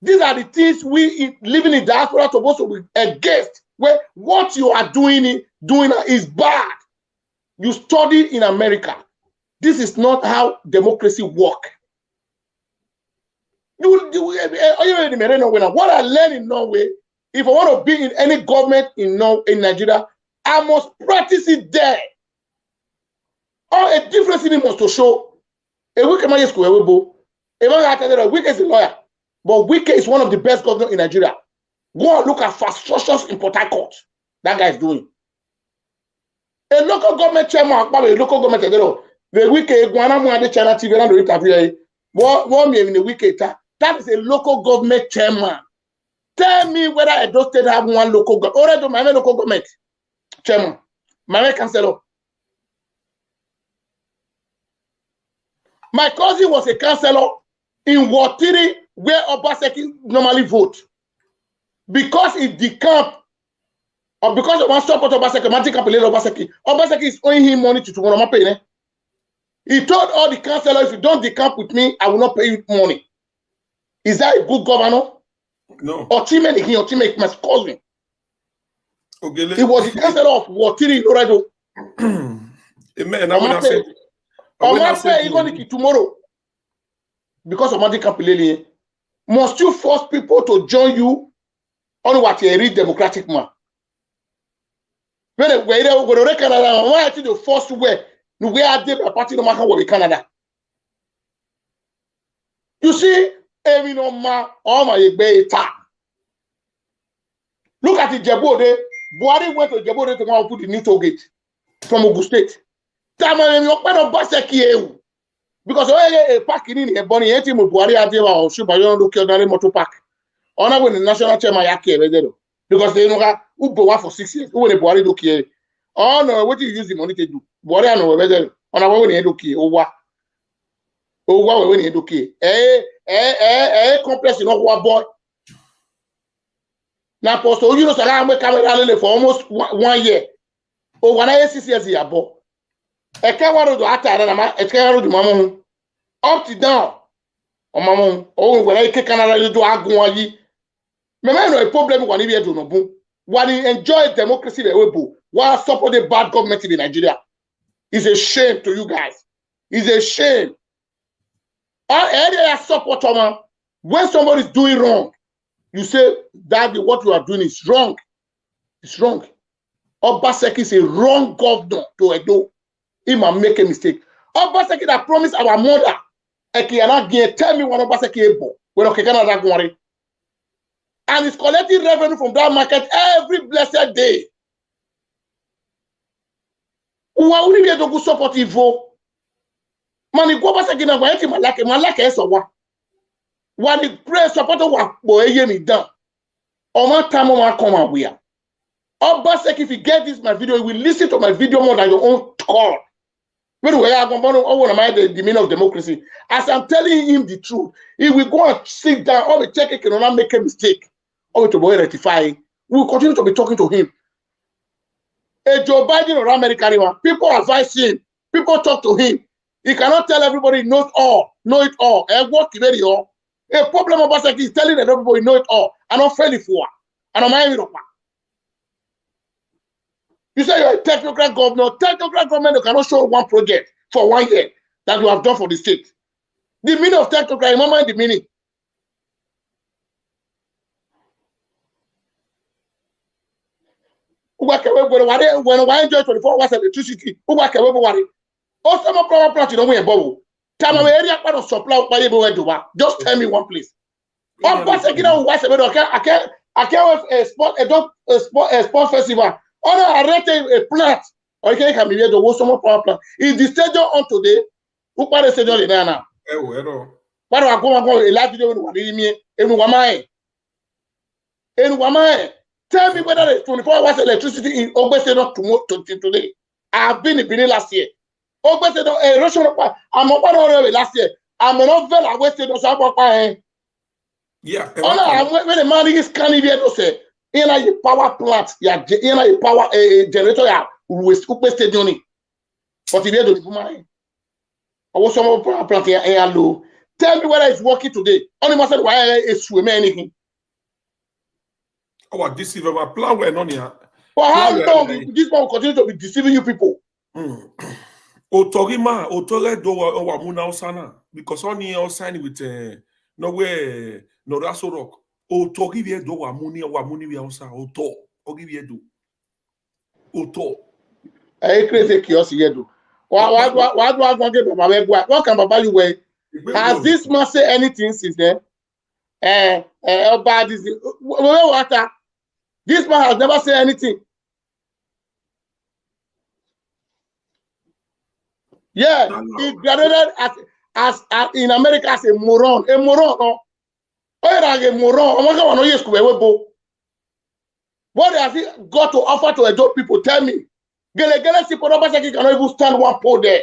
These are the things we living in diaspora supposed to be against. Where what you are doing is bad. You study in America. This is not how democracy works. What I learned in Norway, if I want to be in any government in Nigeria, I must practice it there. Or a difference in it must to show. A Wike man is Wike is a lawyer, but Wike is one of the best governors in Nigeria. Go and look at fast structures in Port Harcourt. That guy is doing. A local government chairman, a local government, the Wike, Guanamo, China TV, and the interview. What me in the Wike? That is a local government chairman. Tell me whether Edo State have one local government. Already, my local government chairman, my councillor. My cousin was a councillor in Watiri, where Obaseki normally vote. Because it decamp, or because of one support Obaseki, Obaseki is owing him money to tomorrow pay. He told all the councillors, if you don't decamp with me, I will not pay you money. Is that a good governor? No. Or Chime must call me. Okay, he was the councillor of Watiri, Loredo. Amen. I say tomorrow. Because of Madi Kapilele, must you force people to join you on what you read democratic man? When they go to Canada, why are you forced to wear? We are there party no matter what we Canada. You see, every no man, all my beta. Look at the Jabode. Buhari went to Jabode to go and put the new toll gate from Ogun State. Tamale, you open up Obaseki. Because a park in a bonny team of Buhari Adeva or Shubayon look ordinary motor park. Honor when the national chairman Yaki because they know how Ubo for 6 years. When a Buhari look here. Oh no, what do you use the money to do? Buhari no whether on a way when you or what? Oh, what when you do? Complex in what boy. Now, post you know, Salam camera for almost 1 year. Oh, 1 year, 6 years, yeah, boy. A camera do ata a camera do mamon. Up to down. Oh, mamon. Oh, when I take Canada do Aguayi. Remember, no problem when you do no boom. While you enjoy democracy, the way while support the bad government in Nigeria. It's a shame to you guys. It's a shame. All area support, when somebody is doing wrong, you say that what you are doing is wrong. It's wrong. Obaseki is a wrong governor to Edo. He might make a mistake. Obaseki that promised our mother, tell me when Obaseki is born. When okay, and it's collecting revenue from that market every blessed day. Why would you go support Ivo? Man, go Obaseki na gwa malake esowa. When the prayer supporter wa boye me down. Oma time oma come and we are. Obaseki, if you get this my video, you will listen to my video more than your own call. When we are going to mind the meaning of democracy. As I'm telling him the truth, he will go and sit down, or we check it cannot make a mistake, or to be rectify. We will continue to be talking to him. A Joe Biden or American, people advise him, people talk to him. He cannot tell everybody he knows all, know it all, and work very all. A problem of Obaseki is telling that everybody know it all, and not fairly for, and I'm mind it. You say you're a technocrat governor. Technocrat government cannot show one project for 1 year that you have done for the state. The meaning of technocrat, remember the meaning. When I enjoy 24 hours electricity, also my power plant, you know, we bubble. Tell me area part of supply by the just tell me one place. I can't a sport festival. I rented a plant. Or you can be the worst summer power plant. Is the stadium on today? Who part the stadium in there now? What do I go a live video in Wamai? Tell me whether there's 24 hours electricity in Obaseki tomorrow today. I have been in Benin last year. Obaseki, a Russian, I'm on last year. I'm not well wasted on Sabah. Yeah. When the man is scanning here to say, in a power plant, in a power generator, we stadium. But if you don't mind, I was some power plant here low. Tell me whether it's working today. Only must say why it's swimming anything. Oh, deceive my plan we're not here. For how long this one will continue to be deceiving you people? Otorima, Otore do wa muna osana because only outside with no way no raso rock. Otori vie do wa muni we outside oto. Ogi vie do. Oto. I crazy kiosk here do. Why do I want to get Baba? What can Baba you wear? Has this man said anything since then? About this water. This man has never said anything. Yeah, he graduated as in America as a moron. A moron, no? A moron. What has he got to offer to adult people? Tell me. Obaseki cannot even stand one pole there.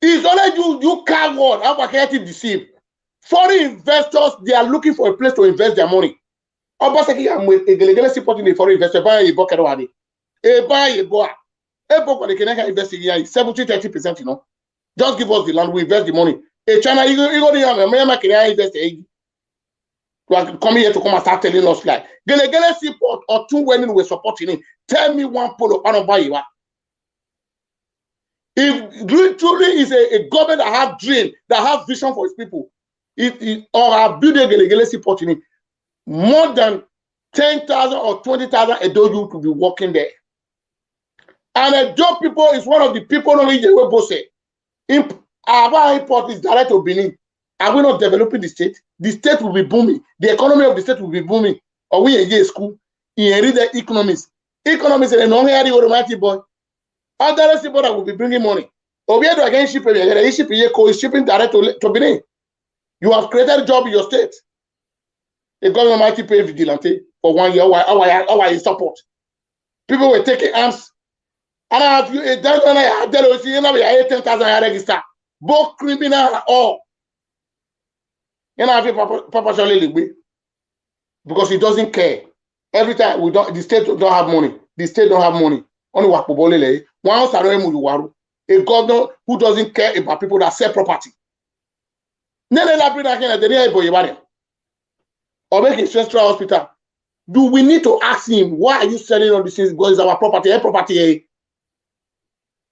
It's only you coward. How can you deceive? Foreign investors, they are looking for a place to invest their money. Obaseki and supporting the foreign investor. Buy a bucket of money. Buy a boy. A book they can invest in 70-30%, you know. Just give us the land, we invest the money. A China, you go to can invest the come here to come and start telling us like Gelegele Seaport or 2 women were supporting him. Tell me one polo Panobayiwa. If truly is a government that have dream, that have vision for its people, or have built a Gelegele Seaport in it, more than 10,000 or 20,000 Edo you to be working there. And Edo people is one of the people only the way both say. Our import is direct to Benin. Are we not developing the state? The state will be booming. The economy of the state will be booming. Or we in school, inherit the economics. Economics and non-hearing automatic boy. Other people that will be bringing money. Obiedo again shipping, is shipping direct to Benin. You have created a job in your state. The government might pay vigilante for 1 year. Why you support? People were taking arms. And I have you a down on I tell you, know, 10,000 register. Both criminal and all. You know, Papa Charlie because he doesn't care. Every time the state don't have money. The state don't have money. Only Wakubolele. Once a governor who doesn't care about people that sell property. Or make a central hospital. Do we need to ask him why are you selling all these things? Because it's our property, property.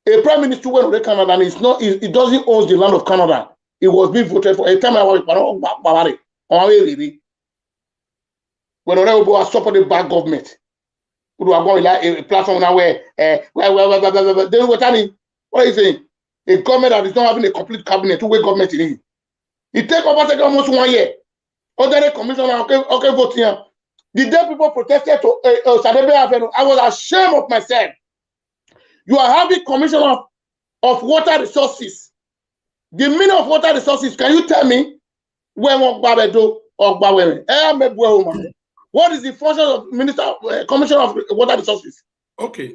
A prime minister went to Canada and it's not. It doesn't own the land of Canada. It was being voted for. A time I was when I support the bad government, who are going like a platform now where then what are you saying? A government that is not having a complete cabinet, two-way government in it. It take almost 1 year. Other commissioner, okay, vote here. The day people protested to Sadebe Avenue, I was ashamed of myself. You are having commissioner of water resources. The meaning of water resources, can you tell me where what is the function of minister, commissioner of water resources? Okay,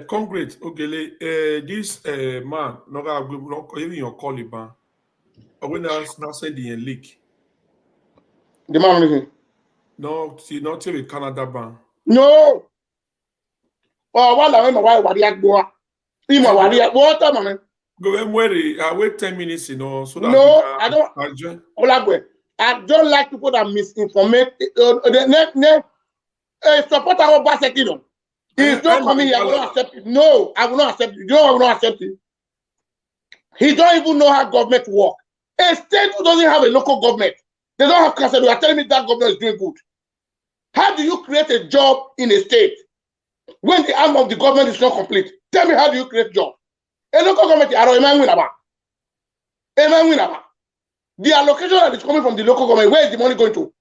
Congress, Ogele, this man, even your colleague, when I send the leak. The man, no, see, not with Canada ban. No. Oh, while I remember why water, man. Go and wait. I wait 10 minutes, you know. So that no, I don't. I don't like people that misinformate. Support our Obaseki, no. He's not coming here. I will not accept it. No, I will not accept it. You know I will not accept it. He don't even know how government work. A state who doesn't have a local government, they don't have council. You are telling me that government is doing good. How do you create a job in a state when the arm of the government is not complete? Tell me, how do you create job? A local government, the allocation that is coming from the local government, where is the money going to?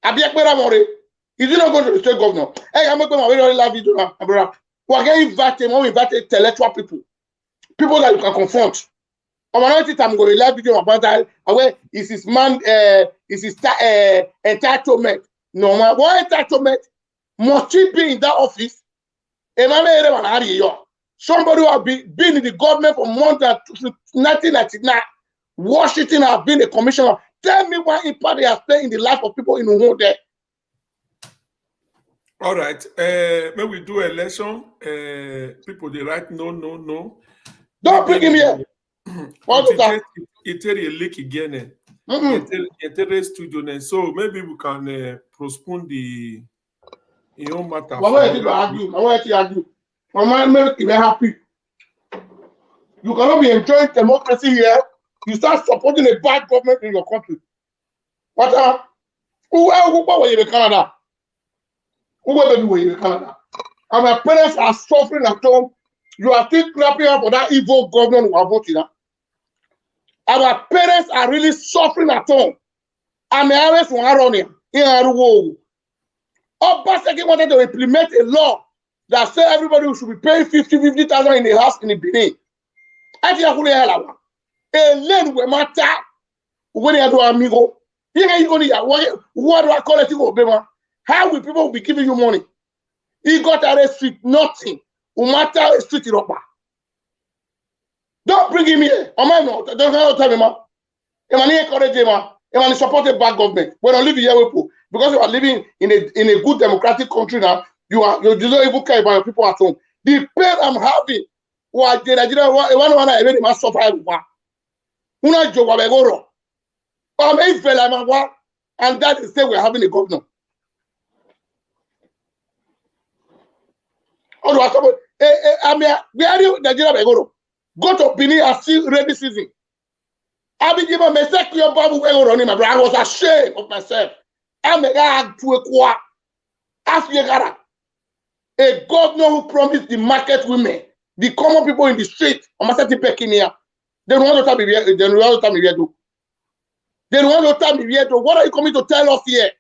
Is it not going to the state governor? Hey, I'm making my very live video now, brother. We are getting invited, when we invite intellectual people that you can confront. I'm going to live video about that. Where is his man? Is his entitlement? No man, what entitlement? Must he be in that office? Somebody who has been in the government for more than 1999. Washington has been a commissioner. Tell me what impact they have played in the life of people in Uhu there. All right. When we do election, people they write no. Don't bring him here. What is that? It a leak again. Studio. So maybe we can postpone the matter. I want to argue. My man make me happy. You cannot be enjoying democracy here. You start supporting a bad government in your country. What? Who were you in Canada? Who were you in Canada? And my parents are suffering at home. You are still clapping up for that evil government who are voting. Our parents are really suffering at home. And the parents were running in our world. Obaseki wanted to implement a law that said everybody should be paying 50,000 in a house in the Benin. I think I could hear that. We matter when you do amigo. What do I call it? How will people be giving you money? He got at a street, nothing. Umata a street in Opa. Don't bring him here. Don't tell me, man. Emani encourage him, man. Emani support a bad government. We don't live here with people because you are living in a good democratic country now. You don't even care about your people at home. The pain I'm having, what the Nigeria one I really must suffer. Una joke about Goro. And that is say we're having a governor. Where are you, Nigeria Goro? Go to Benin and see rainy season. I was ashamed of myself. I'm a guy to a qua. A governor who promised the market women, the common people in the street, they don't want to tell me where to. What are you coming to tell us here?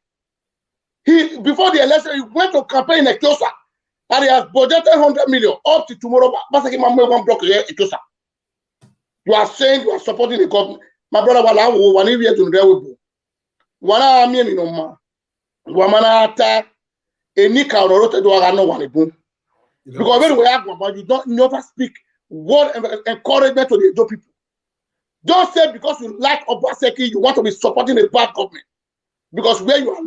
Before the election, he went to campaign in Ekiosa, and he has budgeted 100 million up to tomorrow. Basaki Mamwe won't block here, Ekiosa. You are saying you are supporting the government. My brother, one here to the one I mean no ma. Wamana ta enika rote do no one boom. Because when we have about you don't never speak word encouragement to the Edo people. Don't say because you like Obaseki, you want to be supporting a bad government. Because where you are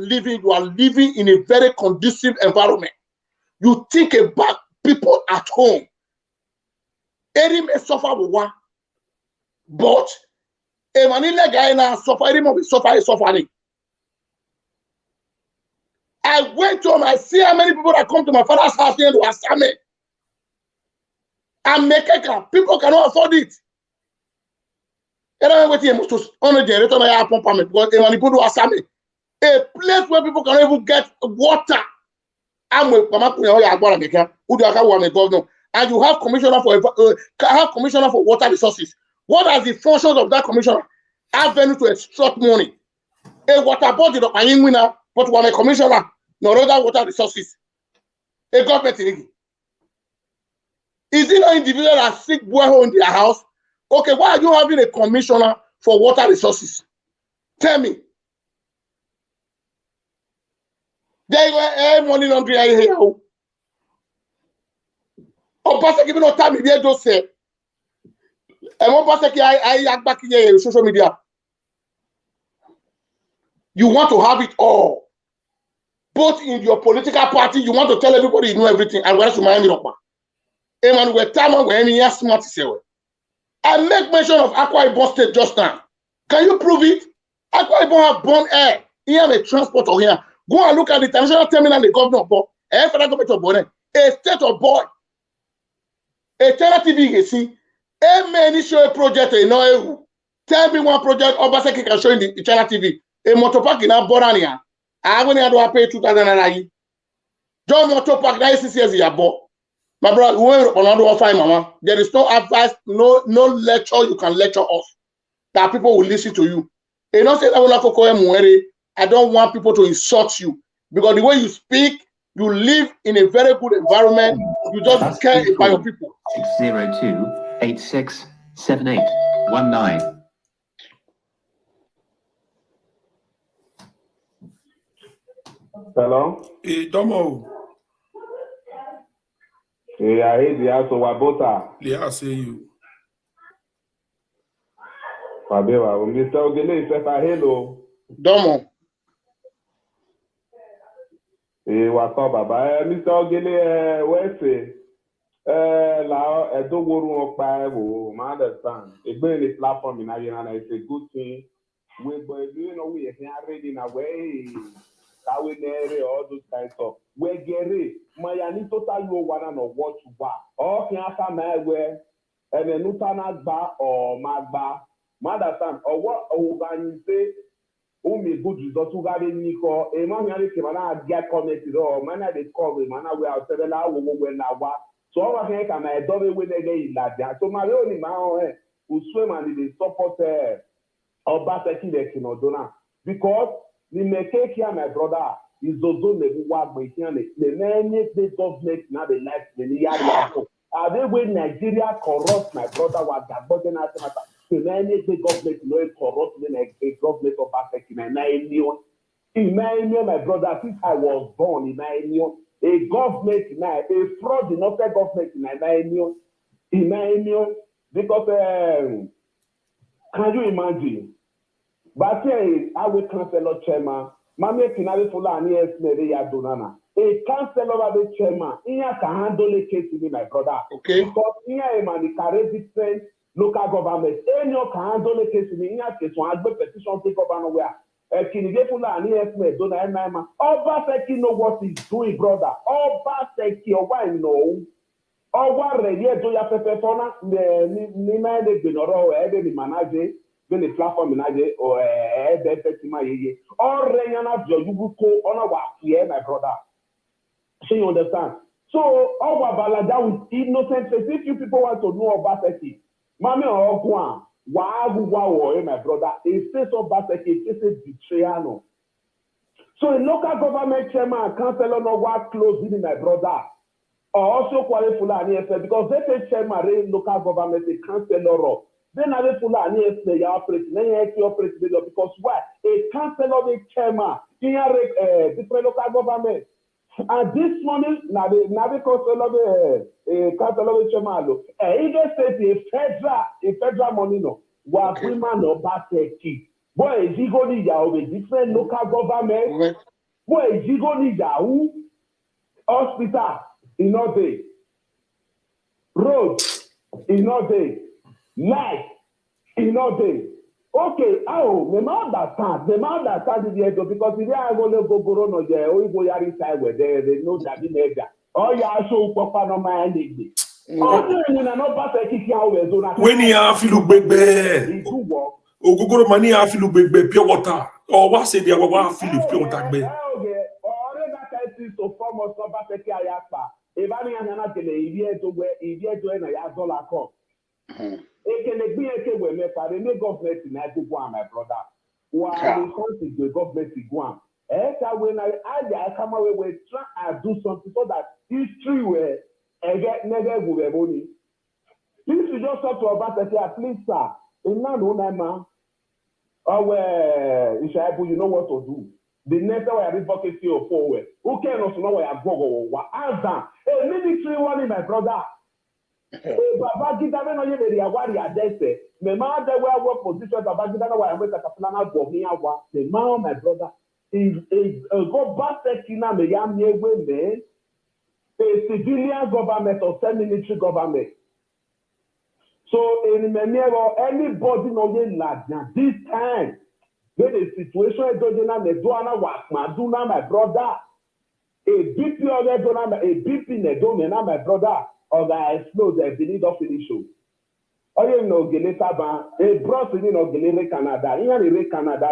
living in a very conducive environment. You think about people at home. Any may suffer with one, but a manila guy now suffering will be suffering. I went to home, I see how many people that come to my father's house here to assam me. And make it, people cannot afford it. And I went here to on a generator because they want to do assam me. A place where people can even get water. I'm with governor. And you have commissioner for water resources. What are the functions of that commissioner? Avenue to extract money. A water board is a winner, but one a commissioner, no other water resources. A government thing. Is it an individual that sick boy in their house? Okay, why are you having a commissioner for water resources? Tell me. There you money laundry here. Obaseki give no time here just say. And Obaseki I back here social media. You want to have it all. Both in your political party, you want to tell everybody you know everything. And where's my name? And we're time when any smart say. I make mention of Akwa Ibom State just now. Can you prove it? Akwa Ibom have born air. He have a transporter here. Go and look at the international terminal the governor of Bo. Federal government of Bonet. A state of boy. A Channel TV you see. A many show a project in no. Tell me one project Obaseki can show in the Channel TV. A motor park in Borania. I only had to pay 2,000 naira. John motor park 96 years you bought. My brother, mama. There is no advice, no lecture you can lecture us that people will listen to you. You know, say I don't want people to insult you because the way you speak, you live in a very good environment. You just care about your people. 602-8678-19. Hello? Hey, Domo. Hey, I hate the house of Wabota. Yeah, I say you. Fabewa, Mr. Ogele, if I hello. Domo. Hey, what's up, Baba? Mr. Ogele, where's it? Now, I don't want to understand. It's been a platform in Nigeria, and it's a good thing. We are ready in a way. All those kinds of we get it. My total you wanna know what you want. Or can I my way and then Nutana bar or Magba. Understand or what say me good results who got in Nico, a man get connected or man they call me, man we are 7 hours when I was. So I think I'm a double with again like that. So my only man who swim and they support Obaseki the Kinodona because the make here, my brother, is those who work with him. The many state government now the life the year. Are they when Nigeria corrupt my brother was that but then the many state government no corrupt the a government of Obaseki in my brother, since I was born in a government now, a fraud in not government in because can you imagine? But here, I will councillor chairman. Mami Kinali Fulani Esmere Yadonana. A councillor of the chairman. Inya can handle a case with my brother. Okay. Because Inya man carry different local government. Enyo can handle a case with Inya case one agbe petition take up and where. Kinige Fulani Esmere Dona Emma. Obaseki know what he's doing, brother. Obaseki, why no? Ọwọ́ rẹ̀ yẹ tó ya pẹpẹ fọ́nà ní mẹ́rin gbìnọ̀rọ̀ ẹ̀ẹ́dẹ̀ ní mànájẹ́ gbẹ̀lẹ̀ platform mànájẹ́ ẹ̀ẹ́dẹ̀ tẹ̀sí máa yeye. Ọ̀rẹ́ yẹn náà jọ yúgbú kó ọ̀nà wà sí ẹ̀ my brother. So you understand? So ọwọ́ àbàlàjà with innocent face if you people want to know Obaseki. Mami ọ̀ọ́gùn à wàá wúwa wọ̀ ẹ̀ my brother. A face Obaseki a face betrayal no. So a local government chairman and councillor no work close with my brother. Also qualify because they say chairman local government a councillor Then I will pull an ESP, you operate, then you operate because why? A council of a chairman, different local government. And this morning, now the council of a chairman, either state a federal money, no, what women no Obaseki. Boy, is he going to different local government? Boy, is he going to hospital in all day, road in all day, light in all day. Okay, the man understand the because if they are going to go no there, or go yari side where they know that in there. Oh yeah, so papa no mind it. Oh, you know, pass a kick out where zona. When you have to look baby, Ogogoro money have to look baby pure water. Or what say they are what Philip pure water baby. Okay, or that is to form of Obaseki ayapa. If I am not going to idiot to where idiot to a $1 cup. It can be a way me for the government in Guam, my brother. While the country the government in Guam. When I come away with try and do something so that history will get never with money. Please you just talk to Obaseki, please, sir. In man, Shaibu, you know what to do. The next time I advocacy or forward. Who can also know where I go? Answer. A military one, my brother. Babagida no ye be awari adese. Me ma de we work position Babagida no wa we ka plan go me awa. The man my brother is go Obaseki na me ya me we me. A civilian government or semi-military government. So in anybody no ye lad this time. When the situation is going on, the Duana was my brother. A BP or a BP Nedona, my brother. Or I explode the Benin of finish show. Or you know, Geleta, a brought in Gelere Canada. In Canada,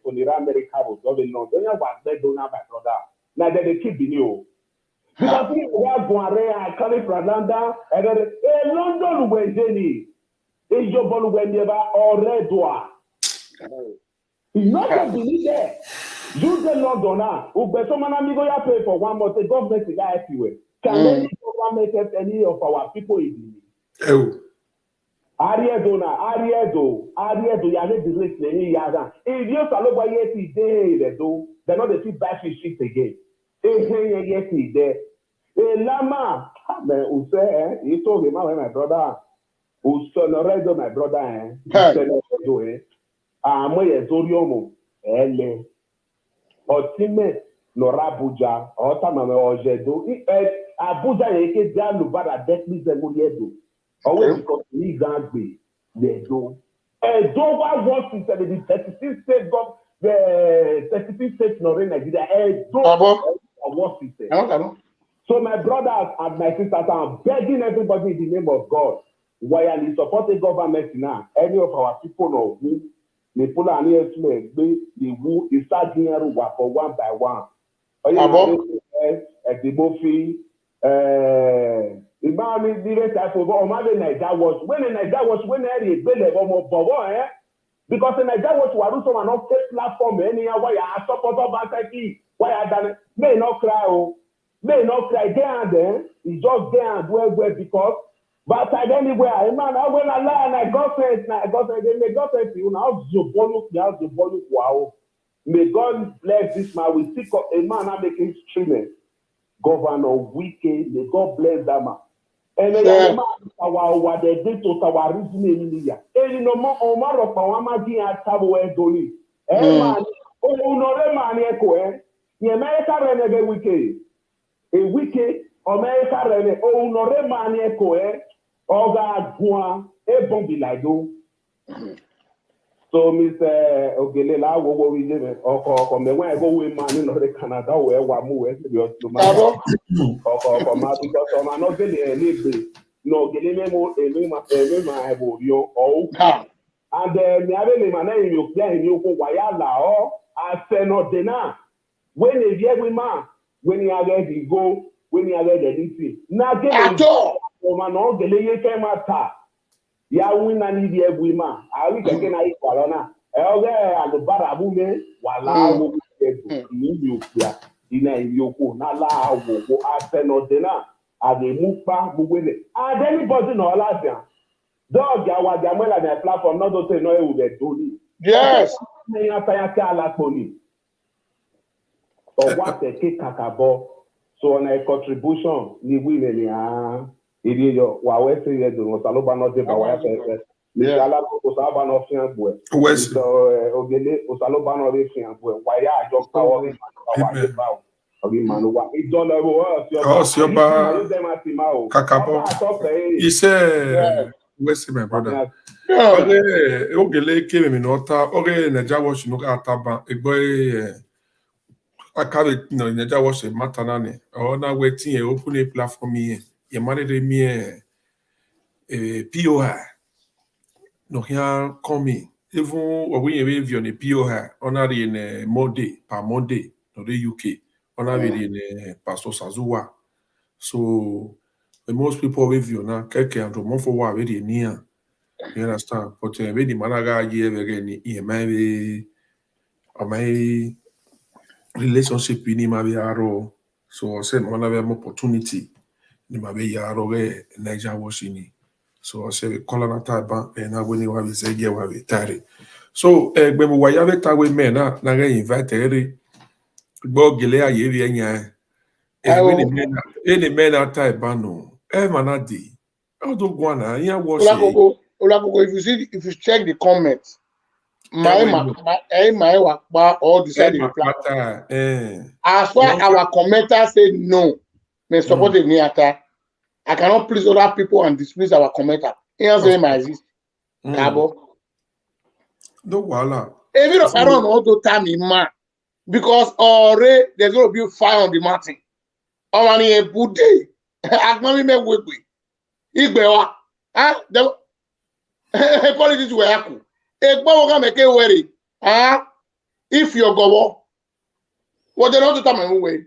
for the America was going on. Don't you want that donor, my brother? Now they keep in you. Because we are going to call from London, and London where Jenny is your ball when you are or red door. Not to believe there. You the London now. Someone amigo ya pay for one month. The government is everywhere. Can any government help any of our people in the Ariedo, ya need the list any yaga. If you follow by yet they do, they're not the feed back shit again. Yet there. A lama, who say, you told him, my brother, who's son already my brother, Amoye Zoriomo, Ele, Otime, Nora Abuja, Otama Ojedo, Abuja, Eke, Lubara, Deathly Zemuliedo, always because he can't be, they do. And Dover was instead of the 36 states, the 36 states in Nigeria, and Dover was instead. So, my brothers and my sisters, I'm begging everybody in the name of God, while you support the government now, any of our people know who. The Fulani Esme, the who is starting for one by one. The Mofi, the man is the type of Niger was when the Niger was when they built a because the Niger was who someone not take platform anyhow. Why I support Obaseki? Why I done it? May not cry, may not cry there and then. It's just there and well because. But anywhere, man, I will allow and I got it, may God bless you now. Wow. May God bless this man. We seek a man and make him streaming. Governor Wike, may God bless that man. And then our the date to our reasoning. And no more Omar of Pawamadi at Tabo Doni. Man, oh, man, echo, the America renegade Wike. A Wike, America renegade, oh, no, man, echo, Oga Gua, a bombi like do. So, Mr. Ogelela, what we live or the way I go with man in Canada, where we move to my because I'm not getting a little no getting my oh, and then the other man you play you go Wayala or I say not dinner. When you get with man, when you are ready to go, when you are ready to now get man, no, the lady came out. Ya win and the women. I will take a corona. Elder and the barabume, while you in a yoko, Nala, go after no dinner. As they move back with it. And anybody know Latia. Dog ya wa jamela na platform not to say no e will be doing. Yes. Ni ataya ka ala poni. Or what the cake kakabo. So on a contribution ni we ni ili yo wa we say ye do salo ba no de ba wa fe. Ni ala ko sa ba no fian bo. So ogele o salo ba no re fian bo. Wa ya ajo pa o ni wa de ba o. Obi manu wa idola bo o si oba kakabo. He said West my brother. Ogele kele mi nota oge Naija wash no ataba egbo akabe no Naija wash matana ne ona wetin e open a platform here ye manade mi POI no here come even we review on POI ona in Monday par Monday no the UK ona be in Pastor Sazuwa so most people review na keke and mo for wa very near. You understand? But when the manager here again, my relationship with him be yaro. So I said, man, have an opportunity. Ni be yaro we Niger washini. So I said, we call on that bank and I when you have say yeah we tare. So when we have that we men na get invite eri. Go gele aye we nya. Any men at type bano. Manadi. I don't go na. Yeah wash. Olagogo, if you check the comments, my all decided to reply. As far as our commenter said no, may support the Niata. I cannot please other people and dismiss our commenter. Answer my exist. Gabo. No wala. Even if I don't know to time in man, because already there's going to be fire on the mountain. On a good day. Acknowledge me with me. Igbewa. Politics were happen. If you're go, what they don't do time away.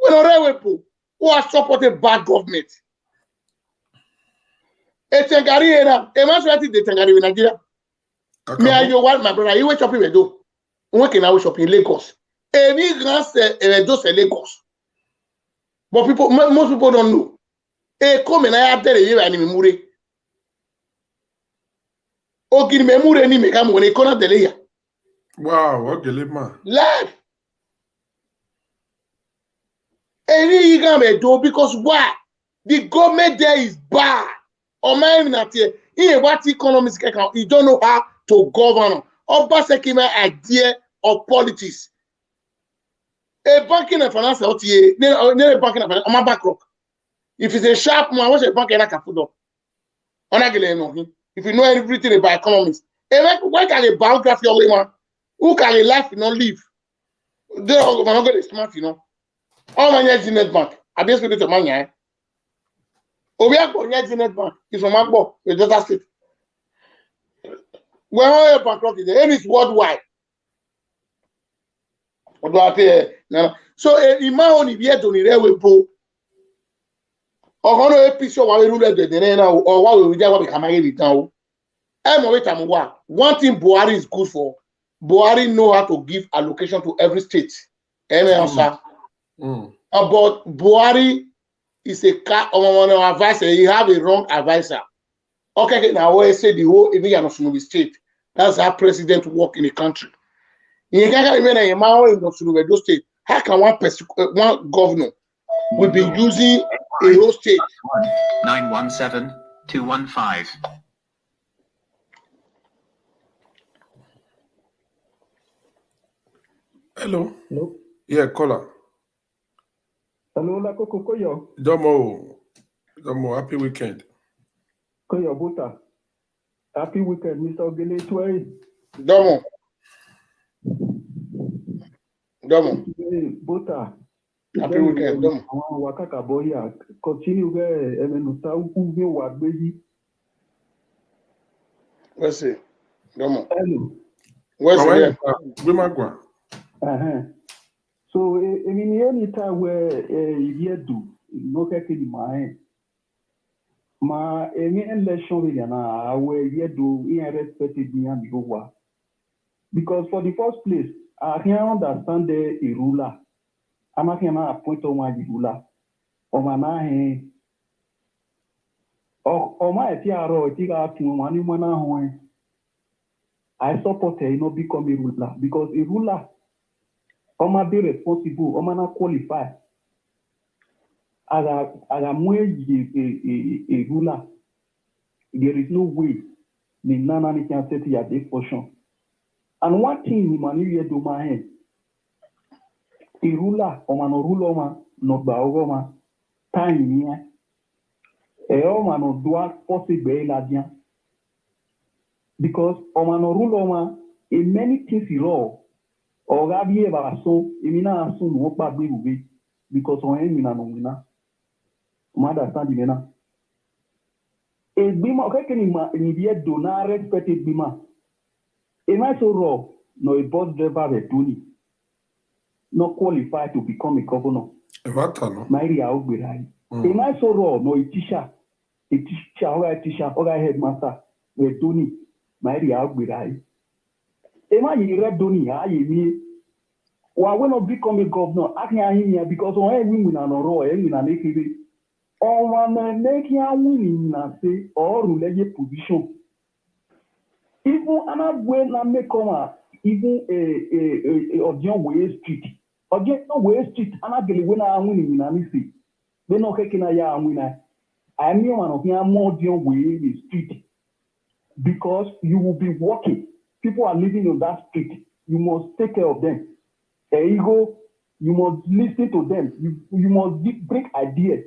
We don't people who are supporting bad government. It's a Gariana, a man's right to the Tangari in Nigeria. Me and you want my brother, you went shopping with do. Working out shopping in Lagos. Any grants those Lagos. But people, most people don't know. Come and I have tell you and Mure. Ogini memure ni meka mo ne kona deleya. Wow, ogele ma. Life. Any you can do because why? The government there is bad. Or my not here. What economics can you don't know how to govern. Obaseki my idea of politics. A banking and finance out here, never banking and finance. I'm a bankrupt. If it's a sharp man, what's a bank and I can put up? If you know everything about economics, why can a biography of a who can a life not live? They are not going to smart, you know. All my net net bank. I just put it to money. We have net net bank. It's from Magbo, the Delta State. When all bankrupt, the aim is worldwide. So, in my own, if you have to need a way, or a piece of our rule or what we will become now. One thing Buhari is good for. Buhari know how to give allocation to every state. But Buhari is a advisor. He have a wrong advisor. Okay, now I say the whole even state. That's how president work in a country. In those state, how can one governor will be using a whole state? 917-215. Hello. Hello. Yeah, caller. Hello, la Coco Koyo. Domo, happy weekend. Koyo Buta. Happy weekend, Mr. Ogele Tway. Domo. Buta. Happy weekend, Domo. Wakaka Boya. Continue there, and Ugu Wagbeji. Let's see. Domo. Hello. Where's it? So, I mean, any time where you do, no in my any election where you do irrespective behind the over. Because for the first place, I can understand the ruler. I'm not going to appoint on my ruler. Or my TRO, I support her, become a ruler because a ruler, Oma be responsible, Oma not qualify. As a ruler, there is no way the Nana can set at this portion. And one thing in Manu do my head, a ruler, Oma no ruler, not Baogoma, time here. Oma no doa possible la bien. Because Oma no ruler, in many things he law, or Gabi eva so, Emina soon walk back with because on him in an umina. Mother standing in a bima, okay, can you do not respect it bima? Am I so raw? No, a bus driver a Tony, not qualified to become a governor. My real be right. Am I so raw? No, a teacher, or a headmaster, a Tony, my real be right. Am I in red Tony? I mean, why will not become a governor? I can't hear because on every win and a raw, and an AKB. On one making a winning, say, or relay position. Even another way na make come even a Ojon Way Street. Ojon Way Street, another way na winning in Anisi. They no keke na ya winner. I mean one of them more Ojon Way Street because you will be walking. People are living on that street. You must take care of them. There you go. You must listen to them. You must bring ideas.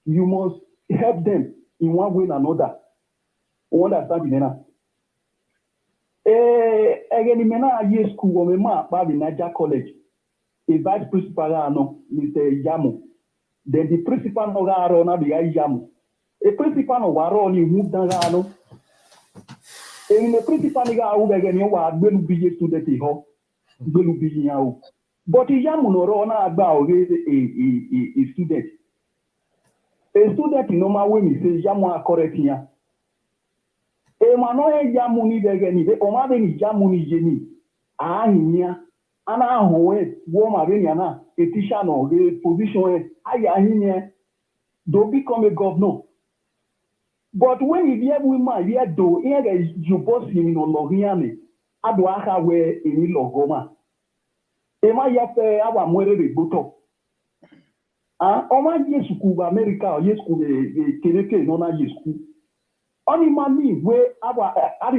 You must help them in one way or another. You understand me now? Again, I year school when my in Niger College. A vice principal, Mr. Yamu. Then the principal of Arona be Yamu. A principal of Waroni moved down Rano. And the principal of again, you are going to be a student. Going to be now. But Yamu no Rona about a student. A student in normal way, Mr. Yamu are correct here. Emmanuel Jamuni degeni de omade ni Jamuni jeni ahia ana howe wo marenia na a teacher no the position ahia do become a governor. But when you hear woman here do here you boss him no logiane ado aka we emi logoma ema ya fe awa mwere de boto oma yesu ku America yesu ku keneke no na yesu only money where our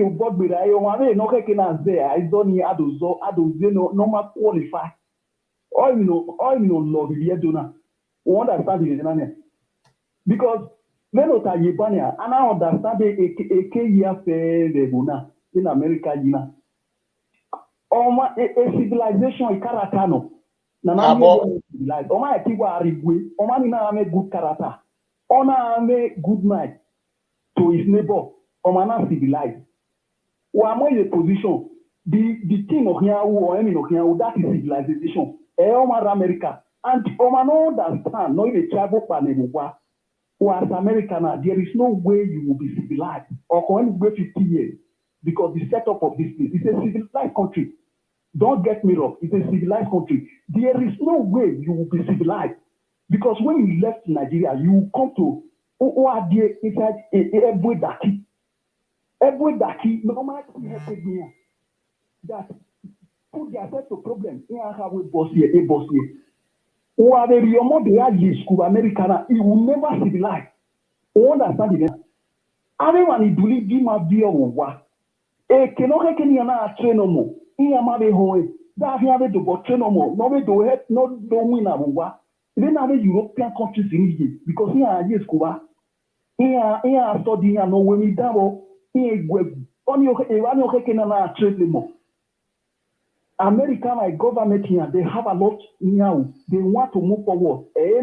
board with I want no can say I don't need adozo no qualify. All you know love here dona. We understand it because when not a Yabania and I understand a year fair bona in America yina. A civilization a character no. Nana civilized. Oma kiwa arigwe. Oma ni na ame good character. Ona ame good mind to his neighbor, Omana civilized. Or am I in a position? The thing of here or any of here, that is civilization. Omar America. And Omano understand, no, the tribal panel, who as American, there is no way you will be civilized or going to 50 years because the setup of this place is a civilized country. Don't get me wrong, it's a civilized country. There is no way you will be civilized because when you left Nigeria, you come to who are there inside every daki, no matter that put themselves to problem. Here have we boss here, a boss here. Who are the real they are school Americana, it will never civilize. Who understand it? Everyone is doing give my view of what. Cannot can you not train no more? Here, my home. That here to go train no more. No way to help, no don't win a what. Then other European countries in Egypt because here are yes, Cuba. Here studying and no women double. Here, only okay can trade more. American like government here, they have a lot now. They want to move forward. A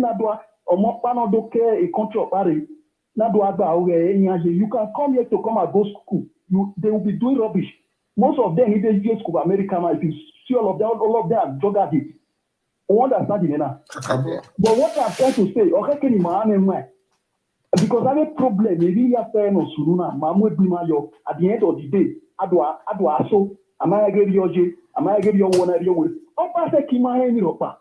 country of Paris. You can come here to come and go school. They will be doing rubbish. Most of them, if they just go American, if you see all of them are drug addicts. Understand it now. But what I'm trying to say, okay, can you because I have a problem, maybe you have no suruna, Mamu Bimayo, at the end of the day, Adwa so, am I give your J, am I give your one idea with Obaseki Mahe Miropa?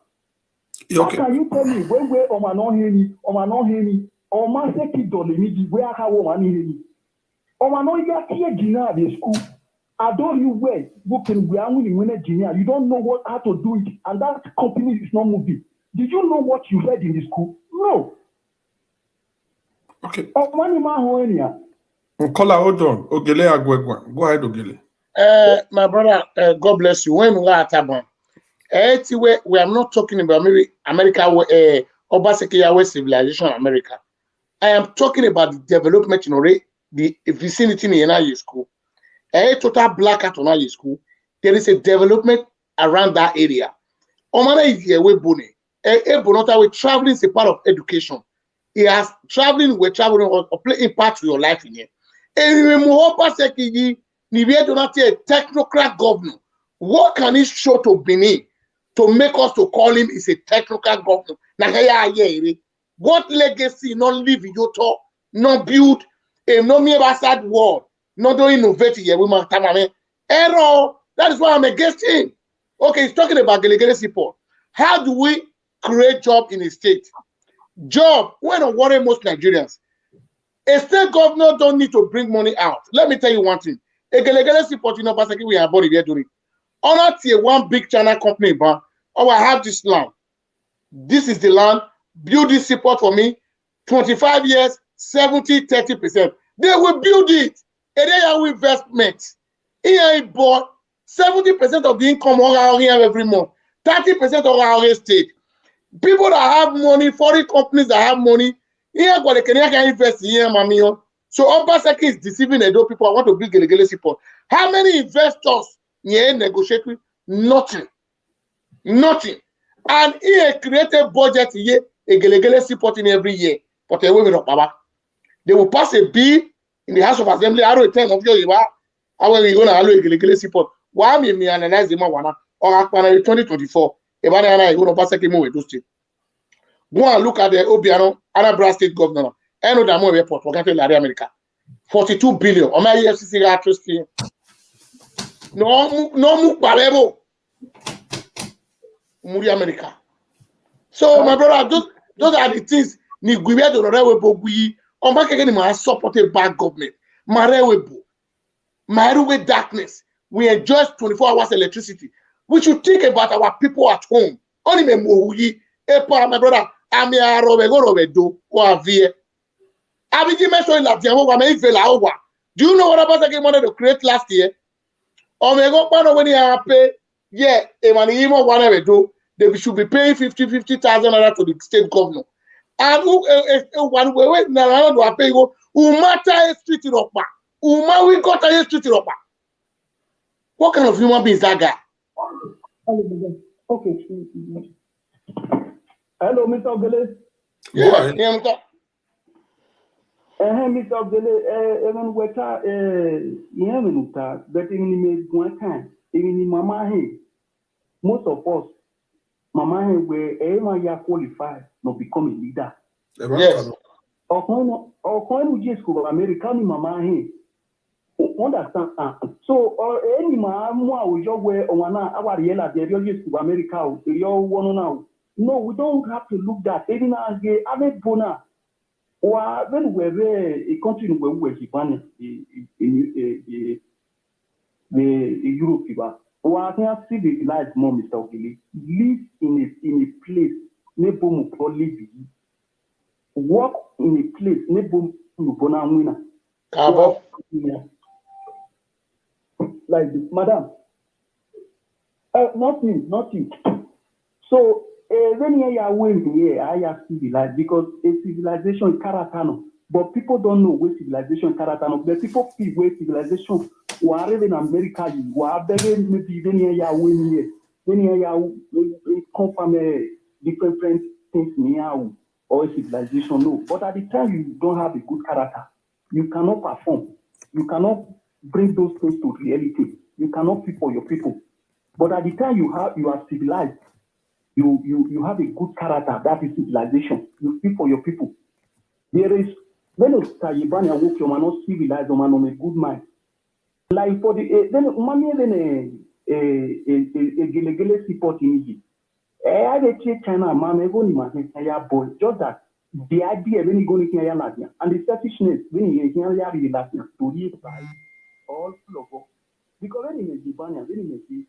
How can you tell me when we or not hear me, Obaseki Dolemi, where I have one in no ya here Gina the school. I don't you where you can be only win a Gina. You don't know how to do it, and that company is not moving. Did you know what you read in the school? No. Okay. Money man Nkola, hold on. Ogele Agwegwa. Go ahead, Ogele. My brother, God bless you. When we are at Taban, we are not talking about maybe America, Obaseki civilization of America. I am talking about the development in the vicinity in United school. Total blackout on our school. There is a development around that area. Omana is here we bone. Bonota we traveling is a part of education. He has traveling, we're traveling or play impact to your life in here. And remember Obaseki ni we do not a technocrat governor. What can he show to Benin to make us to call him is a technocrat governor? What legacy not live in your talk, not build a no mere bastard world, not do innovate here with my error. That is why I'm against him. Okay, he's talking about Gelegele support. How do we create job in a state? Job, we don't worry most Nigerians. A state governor don't need to bring money out. Let me tell you one thing. A Gelegele support in Obaseki, we are body there doing. Honor tier one big China company, but I have this land. This is the land. Build this support for me. 25 years, 70, 30%. They will build it. And they have investment. Here bought 70% of the income every month. 30% of our estate. People that have money, foreign companies that have money, here got the Kenyan invest here, mamio. So Obaseki is deceiving the people. I want to build Gelegele support. How many investors here negotiate with? Nothing. Nothing. And he created budget here, a Gelegele supporting every year. But they will pass a bill in the House of Assembly. I don't tell of you, how are we going to allow a Gelegele support? Why me analyze the one or 2024? If I go to Obaseki move to state. Go and look at the Obiano, Anambra State Governor. I know that more airport for country like America. 42 billion. On my EFCC actress here. No move balebo. Muri America. So my brother, those are the things ni gwiwe do rewebo gwi. On back again, my supported bad government. My rewebo darkness. We enjoy 24 hours electricity. We should think about our people at home. Only me mohuyi. My brother, I'm here robe do or avie. Abiji mentioned that the one make vela over. Do you know what Obaseki wanted to create last year? Or me go pan when you pay. Yeah, man, even one do. They should be paying 50,000 to the state governor. And one way now do I pay go umata street in Okpa. We got a street in Okpa. What kind of human being is that guy? Okay. Hello, Mr. Ogele. Yeah, Mr. Mr. Ogele, even weta yemenuta, but even me one time, even mama he, most of us, mama he were ya qualified to become a leader. Yes. Or just go America, mama he. Understand? So, any man who job where our yellow, the just to America, your one now. No, we don't have to look that. Even as the other bona, or when we're a country where we're Japan, the Europe, or I can see the life more, Mr. Ogele. Live in a place, nebo mu live. Work in a place, nebo mu bona wina. Like this, madam. Nothing. So, when you are winning here, I have civilized because a civilization character, but people don't know where civilization character. But people feel where civilization. Wherever in America, you are begging maybe when you are winning here, when you are come from different things now or civilization. No, but at the time you don't have a good character, you cannot perform. You cannot bring those things to reality. You cannot fit for your people. But at the time you are civilized, you have a good character. That is civilization. You speak for your people. There is when you Taliban and work, you are not civilized, you are not a good mind. Like for the then a Gelegele support in Egypt. I had a China man, I go in my boy. Just that the idea when you go to here and the selfishness when you hear here last year to read by all full of because when you Jibania, when you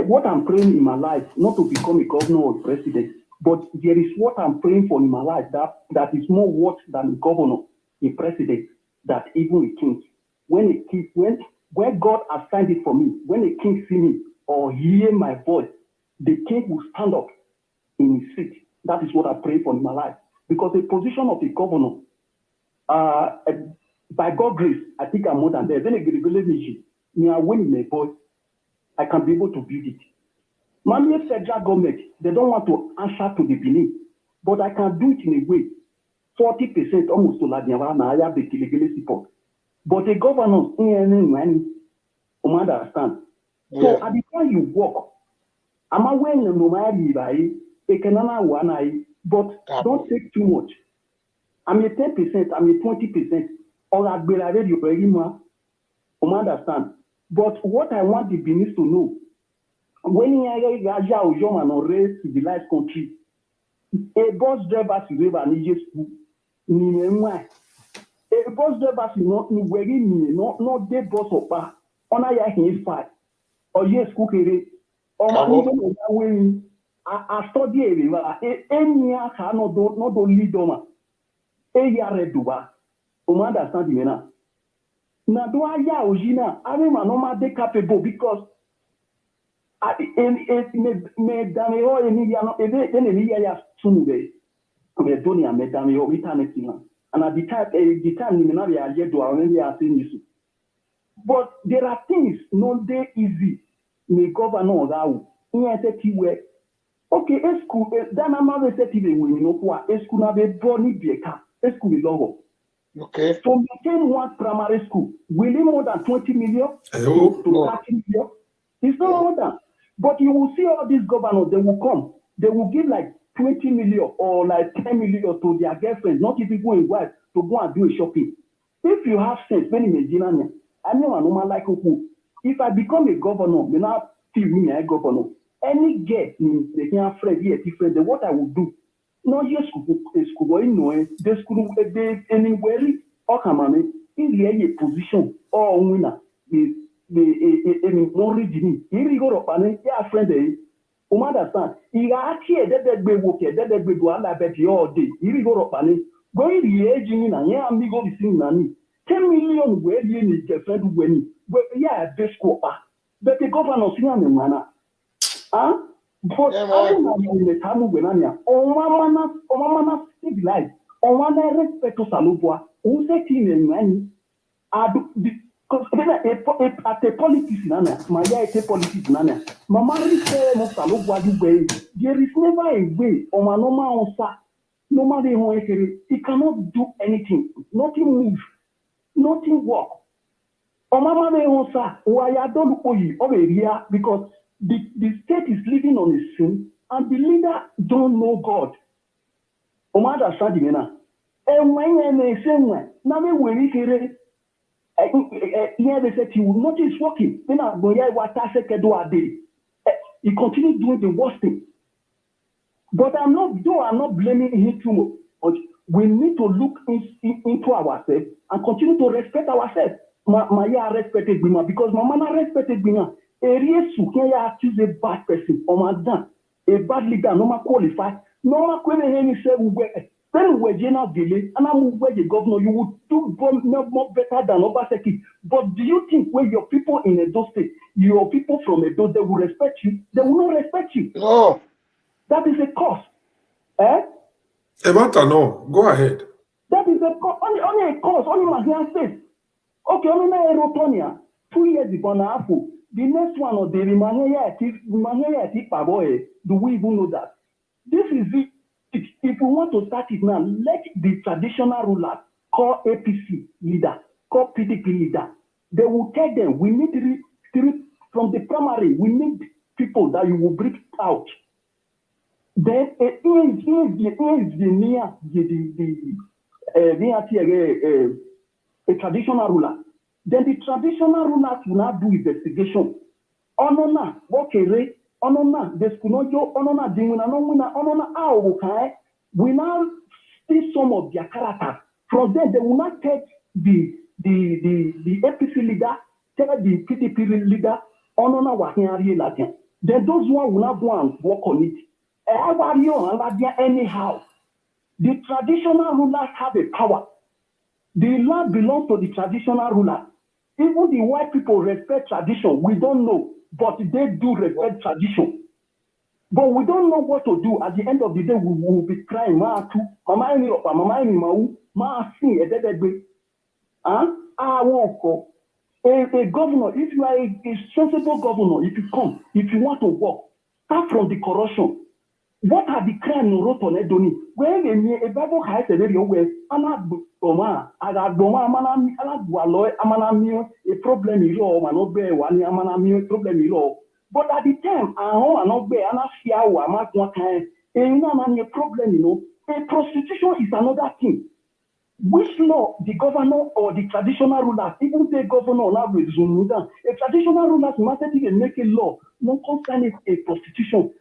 what I'm praying in my life, not to become a governor or president, but there is what I'm praying for in my life that is more worth than a governor, a president, that even a king. When God assigned it for me, when a king see me or hear my voice, the king will stand up in his seat. That is what I pray for in my life. Because the position of a governor, by God's grace, I think I'm more than there. Then a me are winning my voice. I can be able to build it. Many federal government, they don't want to answer to the belief, but I can do it in a way. 40% almost to la diavana, I have the illegal support. But the governors, understand. So at the time you work, I'm aware no matter but don't take too much. I'm a 10%, I'm a 20%, or I've been already understand. But what I want the Benin to know, when you are a race civilized country, a bus driver is a school. A bus driver is not the bus of bar. On a year fight or yes, cookery or even I study any year not only doma. A year duba. Understand me now. Now, do I ya ojina? I mean, I'm not capable because me dame o Emiliano, Emilia ya sunube. Me Donia me dame o eternity now. And at the time, you know, I do already are saying this. But there are things not they easy. Me governor that where okay, school. Then I'm not a city we know what school na be born in Bieka. School be logo. Okay. So maintain one primary school, will it more than 20 million to 30 million? It's not more than. But you will see all these governors, they will come. They will give like 20 million or like 10 million to their girlfriends, not even going wife, to go and do a shopping. If you have sense, when you imagine, I know a normal like who. If I become a governor, may not feel me a governor. Any girl, they can afraid here different than what I will do. No, yes, school no, the school they anywhere or come on in a position or winner the no reading. Here you go up and yeah, friend, understand. You are here that they work here, that they do all all day. Here you go up and go in the aging and yeah, I'm go to sing nani. 10 million where you need a friend when yeah, this school, but the governor sing on the manner. Huh? But I don't know in the time when I'm here. Omana civilized. Omana respect to Salubwa. Who say in many? Because at a politics nana, my a politics nana. Mama say no Salubwa do way. There is never a way. Omanoma onsa. No matter he cannot do anything. Nothing move. Nothing work. Omama onsa. Why I don't oyi over here because. The state is living on its sin, and the leader don't know God. Omada Sadimena. And when they say, now we hear they said he will not is working. Then I go here, what I said, he continues doing the worst thing. But I'm not blaming him too much. But we need to look into ourselves and continue to respect ourselves. My respected Bima, because my man respected Bima. Areas who can accuse a bad person or madam, a bad leader, no more qualified, no more qualified. Then we're general delay, and I'm where the governor, you would do more better than Obaseki. But do you think when your people in Edo State, your people from Edo, they will respect you? They will not respect you. No. That is a cost. Evanta, no. Go ahead. That is a cost. Only a cost. Only Mahian State. Okay, only my Erotonia. 2 years ago now, the next one of the do we even know that? This is it. If we want to start it now, let the traditional ruler call APC leader, call PDP leader. They will tell them we need from the primary, we need people that you will bring out. Then a traditional ruler. Then the traditional rulers will now do investigation. Onona, the Skunojo, Onona, Dimuna, Onona, Aokai, We now see some of their characters. From them, they will not take the APC leader, take the PDP leader, then those one will not go and work on it. Anyhow, the traditional rulers have a power. The land belongs to the traditional rulers. Even the white people respect tradition. We don't know, but they do respect tradition. But we don't know what to do. At the end of the day, we will be crying. A governor, if you are a sensible governor, if you come, if you want to work, start from the corruption. What are the crimes you wrote on Edoni? When a Bible has a very way, a problem is all, problem is all. But at the time, a problem, a prostitution is another thing. Which law the governor or the traditional rulers, even the governor now with Zumuda, a traditional rulers must even make a law, no concerning a prostitution.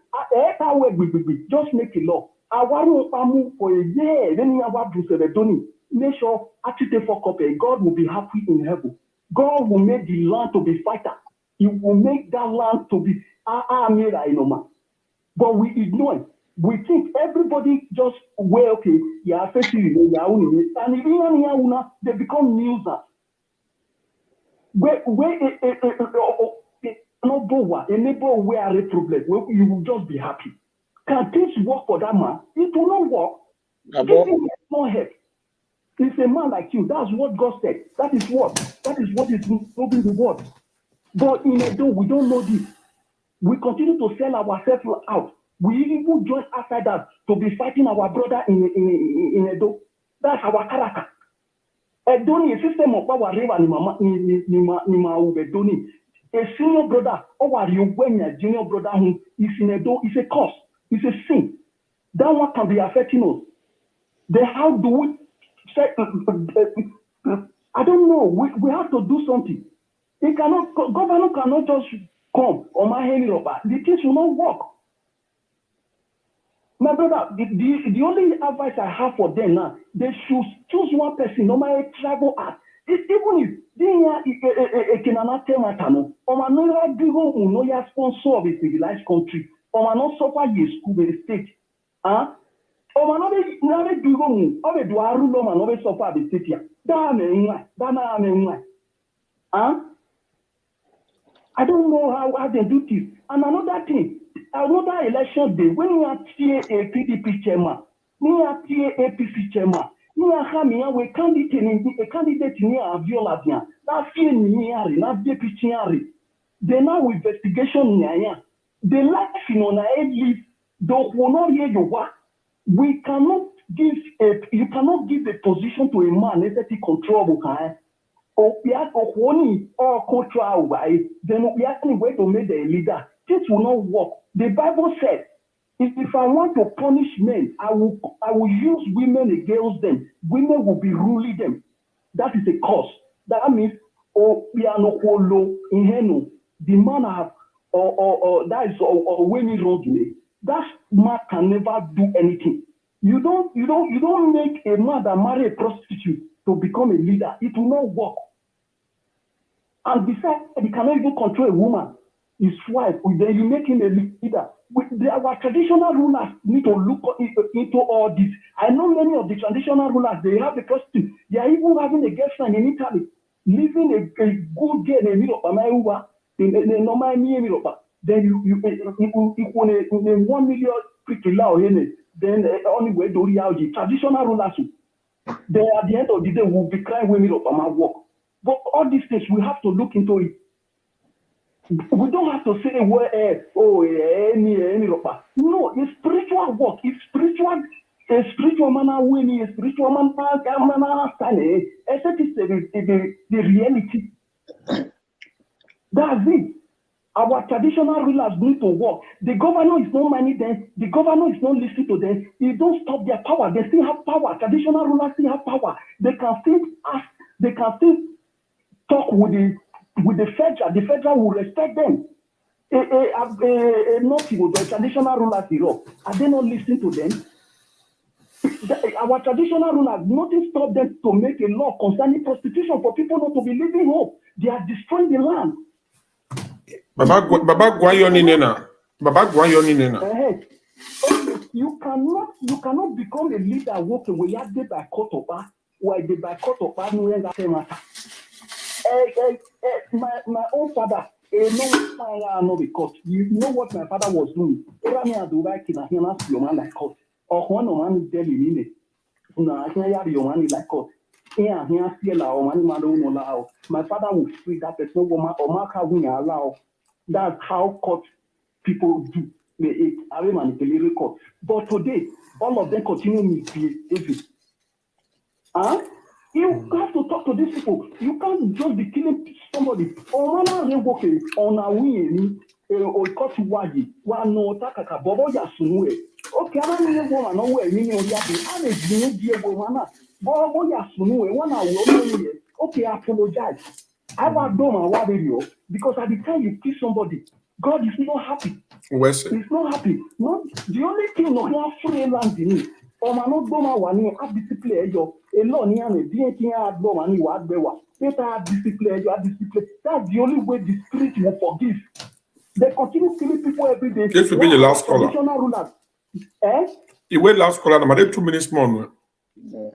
Just make a law. I want for a year, then you have to say make sure actually for copy. God will be happy in heaven. God will make the land to be fighter. He will make that land to be but we ignore it. We think everybody just okay, yeah, and if they become newsers. A neighbor where a problem, you will just be happy. Can things work for that man? It will not work. Give him no help. It's a man like you. That's what God said. That is what is moving the world. But in Edo, we don't know this. We continue to sell ourselves out. We even join outsiders to be fighting our brother in Edo. That's our character. Edo is a system of power. A senior brother or a junior brother who is in Edo is a cause. It's a sin. That one can be affecting us. Then how do we say? I don't know. We have to do something. Governor cannot just come on my hand. The things will not work. My brother, the only advice I have for them now, they should choose one person, no matter travel at. Even if they cannot tell my tano, or my no sponsor of a civilized country, or my not suffer your school in the state. Or my not do wrong, or do I rule on my suffer the state here. I don't know how they do this. And another thing, another election day, when you are a PDP chairman, you are a APC chairman, you are having a candidate near a violation. That's not deputy. They now investigation near. The life in on a live, don't want to hear your work. We cannot give you cannot give a position to a man necessarily control. Or control by then we asking way to make the leader. This will not work. The Bible said, if I want to punish men, I will use women against them. Women will be ruling them. That is a cause. That means we are not low in heno. The man have or that is or when he wrong me. That man can never do anything. You don't make a man that marry a prostitute to become a leader. It will not work. And besides, he cannot even control a woman, his wife. Then you make him a leader. Our traditional rulers need to look into all this. I know many of the traditional rulers, they have a prostitute. They are even having a girlfriend in Italy, living a good girl in Europe. Then you 1 million people, then only way to reality. Traditional rulers, then at the end of the day, will be crying women up on my work. But all these things, we have to look into it. We don't have to say, no, it's spiritual work. It's spiritual, a spiritual man winning, a spiritual man standing. Except it's the reality. That's it. Our traditional rulers need to work. The governor is not managing them. The governor is not listening to them. It don't stop their power. They still have power. Traditional rulers still have power. They can still ask. They can still talk with the federal. The federal will respect them. Not people, the traditional rulers, are they not listening to them? our traditional rulers, nothing stopped them to make a law concerning prostitution for people not to be living home. They are destroying the land. Baba Guayoni Nena. Baba Guayoni Nena. You cannot become a leader working where you are by court of bar, where they by court of bar, no matter. My own father, no because you know what my father was doing. Every man do like in a human man like court. Or one man tell you, no, I can't have your money like court. Here, still or money man don't allow. My father will free that person woman or mark how we allow. That's how court people do. I manipulate court. But today, all of them continue misbehaving. You have to talk to these people. You can't just be killing somebody. Or on a win or cut wagi. One no takaka bobo yasunwe. Okay, I don't know no way. Meaning of yaki. I need to woman. Bobo yasunwe. One hour. Okay, I apologize. I was done my video because at the time you kill somebody, God is not happy. He's not happy. No, the only thing no here free land in it. Or man not doma wani a discipline yo. A law ni ane DNT a doma ni wa bewa. Better discipline yo a discipline. That's the only way the spirit will forgive. They continue killing people every day. This will be the last caller. You wait last caller. I'm 2 minutes more. No,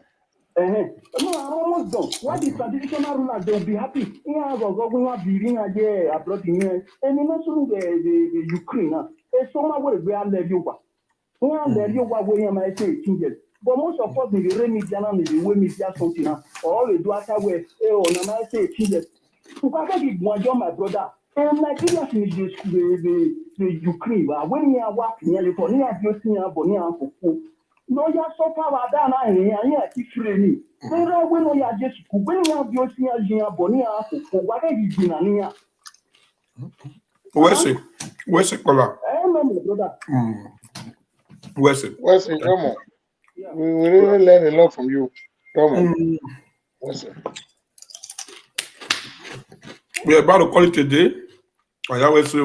I'm almost done. Why the traditional rulers they'll be happy? Yeah, we have beating again abroad here. And you know the Ukraine. It's somewhere where we are led over. We are led over where you might say changes. But most of us the media and the way media something or we do after where on might say changes. To get it one job, my brother. And Nigeria finish the Ukraine. When you are working nearly for near Josiah Bonia for no, you are so far down. I keep free. When you are just when you have Josiah Bonia for what are you doing? Where's it, caller? I am my brother. Where's it? Come on. We really learn a lot from you. Come on. Where's it? We're about to call it a day. I always say.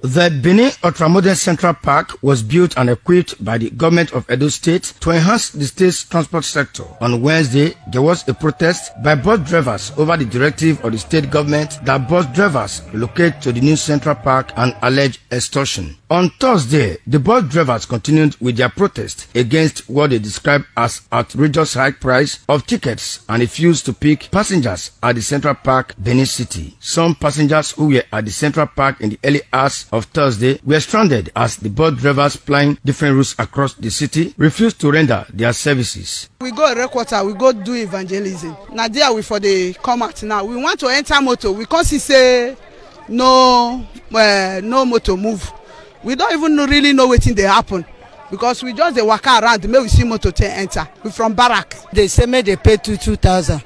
The Benin Ultramodern Central Park was built and equipped by the government of Edo State to enhance the state's transport sector. On Wednesday, there was a protest by bus drivers over the directive of the state government that bus drivers relocate to the new Central Park and alleged extortion. On Thursday, the bus drivers continued with their protest against what they described as outrageous high price of tickets and refused to pick passengers at the Central Park, Benin City. Some passengers who were at the Central Park in the early hours of Thursday were stranded as the bus drivers plying different routes across the city refused to render their services. We go Requota, we go do evangelism. Now there we for the come out now. We want to enter motor. We can't say no motor move. We don't even really know what they happen because we just they walk around. May we see motor enter. We from barrack. They say may they pay 2,000.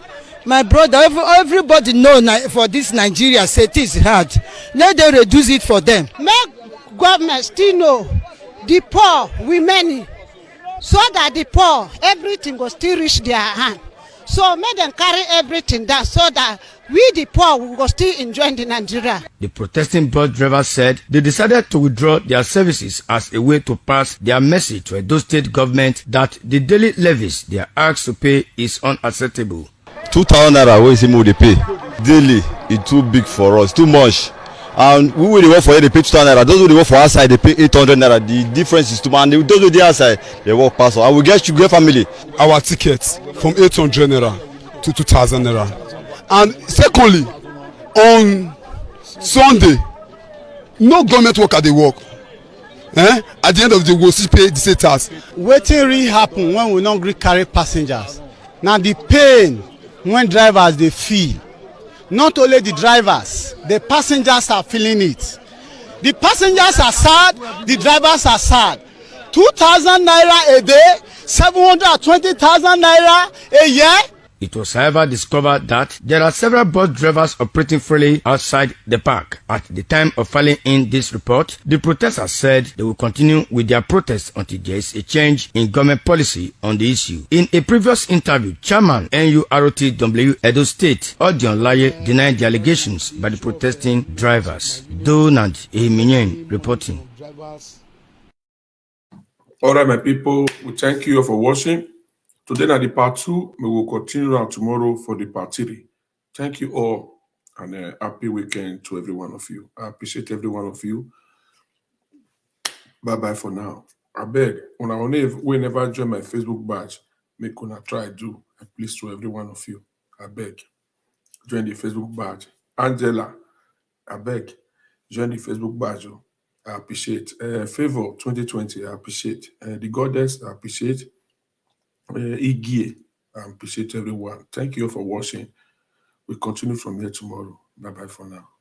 My brother, everybody know for this Nigeria say it is hard. Let them reduce it for them. Make government still know the poor, we many, so that the poor, everything will still reach their hand. So make them carry everything down so that we the poor will still enjoy the Nigeria. The protesting bus drivers said they decided to withdraw their services as a way to pass their message to Edo State government that the daily levies they are asked to pay is unacceptable. 2,000 naira wey say they pay daily is too big for us, too much. And we will work for here, they pay 2,000 naira. Those who work for outside, they pay 800 naira. The difference is too much. And those who dey outside, they work pass. And we get family. Our tickets from 800 naira to 2,000 naira. And secondly, on Sunday, no government worker they work. At the end of the day, we go still pay the state tax. Wetin really happen when we no gree carry passengers? Now the pain when drivers they feel, not only the drivers, the passengers are feeling it. The passengers are sad, the drivers are sad. 2,000 naira a day, 720,000 naira a year. It was however discovered that there are several bus drivers operating freely outside the park. At the time of filing in this report, the protesters said they will continue with their protest until there is a change in government policy on the issue. In a previous interview, Chairman NURTW Edo State, Odion Laye, denied the allegations by the protesting drivers. Donald Eminyen reporting. All right, my people, we thank you for watching. Today na the part 2. We will continue now tomorrow for the part 3. Thank you all, and a happy weekend to every one of you. I appreciate every one of you. Bye-bye for now. I beg, we never join my Facebook badge, make una try do. Please to every one of you. I beg, join the Facebook badge. Angela, I beg, join the Facebook badge. I appreciate. Favor 2020, I appreciate. The Goddess, I appreciate. Igie, I appreciate everyone. Thank you for watching. We'll continue from here tomorrow. Bye-bye for now.